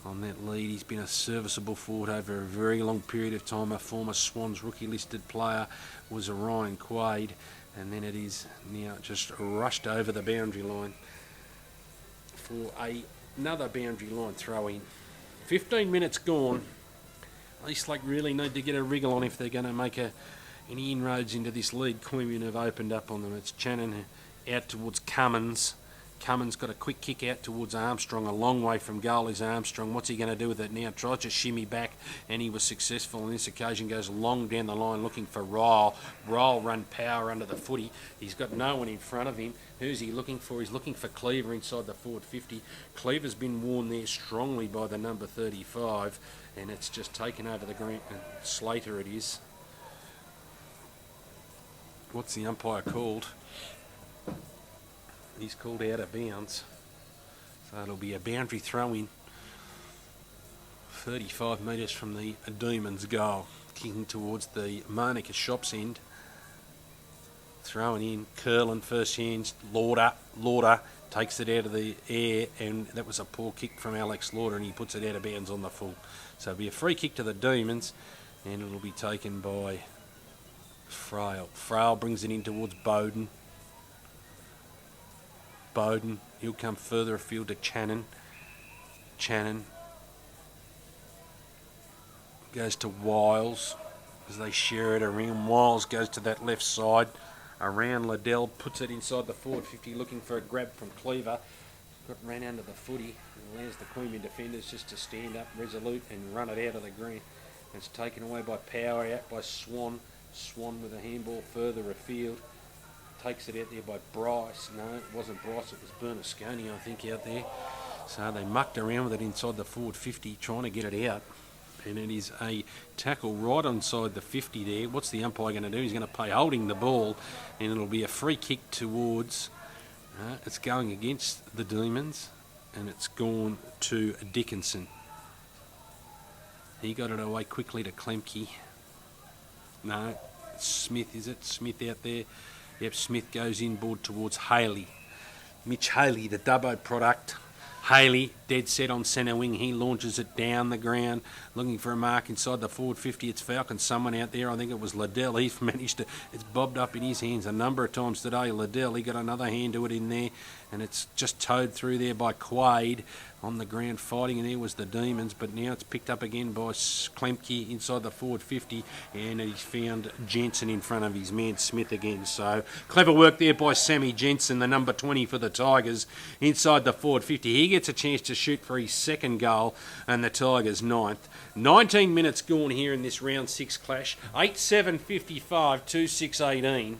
on that lead. He's been a serviceable forward over a very long period of time. A former Swans rookie listed player was Ryan Quaid. And then it is now just rushed over the boundary line for another boundary line throw in. 15 minutes gone. Eastlake really need to get a wriggle on if they're going to make any inroads into this lead. Queanbeyan have opened up on them. It's Channon out towards Cummins. Cummins got a quick kick out towards Armstrong, a long way from goal is Armstrong. What's he going to do with it now? Tries to shimmy back, and he was successful on this occasion. Goes long down the line looking for Ryle. Ryle run power under the footy. He's got no one in front of him. Who's he looking for? He's looking for Cleaver inside the forward 50. Cleaver's been worn there strongly by the number 35, and it's just taken over the ground. Slater it is. What's the umpire called? He's called out of bounds. So it'll be a boundary throw-in. 35 metres from the Demons' goal. Kicking towards the Monica shops end. Throwing in. Curlin first hands. Lauder takes it out of the air, and that was a poor kick from Alex Lauder, and he puts it out of bounds on the full. So it'll be a free kick to the Demons, and it'll be taken by Frail. Frail brings it in towards Bowden. Bowden, he'll come further afield to Channon. Channon goes to Wiles as they share it around. Wiles goes to that left side. Around Liddell, puts it inside the forward 50, looking for a grab from Cleaver. Got ran under the footy and allows the Queanbeyan defenders just to stand up resolute and run it out of the green. It's taken away by Power, out by Swan. Swan with a handball further afield. Takes it out there by Bryce. No, it wasn't Bryce, it was Bernasconi, I think, out there. So they mucked around with it inside the forward 50, trying to get it out. And it is a tackle right onside the 50 there. What's the umpire going to do? He's going to play holding the ball, and it'll be a free kick towards... it's going against the Demons, and it's gone to Dickinson. He got it away quickly to Klemke. No, Smith, is it? Smith out there. Yep, Smith goes inboard towards Haley. Mitch Haley, the Dubbo product. Haley, dead set on centre wing. He launches it down the ground, looking for a mark inside the forward 50. It's Falcon. Someone out there, I think it was Liddell. He's managed to... It's bobbed up in his hands a number of times today. Liddell, he got another hand to it in there, and it's just towed through there by Quaid on the ground fighting, and there was the Demons, but now it's picked up again by Klemke inside the forward 50, and he's found Jensen in front of his man Smith again. So clever work there by Sammy Jensen, the number 20 for the Tigers, inside the forward 50. He gets a chance to shoot for his second goal, and the Tigers' ninth. 19 minutes gone here in this round 6 clash. 8-7-55, 2-6-18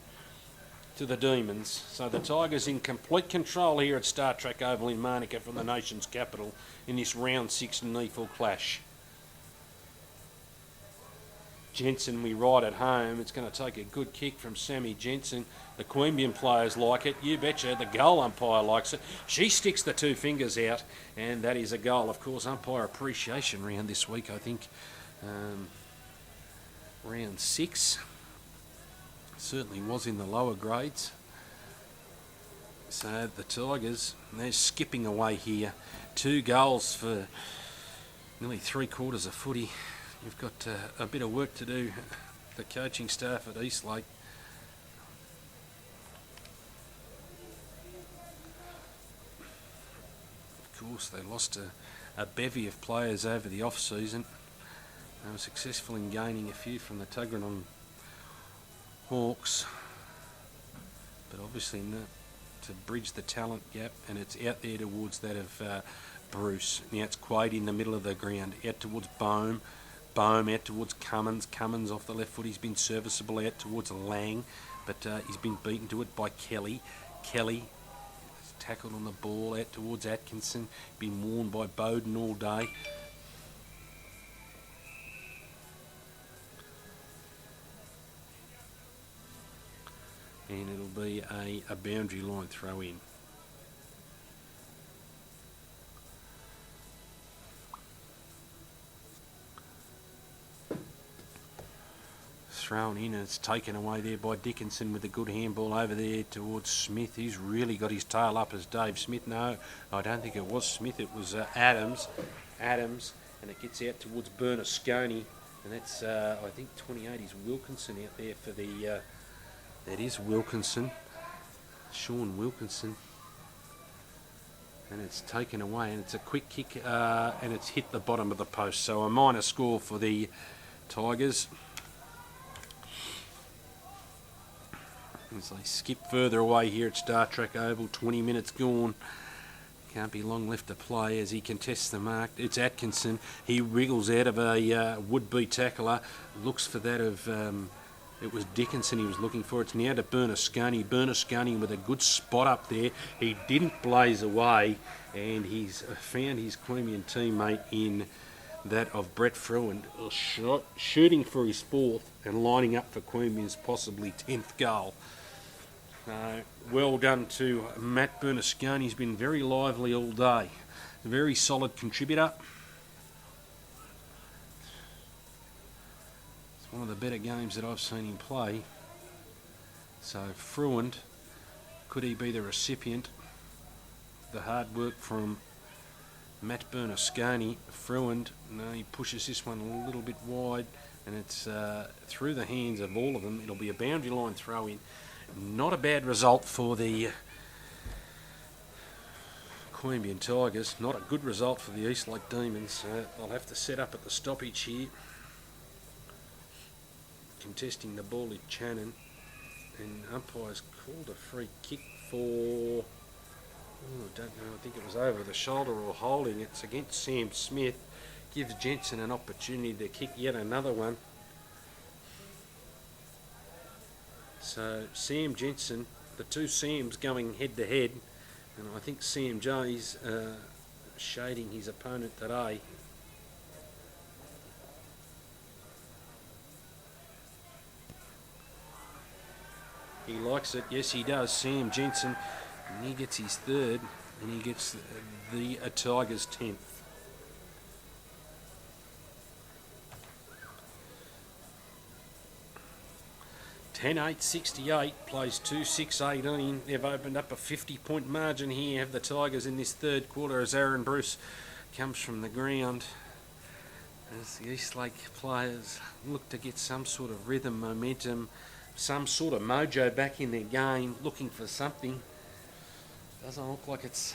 to the Demons. So the Tigers in complete control here at Startrack Oval in Monica from the nation's capital in this round 6 NEFL clash. Jensen, we ride at home. It's going to take a good kick from Sammy Jensen. The Queanbeyan players like it. You betcha. The goal umpire likes it. She sticks the two fingers out, and that is a goal. Of course, umpire appreciation round this week, I think. Round 6. Certainly was in the lower grades. So the Tigers, they're skipping away here. 2 goals for nearly 3/4 of footy. You've got a bit of work to do, the coaching staff at Eastlake. Of course, they lost a bevy of players over the off-season. They were successful in gaining a few from the Tuggeranong Hawks, but obviously not to bridge the talent gap, and it's out there towards that of Bruce. Now it's Quade in the middle of the ground, out towards Bohm, out towards Cummins off the left foot. He's been serviceable out towards Lang, but he's been beaten to it by Kelly. Kelly tackled on the ball out towards Atkinson, been worn by Bowden all day. And it'll be a boundary line throw in. Thrown in, and it's taken away there by Dickinson with a good handball over there towards Smith. He's really got his tail up as Dave Smith. No, I don't think it was Smith, it was Adams, and it gets out towards Bernasconi, and that's I think 28 is Wilkinson out there for the that is Wilkinson, Sean Wilkinson, and it's taken away, and it's a quick kick, and it's hit the bottom of the post, so a minor score for the Tigers. As they skip further away here at Startrack Oval, 20 minutes gone. Can't be long left to play as he contests the mark. It's Atkinson. He wriggles out of a would-be tackler. Looks for that of... it was Dickinson he was looking for. It's now to Bernasconi. Bernasconi with a good spot up there. He didn't blaze away, and he's found his Queanbeyan teammate in that of Brett Fruin, shooting for his 4th and lining up for Queanbeyan's possibly 10th goal. Well done to Matt Bernasconi. He's been very lively all day. A very solid contributor. It's one of the better games that I've seen him play. So Fruin, could he be the recipient? The hard work from Matt Bernasconi. Fruin, no, he pushes this one a little bit wide, and it's through the hands of all of them. It'll be a boundary line throw in. Not a bad result for the Queanbeyan Tigers. Not a good result for the Eastlake Demons. They'll have to set up at the stoppage here. Contesting the ball is Channon, and umpires called a free kick for... I don't know, I think it was over the shoulder or holding. It's against Sam Smith. Gives Jensen an opportunity to kick yet another one. So Sam Jensen, the two Sams going head to head, and I think Sam J's shading his opponent today. He likes it, yes he does, Sam Jensen, and he gets his 3rd, and he gets the Tigers 10th. 10-8-68, plays 2-6-18. They've opened up a 50-point margin here, have the Tigers in this 3rd quarter as Aaron Bruce comes from the ground. As the Eastlake players look to get some sort of rhythm, momentum, some sort of mojo back in their game, looking for something. Doesn't look like it's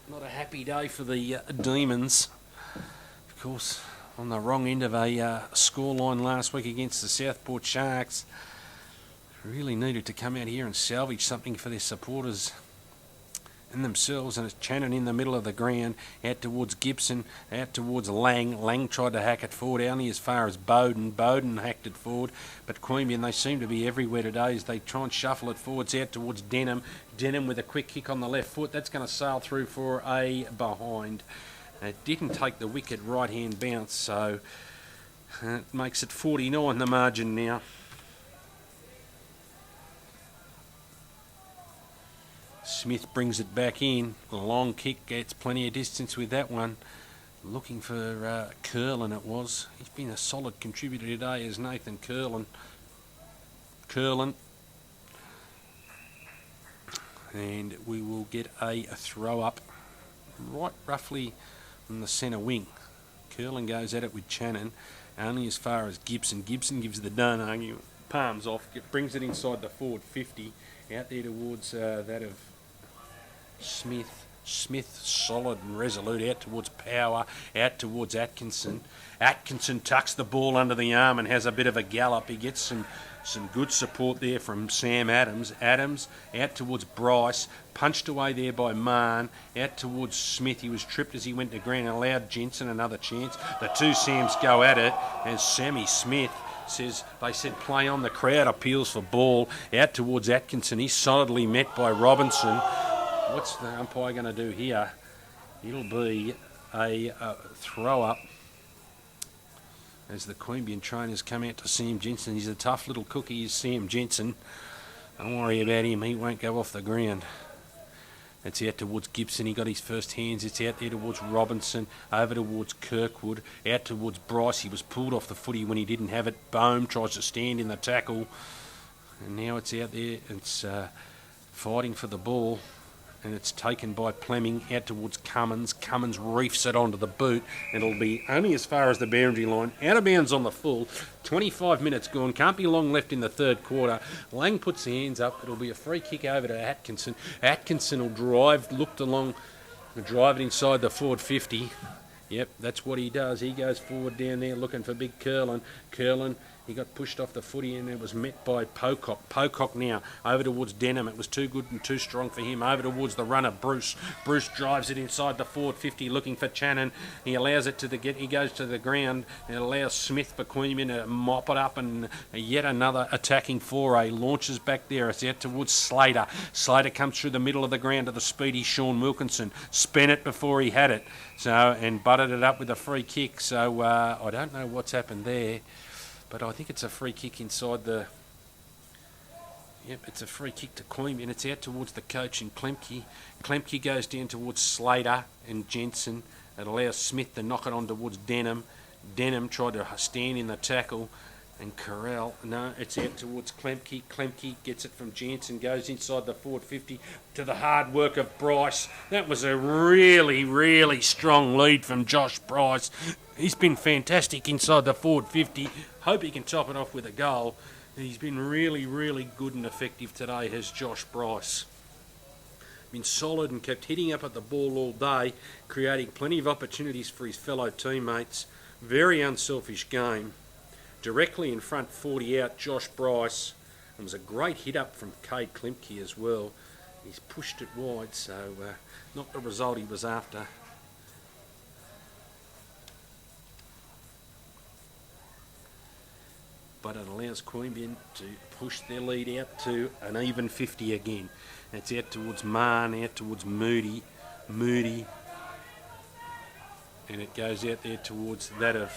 not a happy day for the Demons. Of course, on the wrong end of a scoreline last week against the Southport Sharks. Really needed to come out here and salvage something for their supporters and themselves, and it's Channon in the middle of the ground, out towards Gibson, out towards Lang. Lang tried to hack it forward, only as far as Bowden. Bowden hacked it forward, but Queanbeyan, they seem to be everywhere today as they try and shuffle it forwards out towards Denham. Denham with a quick kick on the left foot. That's going to sail through for a behind. It didn't take the wicked right-hand bounce, so it makes it 49 the margin now. Smith brings it back in. A long kick, gets plenty of distance with that one. Looking for Curlin it was. He's been a solid contributor today as Nathan Curlin. and we will get a throw up right roughly in the centre wing. Curlin goes at it with Channon, only as far as Gibson. Gibson gives the done, argument, palms off, brings it inside the forward 50, out there towards that of Smith. Smith solid and resolute, out towards Power, out towards Atkinson. Atkinson tucks the ball under the arm and has a bit of a gallop. He gets some good support there from Sam Adams. Adams out towards Bryce, punched away there by Marn, out towards Smith. He was tripped as he went to ground and allowed Jensen another chance. The two Sams go at it, and Sammy Smith says, they said play on. The crowd appeals for ball out towards Atkinson. He's solidly met by Robinson. What's the umpire going to do here? It'll be a throw up as the Queanbeyan trainers come out to Sam Jensen. He's a tough little cookie, is Sam Jensen. Don't worry about him, he won't go off the ground. It's out towards Gibson, he got his first hands. It's out there towards Robinson, over towards Kirkwood, out towards Bryce. He was pulled off the footy when he didn't have it. Bohm tries to stand in the tackle, and now it's out there. It's fighting for the ball, and it's taken by Plemming out towards Cummins. Cummins reefs it onto the boot. It'll be only as far as the boundary line. Out of bounds on the full. 25 minutes gone. Can't be long left in the third quarter. Lang puts the hands up. It'll be a free kick over to Atkinson. Atkinson will drive, looked along, drive it inside the forward 50. Yep, that's what he does. He goes forward down there looking for big Curlin. Curlin, he got pushed off the footy and it was met by Pocock. Pocock now over towards Denham. It was too good and too strong for him. Over towards the runner, Bruce. Bruce drives it inside the forward 50 looking for Channon. He allows it to he goes to the ground and allows Smith for Queanbeyan to mop it up, and yet another attacking foray. Launches back there. It's out towards Slater. Slater comes through the middle of the ground to the speedy Sean Wilkinson. Spent it before he had it. And butted it up with a free kick. So I don't know what's happened there, but I think it's a free kick inside the... Yep, it's a free kick to Queanbeyan. It's out towards the coach and Klemke. Klemke goes down towards Slater and Jensen. It allows Smith to knock it on towards Denham. Denham tried to stand in the tackle. And Corral, no, it's out towards Klemke. Klemke gets it from Jensen, goes inside the forward 50 to the hard work of Bryce. That was a really, really strong lead from Josh Bryce. He's been fantastic inside the forward 50. Hope he can top it off with a goal. He's been really, really good and effective today, has Josh Bryce. Been solid and kept hitting up at the ball all day, creating plenty of opportunities for his fellow teammates. Very unselfish game. Directly in front, 40 out, Josh Bryce. It was a great hit up from Cade Klemke as well. He's pushed it wide, so not the result he was after. But it allows Queanbeyan to push their lead out to an even 50 again. It's out towards Marn, out towards Moody, and it goes out there towards that of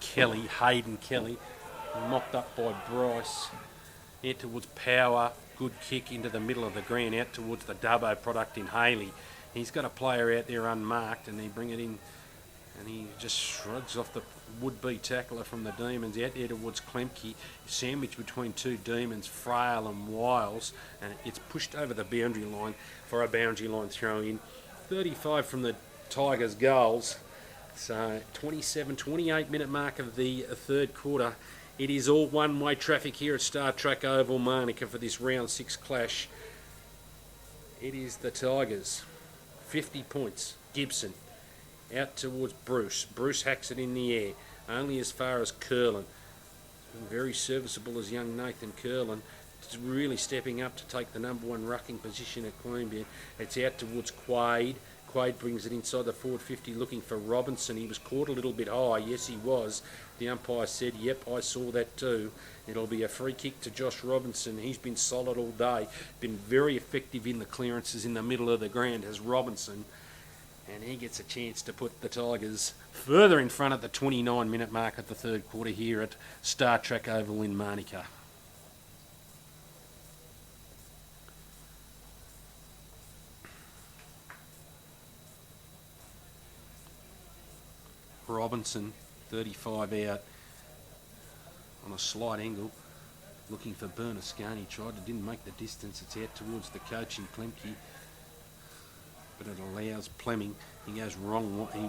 Kelly, Hayden Kelly, mopped up by Bryce. Out towards Power, good kick into the middle of the ground, out towards the Dubbo product in Haley. He's got a player out there unmarked, and they bring it in, and he just shrugs off the would-be tackler from the Demons out there towards Klemke, sandwiched between two Demons, Frail and Wiles, and it gets pushed over the boundary line for a boundary line throw in. 35 from the Tigers' goals. So 28 minute mark of the third quarter. It is all one-way traffic here at Startrack Oval, Manuka, for this round 6 clash. It is the Tigers. 50 points. Gibson out towards Bruce. Bruce hacks it in the air, only as far as Curlin. Very serviceable as young Nathan Curlin. It's really stepping up to take the number one rucking position at Queanbeyan. It's out towards Quaid. Quaid brings it inside the forward 50 looking for Robinson. He was caught a little bit high. Yes, he was. The umpire said, yep, I saw that too. It'll be a free kick to Josh Robinson. He's been solid all day. Been very effective in the clearances in the middle of the ground as Robinson. And he gets a chance to put the Tigers further in front at the 29 minute mark of the third quarter here at Startrack Oval in Manuka. Robinson, 35 out on a slight angle. looking for Bernasconi. Tried to, didn't make the distance. It's out towards the coaching Klemke, but it allows Plemming. He goes wrong. He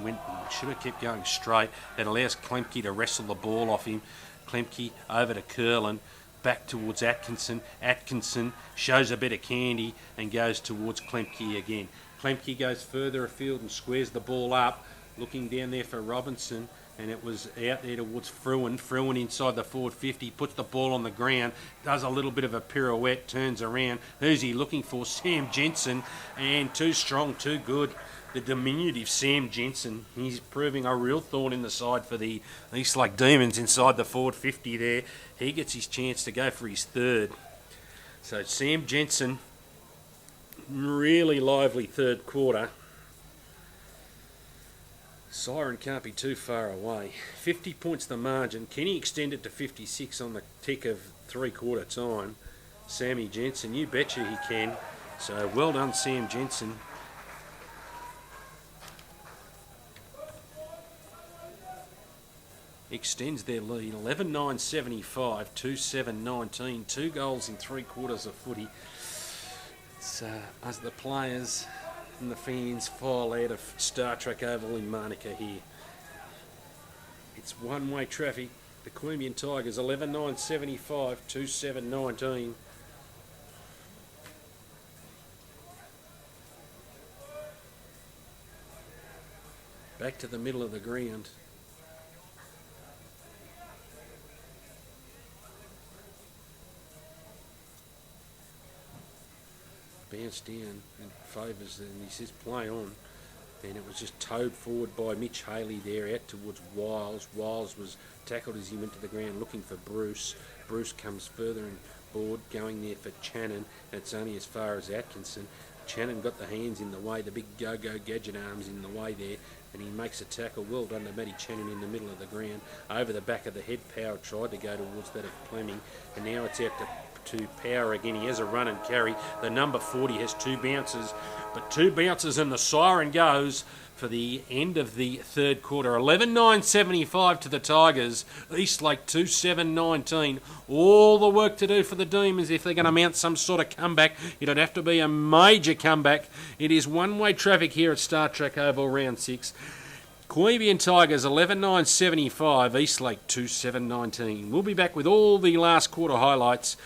should have kept going straight. It allows Klemke to wrestle the ball off him. Klemke over to Curlin, back towards Atkinson. Atkinson shows a bit of candy and goes towards Klemke again. Klemke goes further afield and squares the ball up, looking down there for Robinson, and it was out there towards Fruin. Fruin inside the forward 50, puts the ball on the ground, does a little bit of a pirouette, turns around. Who's he looking for? Sam Jensen, and too strong, too good. The diminutive Sam Jensen, he's proving a real thorn in the side for the Eastlake Demons inside the forward 50 there. He gets his chance to go for his third. So Sam Jensen, really lively third quarter. Siren can't be too far away. 50 points the margin. Can he extend it to 56 on the tick of three-quarter time? Sammy Jensen, you betcha he can. So well done, Sam Jensen. Extends their lead. 11-9-75, 2-7-19. 2 goals in 3 quarters of footy. It's, as the players and the fans file out of Startrack Oval in Monica here. It's one-way traffic. The Queanbeyan Tigers, 11-9-75, 2-7-19. Back to the middle of the ground. Bounced down and favours, and he says play on, and it was just towed forward by Mitch Haley there out towards Wiles. Wiles was tackled as he went to the ground looking for Bruce. Bruce comes further and forward, going there for Channon, and it's only as far as Atkinson. Channon got the hands in the way, the big go-go gadget arms in the way there, and he makes a tackle. Well done to Matty Channon in the middle of the ground. Over the back of the head, Power tried to go towards that of Plemming, and now it's out to Power again. He has a run and carry. The number 40 has 2 bounces, but 2 bounces and the siren goes for the end of the third quarter. 11-9-75 to the Tigers. Eastlake 2-7-19. All the work to do for the Demons if they're going to mount some sort of comeback. It'd have to be a major comeback. It is one-way traffic here at Startrack Oval round 6. Queanbeyan Tigers 11-9-75, Eastlake 2-7-19. We'll be back with all the last quarter highlights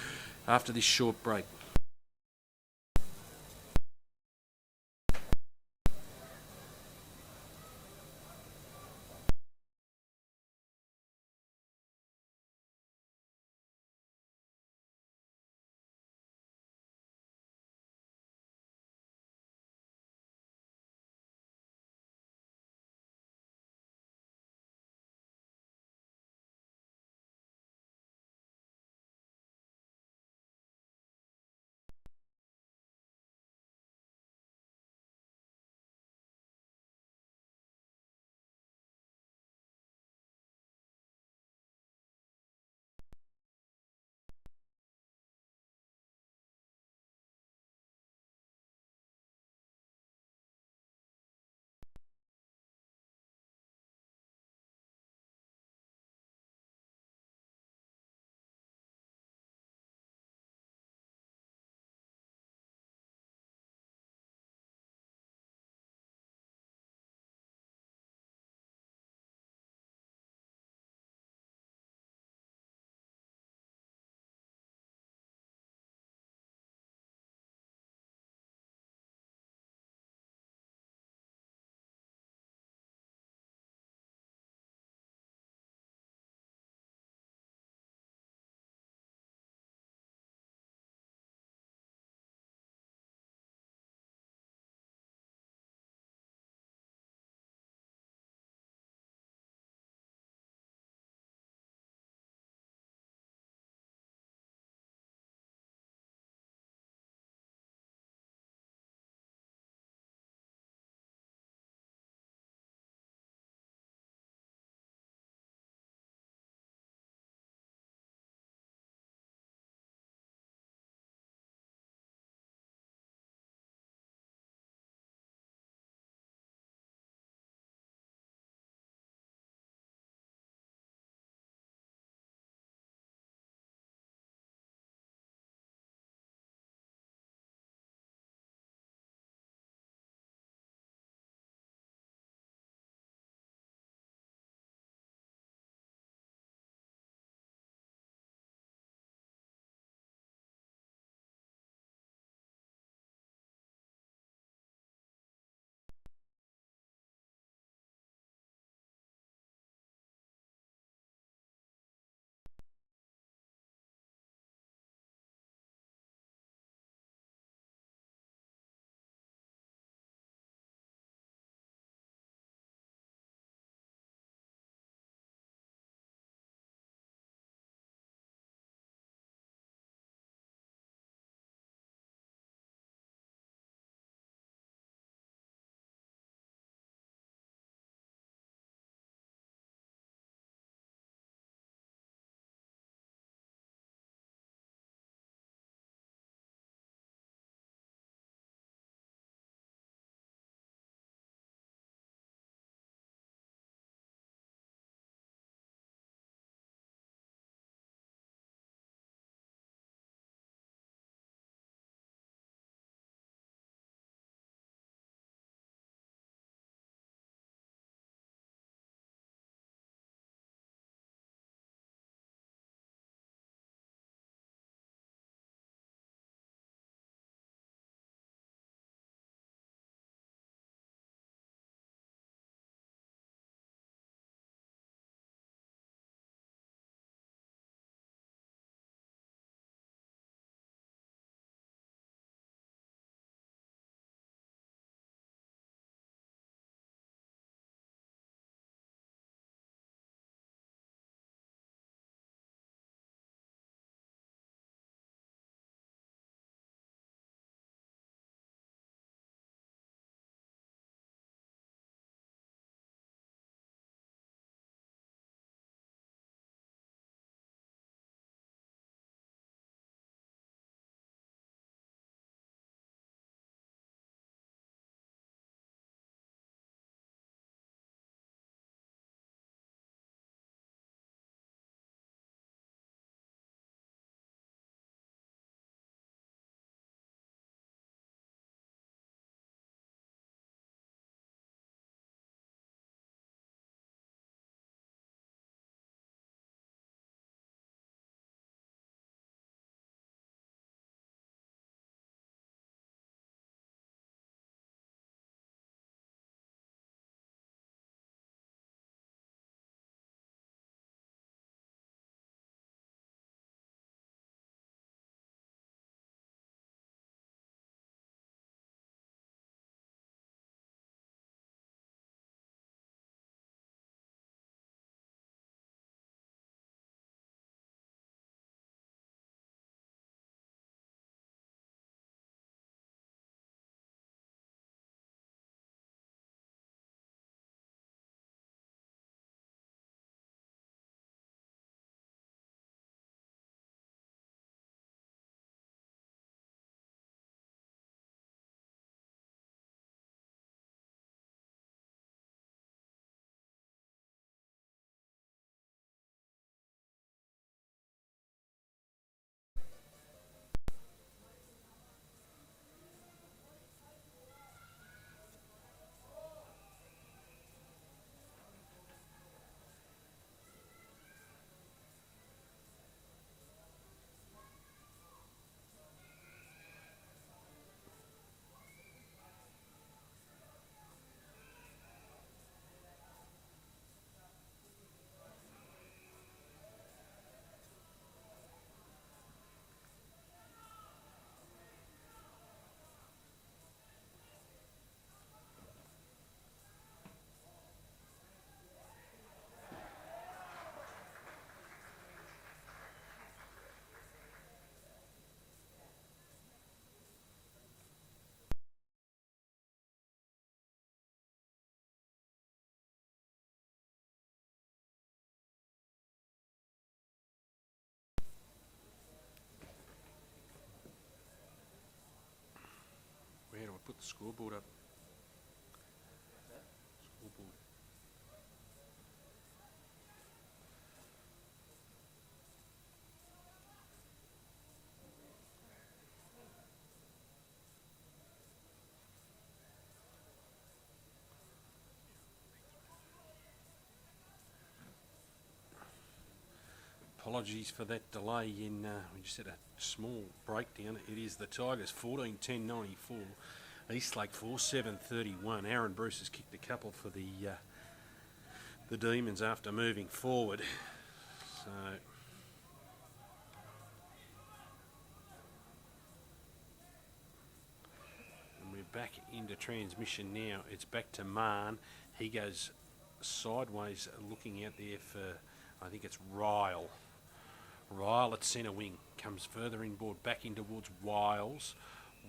after this short break. Scoreboard up. Scoreboard. Apologies for that delay in, we just had a small breakdown. It is the Tigers 14-10-94, Eastlake 4-7-31. Aaron Bruce has kicked a couple for the Demons after moving forward. So and we're back into transmission now. It's back to Marn. He goes sideways looking out there for, I think it's Ryle. Ryle at centre wing, comes further inboard, back in towards Wiles.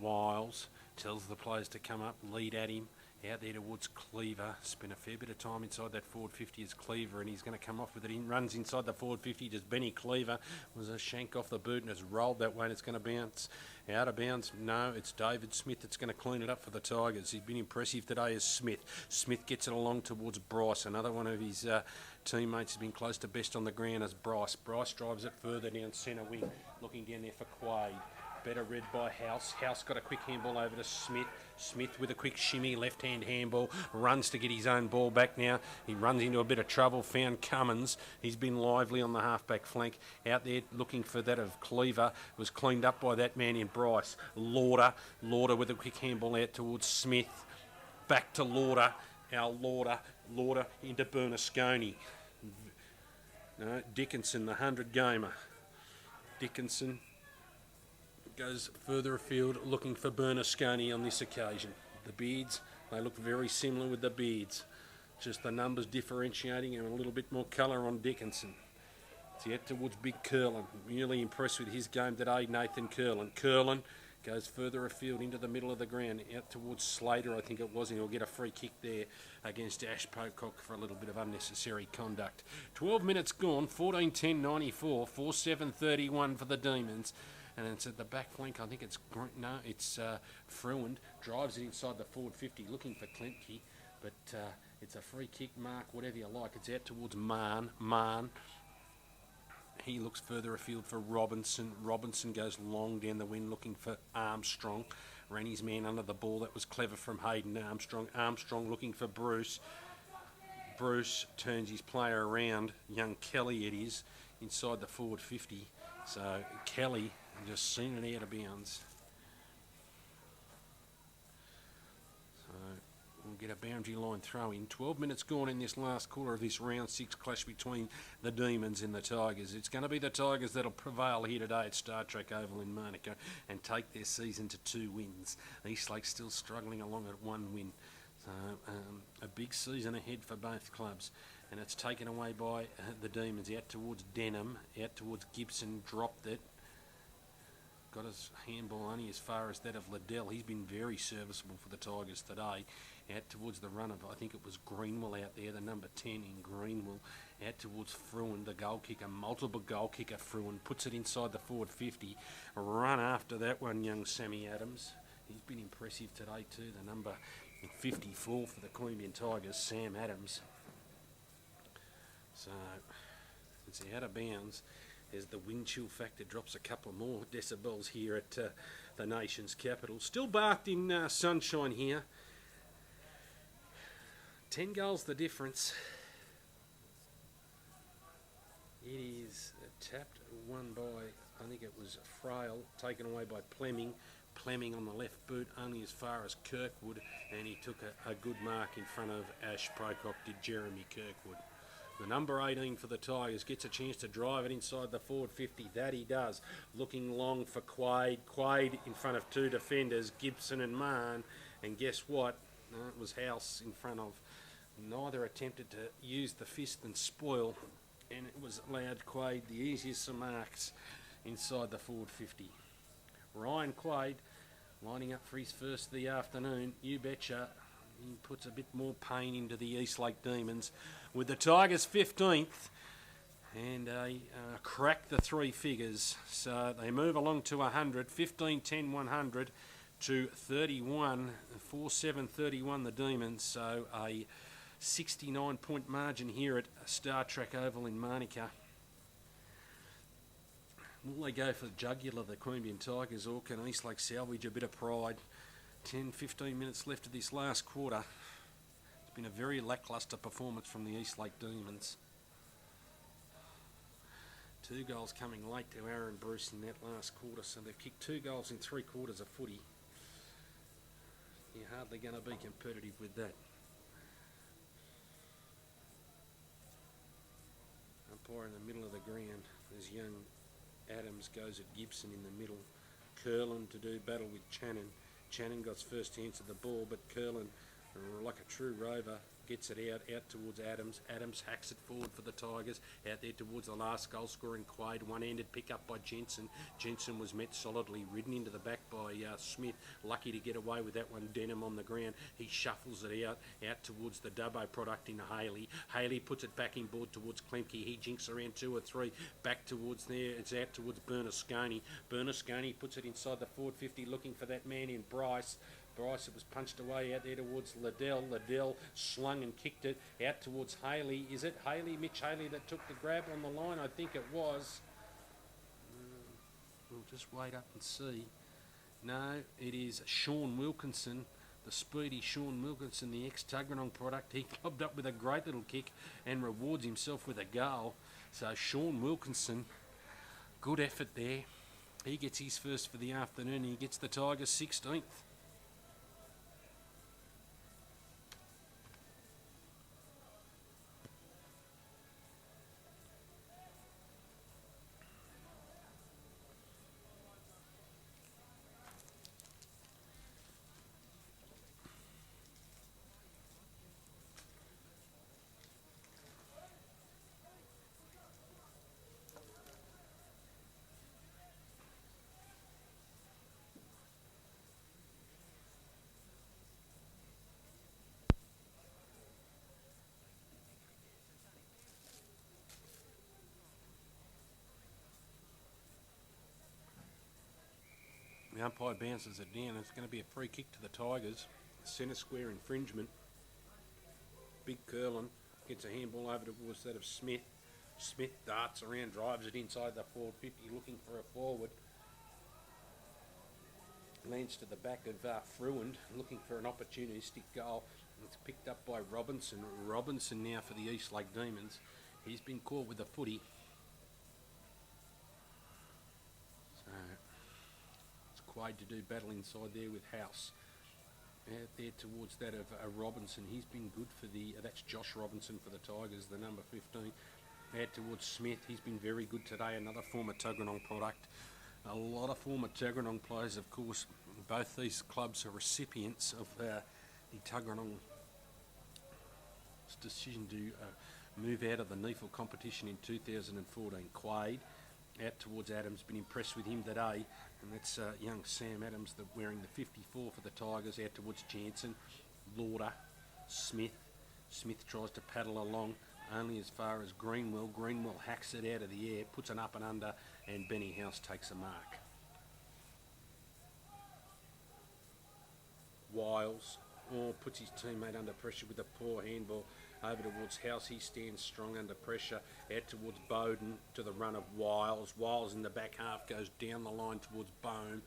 Wiles tells the players to come up, lead at him, out there towards Cleaver. Spent a fair bit of time inside that forward 50 as Cleaver, and he's going to come off with it. He runs inside the forward 50, just Benny Cleaver. Was a shank off the boot and has rolled that way, and it's going to bounce out of bounds. No, it's David Smith that's going to clean it up for the Tigers. He's been impressive today as Smith. Smith gets it along towards Bryce. Another one of his teammates has been close to best on the ground as Bryce. Bryce drives it further down centre wing, looking down there for Quaid. Better read by House. House got a quick handball over to Smith. Smith with a quick shimmy, left-hand handball. Runs to get his own ball back now. He runs into a bit of trouble. Found Cummins. He's been lively on the half-back flank. Out there looking for that of Cleaver. Was cleaned up by that man in Bryce. Lauder. Lauder with a quick handball out towards Smith. Back to Lauder. Our Lauder. Lauder into Bernasconi. No, Dickinson, the 100-gamer. Dickinson goes further afield looking for Bernasconi on this occasion. The beards, they look very similar with the beards. Just the numbers differentiating and a little bit more colour on Dickinson. It's out towards Big Curlin. Really impressed with his game today, Nathan Curlin. Curlin goes further afield into the middle of the ground, out towards Slater, I think it was, and he'll get a free kick there against Ash Pocock for a little bit of unnecessary conduct. 12 minutes gone, 14-10-94, 4-7-31 for the Demons. And it's at the back flank, I think it's Fruand, drives it inside the forward 50, looking for Klemke, but it's a free kick, mark, whatever you like. It's out towards Marn. He looks further afield for Robinson. Robinson goes long down the wind looking for Armstrong. Ran his man under the ball. That was clever from Hayden Armstrong. Armstrong looking for Bruce. Bruce turns his player around. Young Kelly it is, inside the forward 50. So Kelly just seen it out of bounds. So we'll get a boundary line throw in. 12 minutes gone in this last quarter of this round 6 clash between the Demons and the Tigers. It's going to be the Tigers that'll prevail here today at Startrack Oval in Monaco and take their season to 2 wins. Eastlake's still struggling along at 1 win. So a big season ahead for both clubs, and it's taken away by the Demons. Out towards Denham, out towards Gibson, dropped it. Got his handball only as far as that of Liddell. He's been very serviceable for the Tigers today. Out towards the run of, I think it was Greenwell out there, the number 10 in Greenwell. Out towards Fruand, the goal kicker, multiple goal kicker Fruand. Puts it inside the forward 50. A run after that one, young Sammy Adams. He's been impressive today too, the number 54 for the Queanbeyan Tigers, Sam Adams. So it's out of bounds as the wind chill factor drops a couple more decibels here at the nation's capital. Still bathed in sunshine here. 10 goals the difference. It is tapped, won by, I think it was Frail, taken away by Plemming. Plemming on the left boot, only as far as Kirkwood, and he took a good mark in front of Ash Pocock, did Jeremy Kirkwood. The number 18 for the Tigers gets a chance to drive it inside the forward 50. That he does. Looking long for Quaid. Quaid in front of 2 defenders, Gibson and Marn. And guess what? No, it was House in front of. Neither attempted to use the fist and spoil, and it was allowed Quaid the easiest of marks inside the forward 50. Ryan Quaid lining up for his first of the afternoon. You betcha. He puts a bit more pain into the Eastlake Demons with the Tigers 15th, and they crack the 3 figures. So they move along to 100, 15, 10, 100. to 31, 4-7-31 the Demons. So a 69-point margin here at Startrack Oval in Manuka. Will they go for the jugular, the Queanbeyan Tigers, or can Eastlake salvage a bit of pride? 10-15 minutes left of this last quarter. It's been a very lacklustre performance from the Eastlake Demons. 2 goals coming late to Aaron Bruce in that last quarter, so they've kicked 2 goals in 3 quarters of footy. You're hardly going to be competitive with that. Umpire in the middle of the ground. There's young Adams, goes at Gibson in the middle. Curlin to do battle with Channon. Channon got first hands of the ball, but Curlin, like a true rover, gets it out towards Adams. Adams hacks it forward for the Tigers, out there towards the last goal scoring Quade. One-handed pick up by Jensen. Jensen was met solidly, ridden into the back by Smith. Lucky to get away with that one. Denham on the ground. He shuffles it out towards the Dubbo product in Haley. Haley puts it back inboard towards Klemke. He jinks around 2 or 3. Back towards there. It's out towards Bernasconi. Bernasconi puts it inside the forward 50 looking for that man in Bryce. It was punched away out there towards Liddell. Liddell slung and kicked it out towards Haley. Is it Haley, Mitch Haley, that took the grab on the line? I think it was. We'll just wait up and see. No, it is Sean Wilkinson, the speedy Sean Wilkinson, the ex-Tuggeranong product. He clubbed up with a great little kick and rewards himself with a goal. So Sean Wilkinson, good effort there. He gets his first for the afternoon. He gets the Tigers 16th. The umpire bounces it down. It's going to be a free kick to the Tigers. Centre square infringement. Big Curlin gets a handball over towards that of Smith. Smith darts around, drives it inside the forward 50, looking for a forward. Lands to the back of Fruand, looking for an opportunistic goal. It's picked up by Robinson. Robinson now for the Eastlake Demons. He's been caught with a footy. So Quade to do battle inside there with House. Out there towards that of Robinson. He's been good for the... that's Josh Robinson for the Tigers, the number 15. Out towards Smith. He's been very good today. Another former Tuggeranong product. A lot of former Tuggeranong players, of course. Both these clubs are recipients of the Tuggeranong decision to move out of the NEFL competition in 2014. Quade out towards Adams, been impressed with him today, and that's young Sam Adams, wearing the 54 for the Tigers. Out towards Jansen, Lauder, Smith. Smith tries to paddle along only as far as Greenwell. Greenwell hacks it out of the air, puts an up and under, and Benny House takes a mark. Wiles puts his teammate under pressure with a poor handball over towards House. He stands strong under pressure. Out towards Bowden to the run of Wiles. Wiles in the back half goes down the line towards Bohm.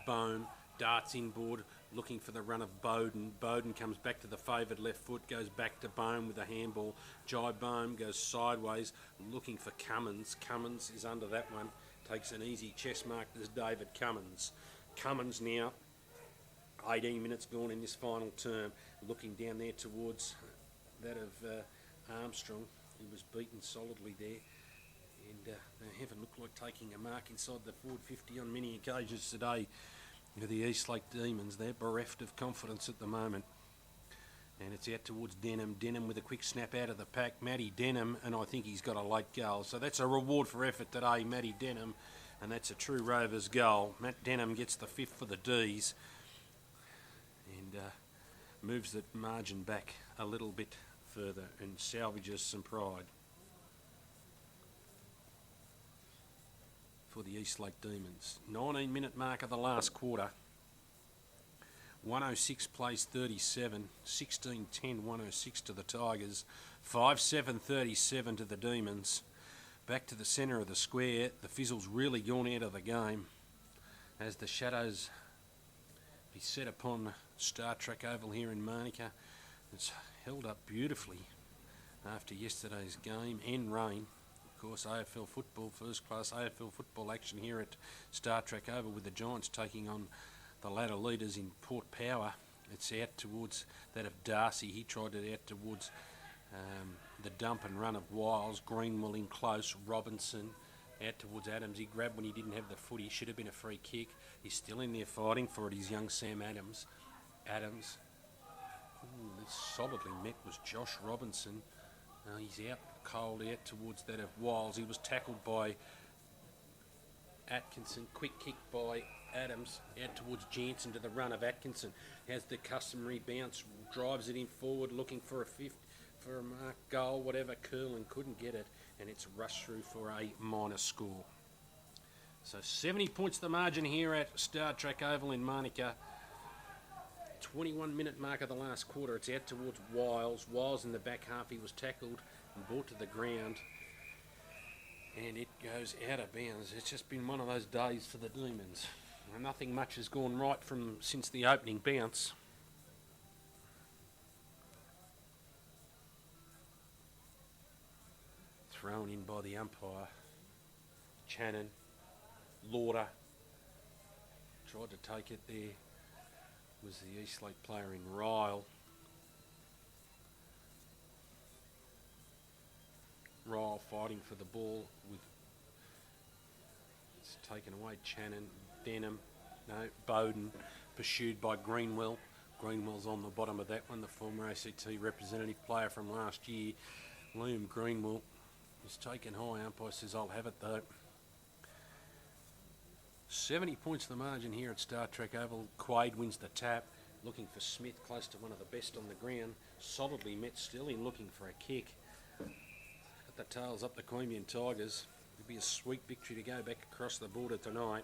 Bohm darts inboard looking for the run of Bowden. Bowden comes back to the favoured left foot, goes back to Bohm with a handball. Jai Bohm goes sideways looking for Cummins. Cummins is under that one. Takes an easy chest mark. There's David Cummins. Cummins now, 18 minutes gone in this final term, looking down there towards that of Armstrong. He was beaten solidly there, and they haven't looked like taking a mark inside the forward 50 on many occasions today. The Eastlake Demons, they're bereft of confidence at the moment. And it's out towards Denham. Denham with a quick snap out of the pack. Matty Denham, and I think he's got a late goal. So that's a reward for effort today, Matty Denham, and that's a true Rovers goal. Matt Denham gets the 5th for the D's and moves the margin back a little bit further and salvages some pride for the Eastlake Demons. 19-minute mark of the last quarter. 106 plays 37, 16-10, 106 to the Tigers, 5-7, 37 to the Demons. Back to the centre of the square, the Fizzle's really gone out of the game as the shadows be set upon Startrack Oval here in Manuka. It's held up beautifully after yesterday's game and rain. Of course, AFL football, first class AFL football action here at Startrack Oval with the Giants taking on the ladder leaders in Port Power. It's out towards that of Darcy. He tried it out towards the dump and run of Wiles. Greenwell in close. Robinson out towards Adams. He grabbed when he didn't have the footy. Should have been a free kick. He's still in there fighting for it. He's young Sam Adams. This solidly met was Josh Robinson. He's out cold out towards that of Wiles. He was tackled by Atkinson. Quick kick by Adams out towards Jansen to the run of Atkinson. Has the customary bounce, drives it in forward looking for a fifth, for a mark goal, whatever. Curlin couldn't get it, and it's rushed through for a minor score. So 70 points the margin here at Startrack Oval in Manuka. 21-minute mark of the last quarter. It's out towards Wiles. Wiles in the back half. He was tackled and brought to the ground, and it goes out of bounds. It's just been one of those days for the Demons. Nothing much has gone right since the opening bounce. Thrown in by the umpire. Channon. Lauder tried to take it there. Was the Eastlake player in Ryle. Ryle fighting for the ball with... It's taken away. Channon, Bowden, pursued by Greenwell. Greenwell's on the bottom of that one, the former ACT representative player from last year. Liam Greenwell is taken high. Umpire says, I'll have it though. 70 points the margin here at Startrack Oval. Quade wins the tap. Looking for Smith, close to one of the best on the ground. Solidly met still in looking for a kick. Got the tails up the Queanbeyan Tigers. It'll be a sweet victory to go back across the border tonight.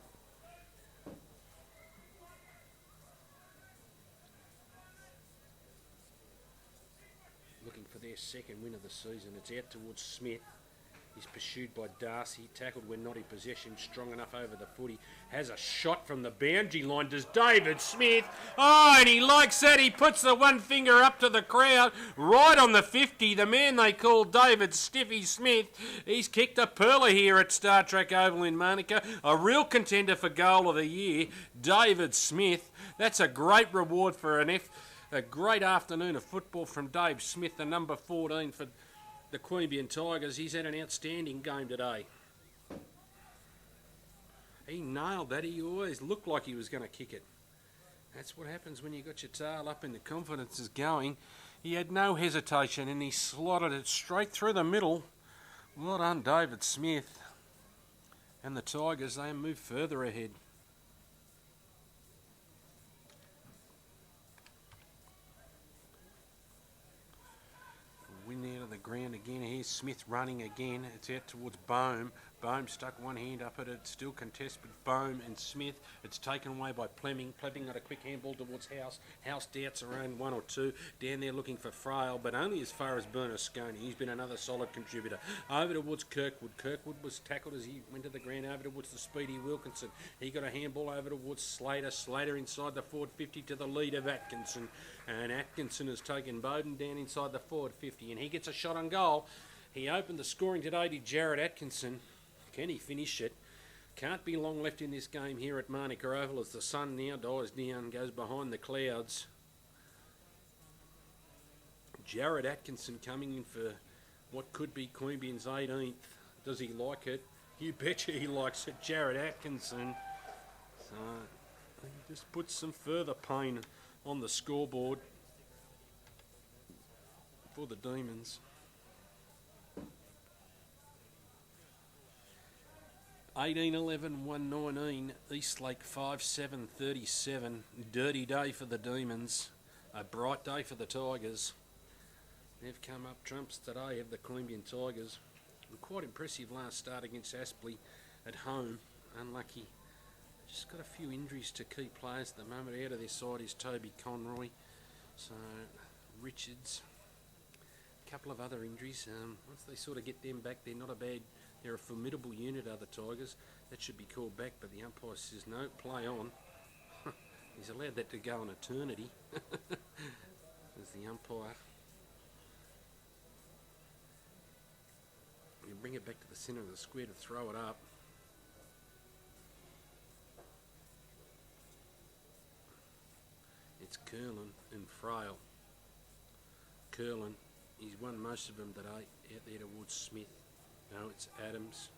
Looking for their second win of the season. It's out towards Smith. He's pursued by Darcy, tackled when not in possession, strong enough over the footy. Has a shot from the boundary line, does David Smith. Oh, and he likes that. He puts the one finger up to the crowd, right on the 50. The man they call David Stiffy Smith. He's kicked a pearler here at Startrack Oval in Manuka. A real contender for goal of the year, David Smith. That's a great reward for a great afternoon of football from Dave Smith, the number 14 for the Queanbeyan Tigers. He's had an outstanding game today. He nailed that. He always looked like he was going to kick it. That's what happens when you got your tail up and the confidence is going. He had no hesitation and he slotted it straight through the middle. Well done, David Smith. And the Tigers, they move further ahead. Win out of the ground again. Here's Smith running again. It's out towards Bohm. Bohm stuck one hand up at it. Still contested Bohm and Smith. It's taken away by Plemming. Plemming got a quick handball towards House. House doubts around one or two. Down there looking for Frail, but only as far as Bernasconi. He's been another solid contributor. Over towards Kirkwood. Kirkwood was tackled as he went to the ground. Over towards the speedy Wilkinson. He got a handball over towards Slater. Slater inside the forward 50 to the lead of Atkinson. And Atkinson has taken Bowden down inside the forward 50. And he gets a shot on goal. He opened the scoring today to Jared Atkinson. Can he finish it? Can't be long left in this game here at Manuka Oval as the sun now dies down, goes behind the clouds. Jared Atkinson coming in for what could be Queanbeyan's 18th. Does he like it? You betcha he likes it, Jared Atkinson. So he just puts some further pain on the scoreboard for the Demons. 18-11, 119, Eastlake 5-7, 37. Dirty day for the Demons. A bright day for the Tigers. They've come up trumps today, have the Queanbeyan Tigers. Quite impressive last start against Aspley at home. Unlucky Just got a few injuries to key players at the moment. Out of their side is Toby Conroy. So Richards. A couple of other injuries. Once they sort of get them back, they're a formidable unit, are the Tigers. That should be called back, but the umpire says no, play on. He's allowed that to go on eternity. There's the umpire. You bring it back to the centre of the square to throw it up. It's Curlin and Frail. Curlin, he's won most of them today, out there towards Smith. No, it's Adams.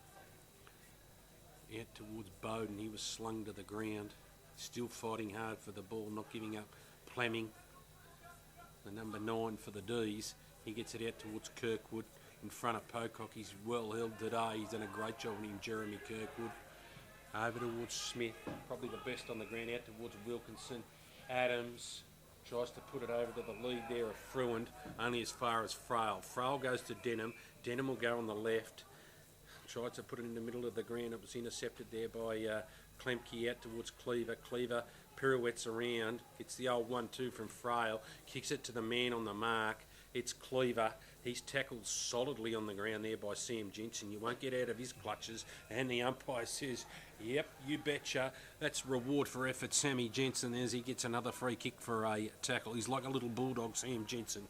Out towards Bowden, he was slung to the ground. Still fighting hard for the ball, not giving up. Plemming, the number 9 for the D's. He gets it out towards Kirkwood in front of Pocock. He's well held today. He's done a great job on him, Jeremy Kirkwood. Over towards Smith, probably the best on the ground, out towards Wilkinson. Adams tries to put it over to the lead there of Fruand, only as far as Frail. Frail goes to Denham. Denham will go on the left. Tries to put it in the middle of the ground. It was intercepted there by Klemke out towards Cleaver. Cleaver pirouettes around. It's the old 1-2 from Frail. Kicks it to the man on the mark. It's Cleaver. He's tackled solidly on the ground there by Sam Jensen. You won't get out of his clutches. And the umpire says, yep, you betcha. That's reward for effort, Sammy Jensen, as he gets another free kick for a tackle. He's like a little bulldog, Sam Jensen.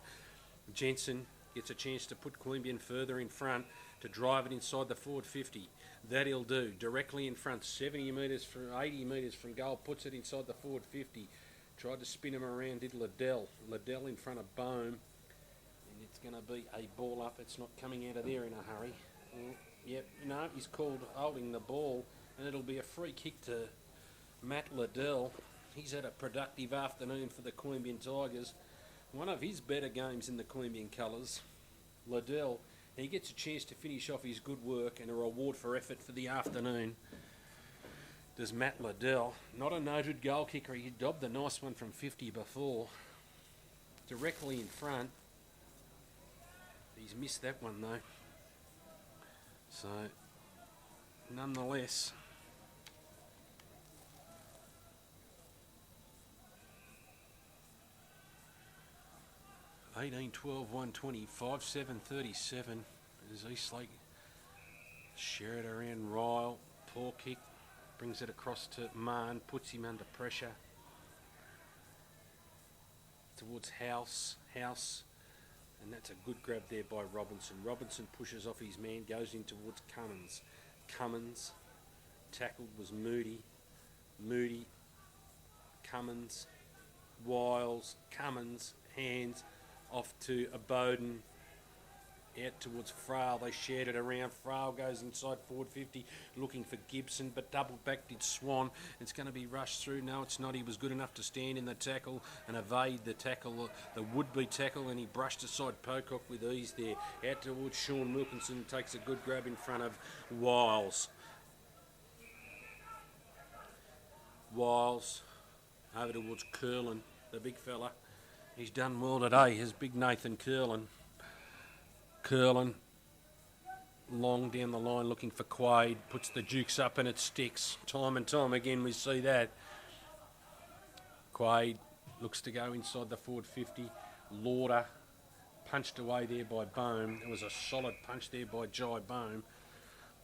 Jensen gets a chance to put Queanbeyan further in front to drive it inside the forward 50. That he'll do. Directly in front, 80 metres from goal, puts it inside the forward 50. Tried to spin him around, did Liddell. Liddell in front of Bohm. And it's going to be a ball up. It's not coming out of there in a hurry. Yep, no, he's called holding the ball, and it'll be a free kick to Matt Liddell. He's had a productive afternoon for the Queanbeyan Tigers. One of his better games in the Queanbeyan colours. Liddell, he gets a chance to finish off his good work and a reward for effort for the afternoon. Does Matt Liddell, not a noted goal kicker, he dobbed the nice one from 50 before. Directly in front. He's missed that one though. So, nonetheless, (18, 12, 120, 5, 7, 37 as Eastlake share it around Ryle. Poor kick, brings it across to Marn, puts him under pressure. Towards House, and that's a good grab there by Robinson. Robinson pushes off his man, goes in towards Cummins. Cummins, tackled was Moody. Moody, Cummins, Wiles, Cummins, hands off to a Bowden, out towards Frail. They shared it around. Frail goes inside forward 50 looking for Gibson, but double back did Swan. It's going to be rushed through. No, it's not. He was good enough to stand in the tackle and evade the tackle, the would-be tackle, and he brushed aside Pocock with ease there. Out towards Sean Wilkinson, takes a good grab in front of Wiles. Wiles over towards Curlin, the big fella. He's done well today, his big Nathan Curlin. Curlin, long down the line looking for Quaid, puts the dukes up and it sticks. Time and time again we see that. Quaid looks to go inside the forward 50. Lauder punched away there by Bohm. It was a solid punch there by Jai Bohm.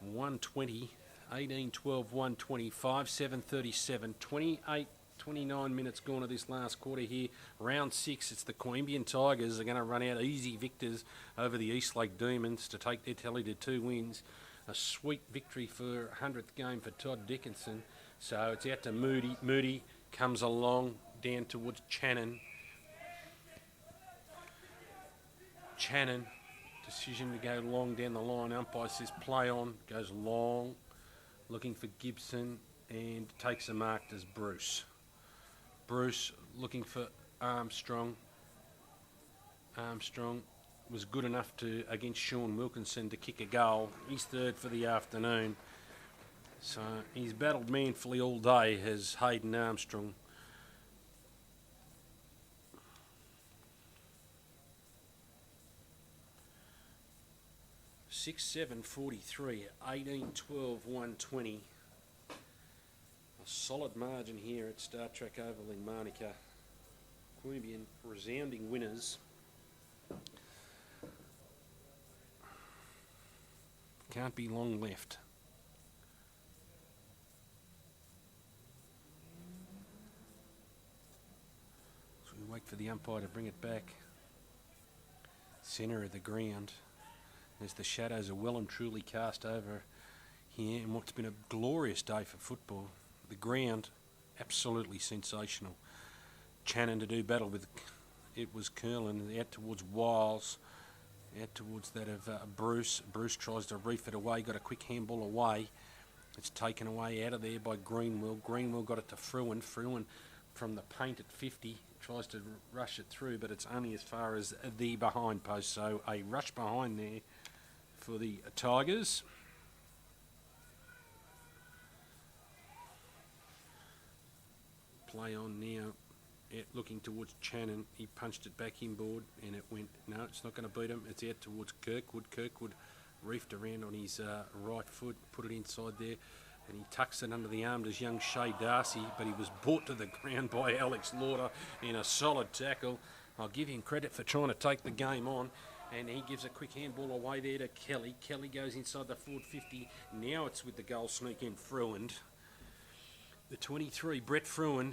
120, 18, 12, 120, 5, 7, 37, 28, 29 minutes gone of this last quarter here. Round 6, it's the Queanbeyan Tigers. They're going to run out easy victors over the Eastlake Demons to take their tally to 2 wins. A sweet victory for 100th game for Todd Dickinson. So it's out to Moody. Moody comes along down towards Channon. Channon, decision to go long down the line. Umpire says play on, goes long, looking for Gibson and takes a mark as Bruce. Bruce looking for Armstrong. Armstrong was good enough to, against Sean Wilkinson, to kick a goal. He's third for the afternoon. So he's battled manfully all day, has Hayden Armstrong. (6-7-43), 18-12, 120. I A solid margin here at Startrack Oval in Manuka. Queanbeyan resounding winners. Can't be long left. So we wait for the umpire to bring it back. Centre of the ground, as the shadows are well and truly cast over here in what's been a glorious day for football. The ground, absolutely sensational. Channon to do battle with, it was Curlin, out towards Wiles, out towards that of Bruce. Bruce tries to reef it away, got a quick handball away. It's taken away out of there by Greenwell. Greenwell got it to Fruin. Fruin from the paint at 50, tries to rush it through, but it's only as far as the behind post. So a rush behind there for the Tigers. Play on now, looking towards Channon. He punched it back inboard and it went, no, it's not going to beat him. It's out towards Kirkwood. Kirkwood reefed around on his right foot, put it inside there, and he tucks it under the arm to young Shay Darcy, but he was brought to the ground by Alex Lauder in a solid tackle. I'll give him credit for trying to take the game on, and he gives a quick handball away there to Kelly. Kelly goes inside the forward 50. Now it's with the goal sneak in Fruin. The 23, Brett Fruin.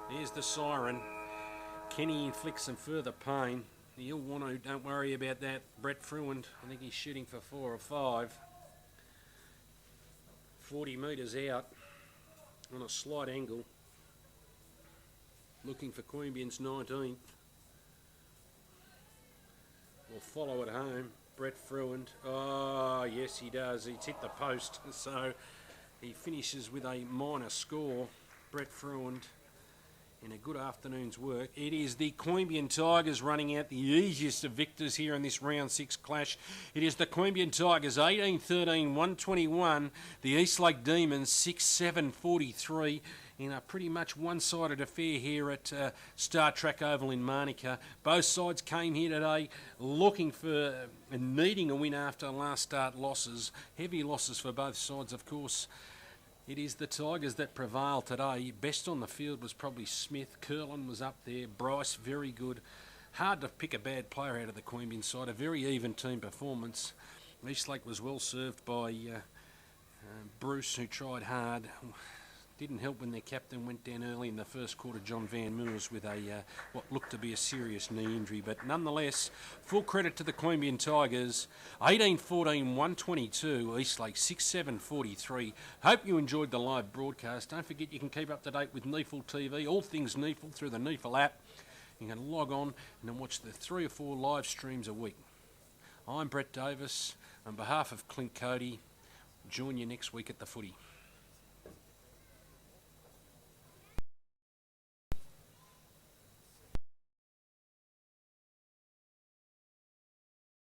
There's the siren. Kenny inflicts some further pain. He'll want to, don't worry about that. Brett Fruin, I think he's shooting for 4 or 5. 40 metres out on a slight angle. Looking for Queanbeyan's 19th. Will follow it home. Brett Fruin. Oh, yes, he does. He's hit the post. So he finishes with a minor score. Brett Fruin in a good afternoon's work. It is the Queanbeyan Tigers running out the easiest of victors here in this round 6 clash. It is the Queanbeyan Tigers 18-13, 121. The Eastlake Demons 6-7, 43 in a pretty much one-sided affair here at Startrack Oval in Manuka. Both sides came here today looking for and needing a win after last start losses. Heavy losses for both sides, of course. It is the Tigers that prevail today. Best on the field was probably Smith. Curlin was up there. Bryce, very good. Hard to pick a bad player out of the Queanbeyan side. A very even team performance. Eastlake was well served by Bruce, who tried hard. Didn't help when their captain went down early in the first quarter, John Van Moors, with a what looked to be a serious knee injury. But nonetheless, full credit to the Queanbeyan Tigers. 18-14, 122. Eastlake 6-7, 43. Hope you enjoyed the live broadcast. Don't forget you can keep up to date with Neefle TV, all things Neefle, through the Neefle app. You can log on and then watch the 3 or 4 live streams a week. I'm Brett Davis. On behalf of Clint Cody, join you next week at the footy.